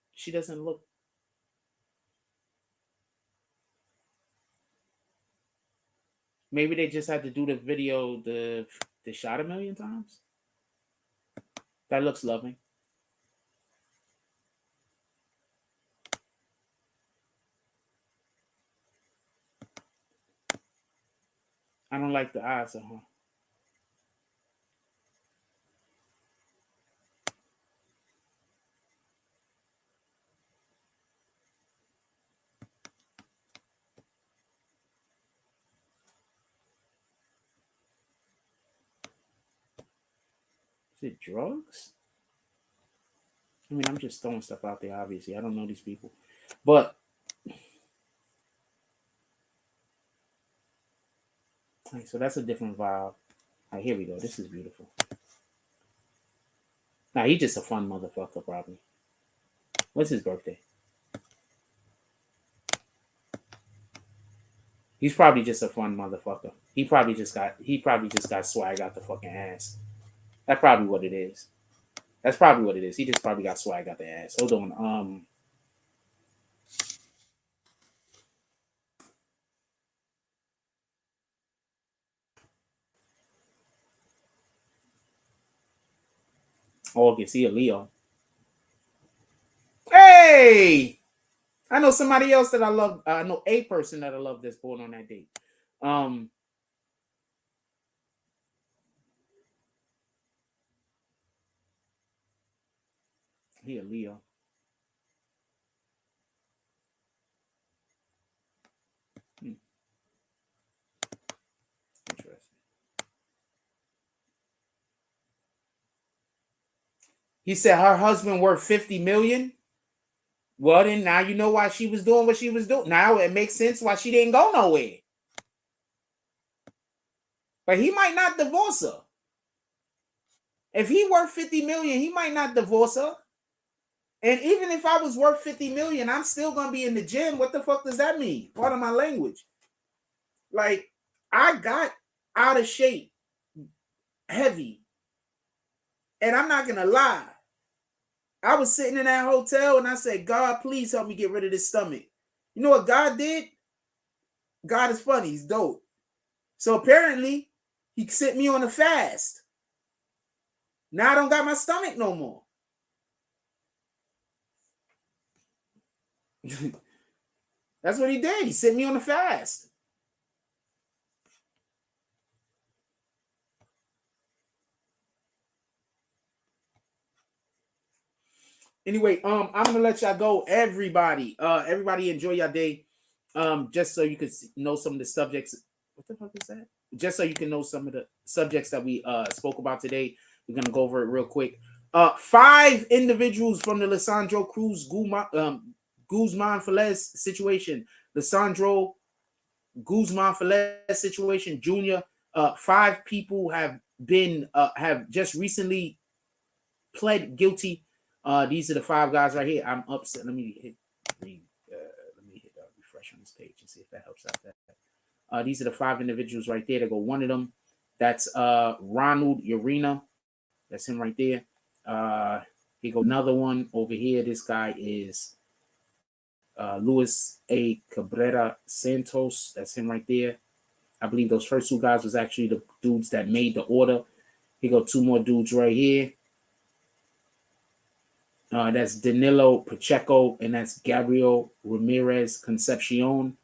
Maybe they just had to do the video the shot a million times. That looks loving. I don't like the eyes of her. Is it drugs? I mean, I'm just throwing stuff out there, obviously. I don't know these people. But so that's a different vibe. All right, here we go. This is beautiful. Nah, he's just a fun motherfucker, probably. What's his birthday? He's probably just a fun motherfucker. He probably just got swag out the fucking ass. That's probably what it is. That's probably what it is. He just probably got swag out the ass. Hold on. August, he a Leo. Hey! I know somebody else that I love. I know a person that I love that's born on that date. He a Leo. Interesting. He said her husband worth 50 million. Well, then now you know why she was doing what she was doing. Now it makes sense why she didn't go nowhere. But he might not divorce her. If he worth 50 million, he might not divorce her. And even if I was worth 50 million, I'm still gonna be in the gym. What the fuck does that mean? Part of my language. Like, I got out of shape heavy. And I'm not gonna lie. I was sitting in that hotel and I said, God, please help me get rid of this stomach. You know what God did? God is funny. He's dope. So apparently, he sent me on a fast. Now I don't got my stomach no more. That's what he did. He sent me on a fast. Anyway, I'm gonna let y'all go. Everybody enjoy your day. Just so you could know some of the subjects. What the fuck is that? Just so you can know some of the subjects that we spoke about today. We're gonna go over it real quick. 5 individuals from the Lisandro Cruz Guzman Felez situation. Lisandro Guzman Felez situation, Jr. 5 people have just recently pled guilty. These are the 5 guys right here. I'm upset. Let me hit refresh on this page and see if that helps out. These are the 5 individuals right there. There go one of them. That's Ronald Urena. That's him right there. Here go another one over here. This guy is Luis A. Cabrera Santos. That's him right there. I believe those first 2 guys was actually the dudes that made the order. Here go 2 more dudes right here. That's Danilo Pacheco, and that's Gabriel Ramirez Concepcion.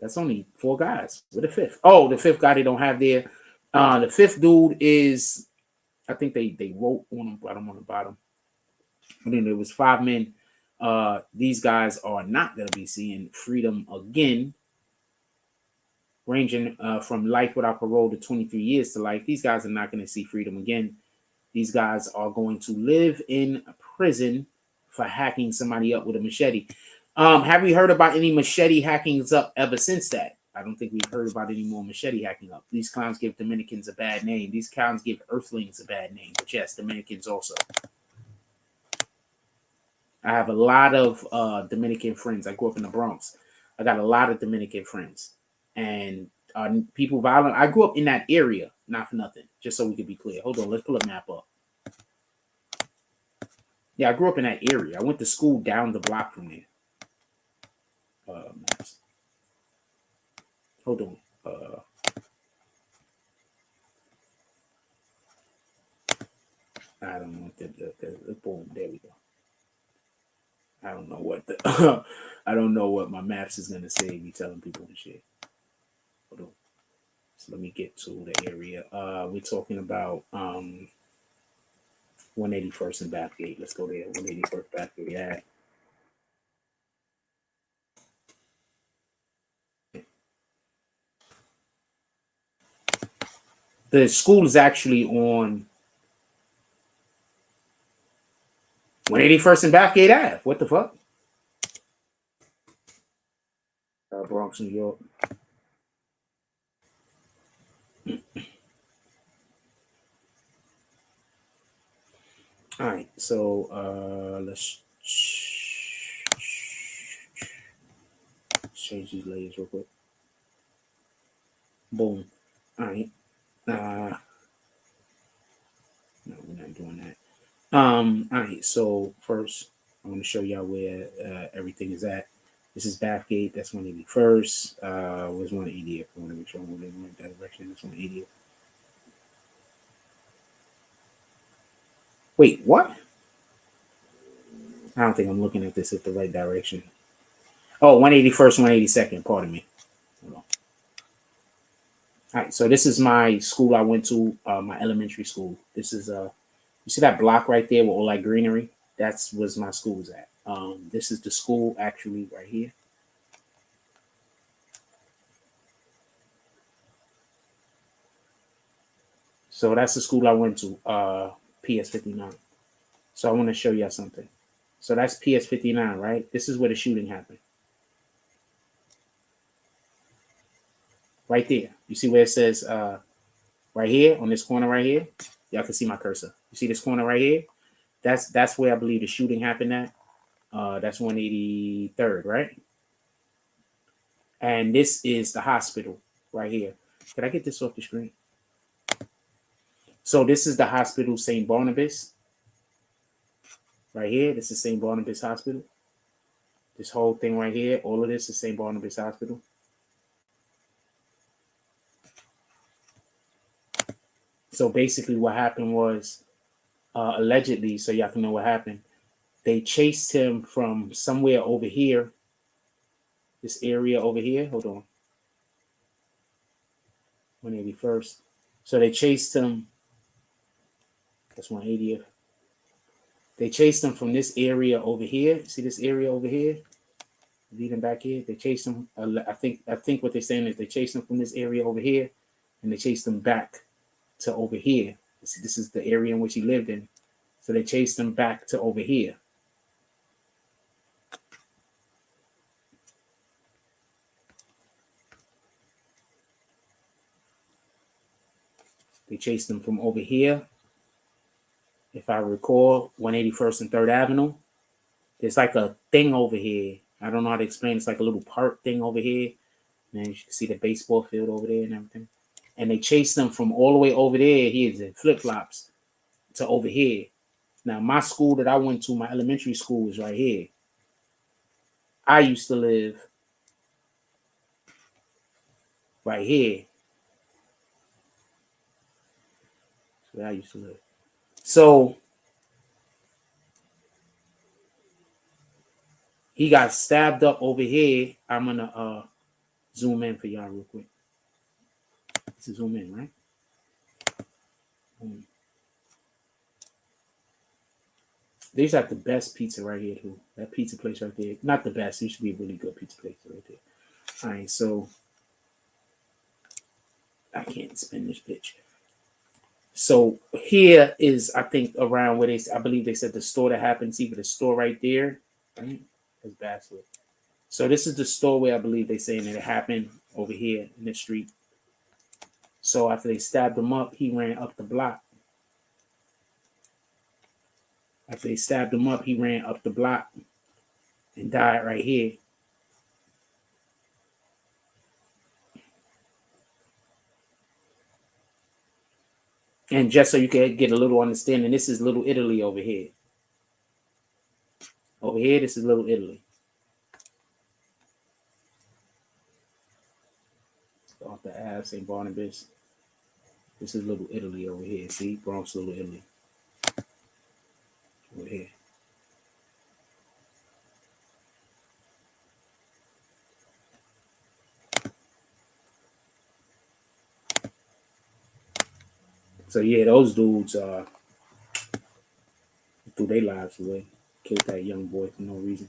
That's only 4 guys. With the 5th. Oh, the 5th guy they don't have there. The 5th dude is, I think they wrote on him, but I'm on the bottom. And then there was 5 men. These guys are not going to be seeing freedom again, ranging from life without parole to 23 years to life. These guys are not going to see freedom again. These guys are going to live in prison for hacking somebody up with a machete. Have we heard about any machete hackings up ever since that? I don't think we've heard about any more machete hacking up. These clowns give Dominicans a bad name. These clowns give Earthlings a bad name. But yes, Dominicans also. I have a lot of Dominican friends. I grew up in the Bronx. I got a lot of Dominican friends. And people violent. I grew up in that area, not for nothing, just so we could be clear. Hold on, let's pull a map up. Yeah, I grew up in that area. I went to school down the block from there. Maps. Hold on. I don't know. Boom, there we go. I don't know what the I don't know what my maps is gonna say. Me telling people and shit. Hold on. So let me get to the area. We're talking about 181st and Bathgate. Let's go there. 181st Bathgate. Yeah. The school is actually on 181st and Bathgate Ave. What the fuck? Bronx, New York. All right, so let's change these layers real quick. Boom. All right. No, we're not doing that. All right. So first, I want to show y'all where everything is at. This is Bathgate. That's 181st. Where's 180th? I want to make sure I'm moving in the right direction. That's 180th. Wait, what? I don't think I'm looking at this at the right direction. Oh, 181st, 182nd. Pardon me. Hold on. All right, so this is my school I went to, my elementary school. This is you see that block right there with all that greenery? That's was my school's at. This is the school actually right here. So that's the school I went to, PS59. So I want to show y'all something. So that's PS59, right? This is where the shooting happened. Right there. You see where it says right here on this corner right here? Y'all can see my cursor. You see this corner right here? That's where I believe the shooting happened at. That's 183rd, right? And this is the hospital right here. Can I get this off the screen? So this is the hospital, St. Barnabas. Right here, this is St. Barnabas Hospital. This whole thing right here, all of this is St. Barnabas Hospital. So basically what happened was, allegedly, so y'all can know what happened, they chased him from somewhere over here, this area over here. Hold on. 181st. So they chased him. That's 180th. They chased him from this area over here. See this area over here? Lead him back here. They chased him. I think what they're saying is they chased him from this area over here, and they chased him back to over here. This is the area in which he lived in. So they chased him back to over here. They chased him from over here. If I recall, 181st and 3rd Avenue. There's like a thing over here. I don't know how to explain. It's like a little park thing over here. And you can see the baseball field over there and everything. And they chased him from all the way over there. He is in flip-flops to over here. Now, my school that I went to, my elementary school, is right here. I used to live right here. That's where I used to live. So he got stabbed up over here. I'm gonna zoom in for y'all real quick. Let's zoom in, right? They used to have the best pizza right here too. That pizza place right there. Not the best. It used to be a really good pizza place right there. All right, so I can't spin this bitch. So here is, I think, around where I believe they said the store that happens. Either the store right there, right? That's Basswood. So this is the store where I believe they saying that it happened over here in the street. So after they stabbed him up, he ran up the block. After they stabbed him up, he ran up the block and died right here. And just so you can get a little understanding, this is Little Italy over here. Over here, this is Little Italy. Off the Ave, St. Barnabas. This is Little Italy over here. See? Bronx, Little Italy. Over here. So yeah, those dudes threw their lives away, killed that young boy for no reason.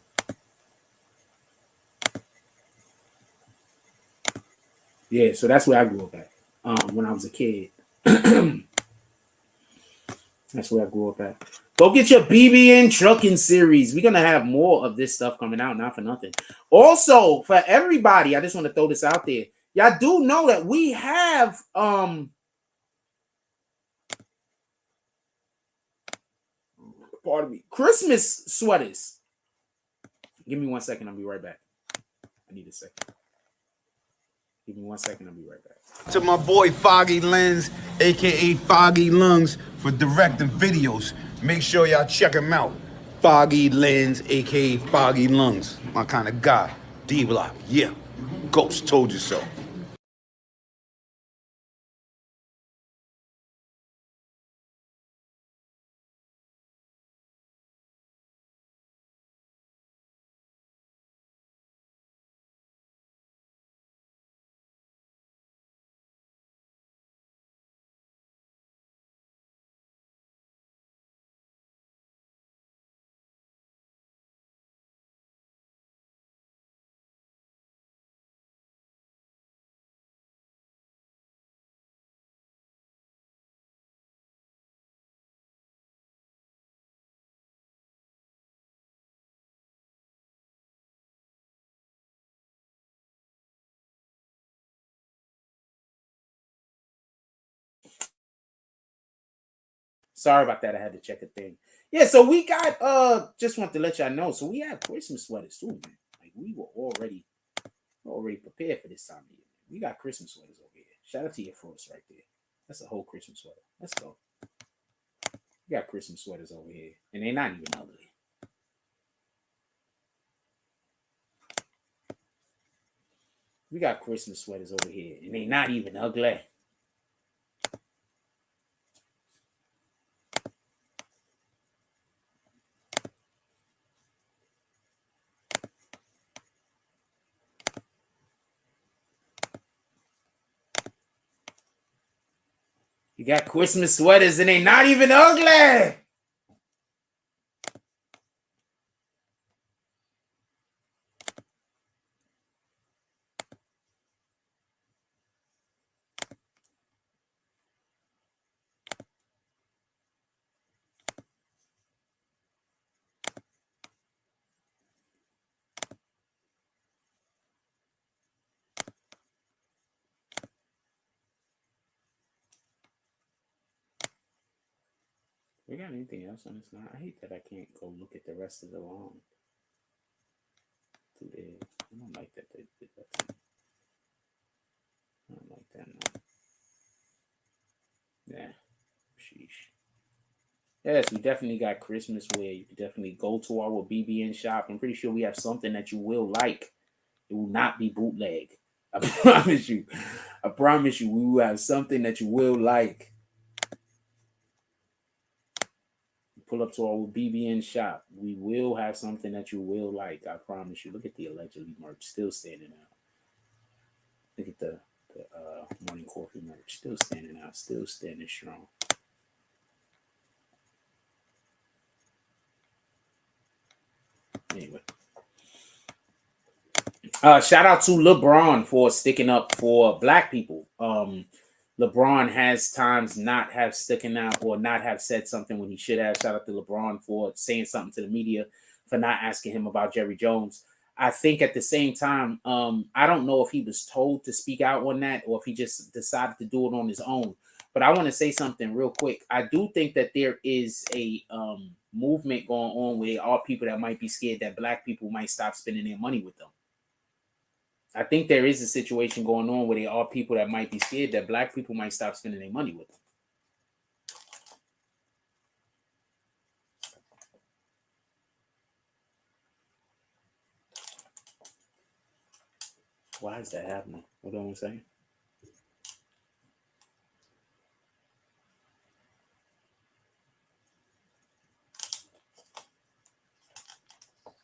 Yeah, so that's where I grew up at. When I was a kid. That's where I grew up at. Go get your BBN trucking series. We're gonna have more of this stuff coming out, not for nothing. Also, for everybody, I just want to throw this out there. Y'all do know that we have pardon me, Christmas sweaters. Give me 1 second, I'll be right back. I need a second. Give me 1 second, I'll be right back. To my boy Foggy Lens, aka Foggy Lungs, for directing videos. Make sure y'all check him out. Foggy Lens, aka Foggy Lungs. My kind of guy. D-Block, yeah. Ghost told you so. Sorry about that. I had to check a thing. Yeah, so we got just want to let y'all know. So we have Christmas sweaters too, man. Like we were already prepared for this time of year. We got Christmas sweaters over here. Shout out to your Frost right there. That's a whole Christmas sweater. Let's go. We got Christmas sweaters over here. And they're not even ugly. We got Christmas sweaters over here. And they're not even ugly. You got Christmas sweaters and they not even ugly. We got anything else on this line? I hate that I can't go look at the rest of the line. I don't like that they did that to me. I don't like that no. Yeah. Sheesh. Yes, we definitely got Christmas wear. You can definitely go to our BBN shop. I'm pretty sure we have something that you will like. It will not be bootleg. I promise you. I promise you, we will have something that you will like. Pull up to our BBN shop. We will have something that you will like. I promise you. Look at the allegedly merch still standing out. Look at the morning coffee merch still standing out, still standing strong. Anyway, shout out to LeBron for sticking up for black people. LeBron has times not have sticking out or not have said something when he should have. Shout out to LeBron for saying something to the media, for not asking him about Jerry Jones. I think at the same time, I don't know if he was told to speak out on that or if he just decided to do it on his own. But I want to say something real quick. I do think that there is a movement going on where there are people that might be scared that black people might stop spending their money with them. I think there is a situation going on where there are people that might be scared that black people might stop spending their money with them. Why is that happening? Hold on a second.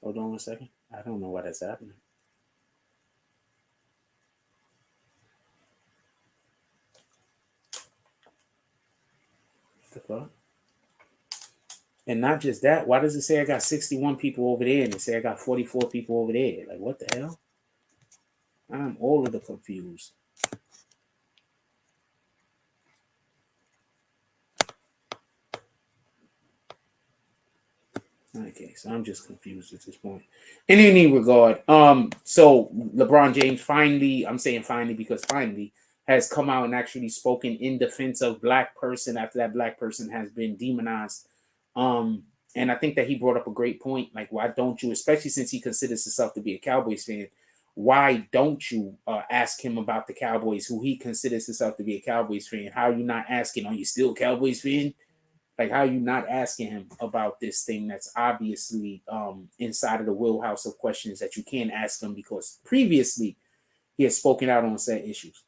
Hold on a second. I don't know why that's happening. bro. And not just that, why does it say I got 61 people over there and it say I got 44 people over there? Like, what the hell? I'm all of the confused. Okay, so I'm just confused at this point. In any regard, so LeBron James finally, I'm saying finally because finally, has come out and actually spoken in defense of black person after that black person has been demonized. And I think that he brought up a great point. Like, why don't you, especially since he considers himself to be a Cowboys fan, why don't you ask him about the Cowboys, who he considers himself to be a Cowboys fan? How are you not asking, are you still a Cowboys fan? Like, how are you not asking him about this thing that's obviously inside of the wheelhouse of questions that you can't ask him because previously he has spoken out on said issues?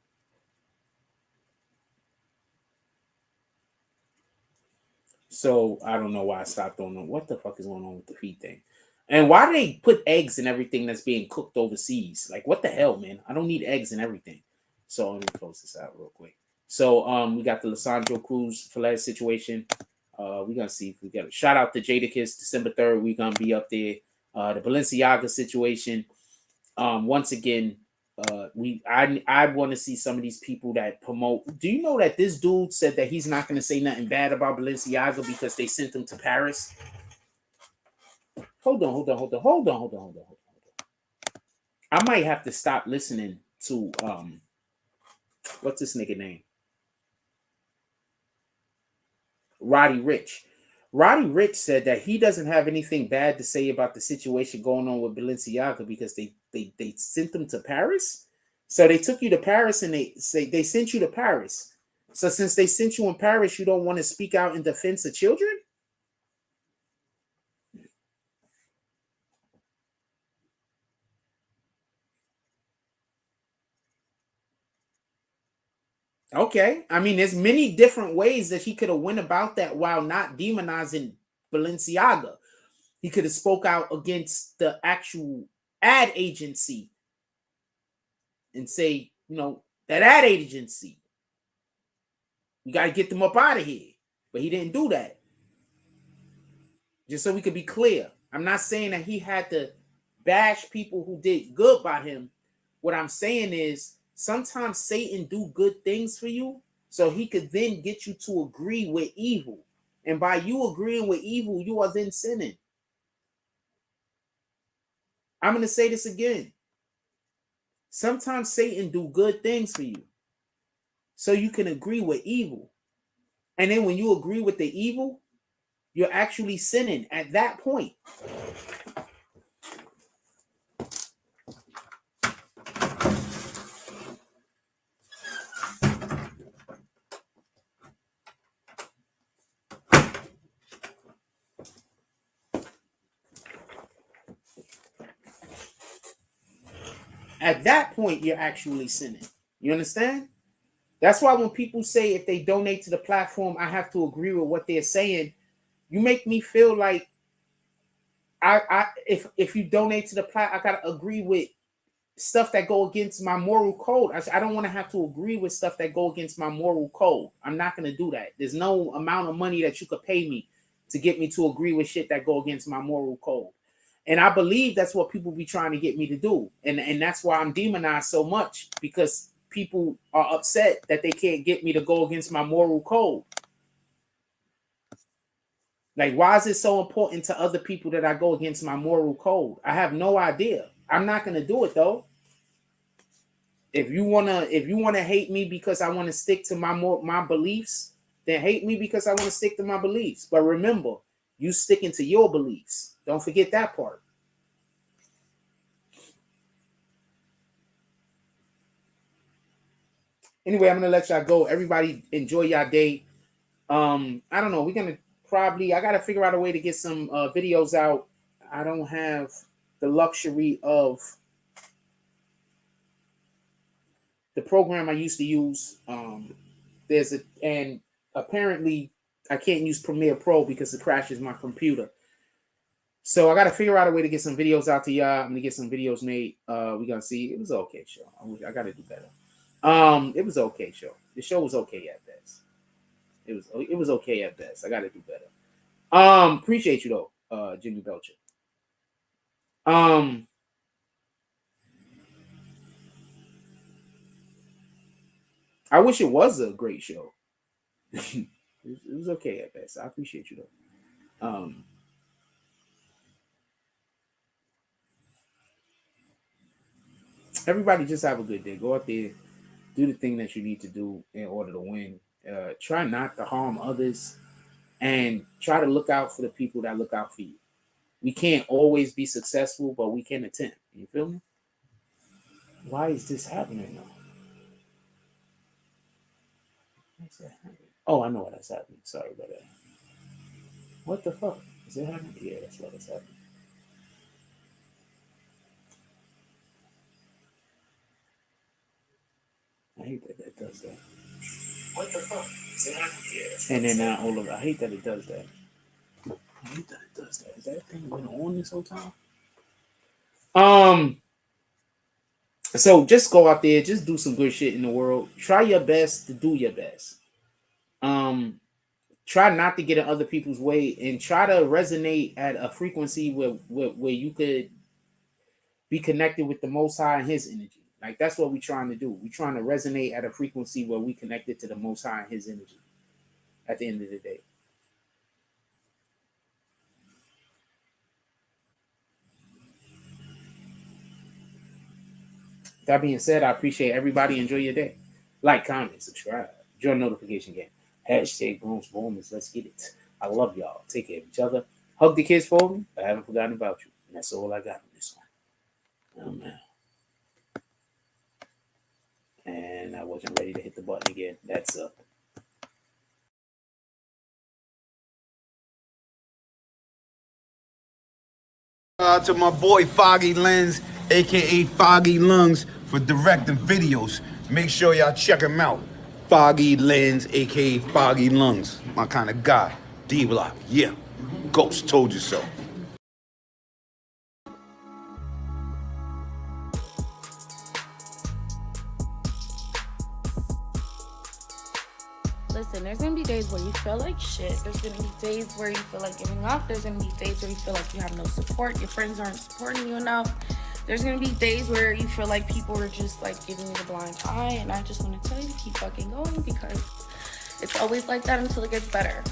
So I don't know why I stopped on them. What the fuck is going on with the feet thing? And why do they put eggs in everything that's being cooked overseas? Like, what the hell, man? I don't need eggs in everything. So let me close this out real quick. So we got the Lissandro Cruz Velez situation. We're gonna see if we get a shout out to Jadakiss, December 3rd. We're gonna be up there. The Balenciaga situation. Once again, I want to see some of these people that promote. Do you know that this dude said that he's not gonna say nothing bad about Balenciaga because they sent him to Paris? Hold on. I might have to stop listening to what's this nigga name? Roddy Ricch. Roddy Ricch said that he doesn't have anything bad to say about the situation going on with Balenciaga because they sent them to Paris. So they took you to Paris and they sent you to Paris. So since they sent you in Paris, you don't want to speak out in defense of children? Okay. I mean, there's many different ways that he could have went about that while not demonizing Balenciaga. He could have spoke out against the actual ad agency and say, that ad agency, you got to get them up out of here. But he didn't do that. Just so we could be clear. I'm not saying that he had to bash people who did good by him. What I'm saying is sometimes Satan do good things for you so he could then get you to agree with evil. And by you agreeing with evil, you are then sinning. I'm going to say this again. Sometimes Satan do good things for you so you can agree with evil. And then when you agree with the evil, you're actually sinning at that point. At that point, you're actually sinning. You understand? That's why when people say if they donate to the platform, I have to agree with what they're saying. You make me feel like if you donate to the platform, I gotta agree with stuff that go against my moral code. I don't want to have to agree with stuff that go against my moral code. I'm not gonna do that. There's no amount of money that you could pay me to get me to agree with shit that go against my moral code. And I believe that's what people be trying to get me to do. And that's why I'm demonized so much, because people are upset that they can't get me to go against my moral code. Like, why is it so important to other people that I go against my moral code? I have no idea. I'm not gonna do it though. If you wanna hate me because I want to stick to my beliefs, then hate me because I want to stick to my beliefs. But remember, you sticking to your beliefs. Don't forget that part. Anyway, I'm gonna let y'all go. Everybody enjoy y'all day. I don't know. We're gonna I gotta figure out a way to get some videos out. I don't have the luxury of the program I used to use. And apparently I can't use Premiere Pro because it crashes my computer. So I got to figure out a way to get some videos out to y'all. I'm gonna get some videos made. We're gonna see. It was an okay show. I got to do better. It was an okay show. The show was okay at best. It was okay at best. I got to do better. Appreciate you though, Jimmy Belcher. I wish it was a great show. It was okay at best. I appreciate you though. Everybody just have a good day. Go out there, do the thing that you need to do in order to win. Try not to harm others, and try to look out for the people that look out for you. We can't always be successful, but we can attempt. You feel me? Why is this happening now? What's that happening? Oh, I know what that's happening. Sorry about that. What the fuck? Is it happening? Yeah, that's what is happening. I hate that does that. What the fuck? Is it happening? Yeah, that's and then now all of I hate that it does that. I hate that it does that. Is that thing been on this whole time? So just go out there, just do some good shit in the world. Try your best to do your best. Try not to get in other people's way, and try to resonate at a frequency where you could be connected with the Most High and His energy. Like that's what we're trying to do. We're trying to resonate at a frequency where we connected to the Most High and His energy. At the end of the day. That being said, I appreciate everybody. Enjoy your day. Like, comment, subscribe. Join notification game. Hashtag Brooms Moments. Let's get it. I love y'all. Take care of each other. Hug the kids for me. I haven't forgotten about you. And that's all I got on this one. Oh, man. And I wasn't ready to hit the button again. That's up. Shout out to my boy Foggy Lens, aka Foggy Lungs, for directing videos. Make sure y'all check him out. Foggy Lens, aka Foggy Lungs. My kind of guy. D-Block, yeah. Ghost told you so. Listen, there's gonna be days where you feel like shit. There's gonna be days where you feel like giving up. There's gonna be days where you feel like you have no support. Your friends aren't supporting you enough. There's gonna be days where you feel like people are just like giving you the blind eye. And I just want to tell you to keep fucking going, because it's always like that until it gets better.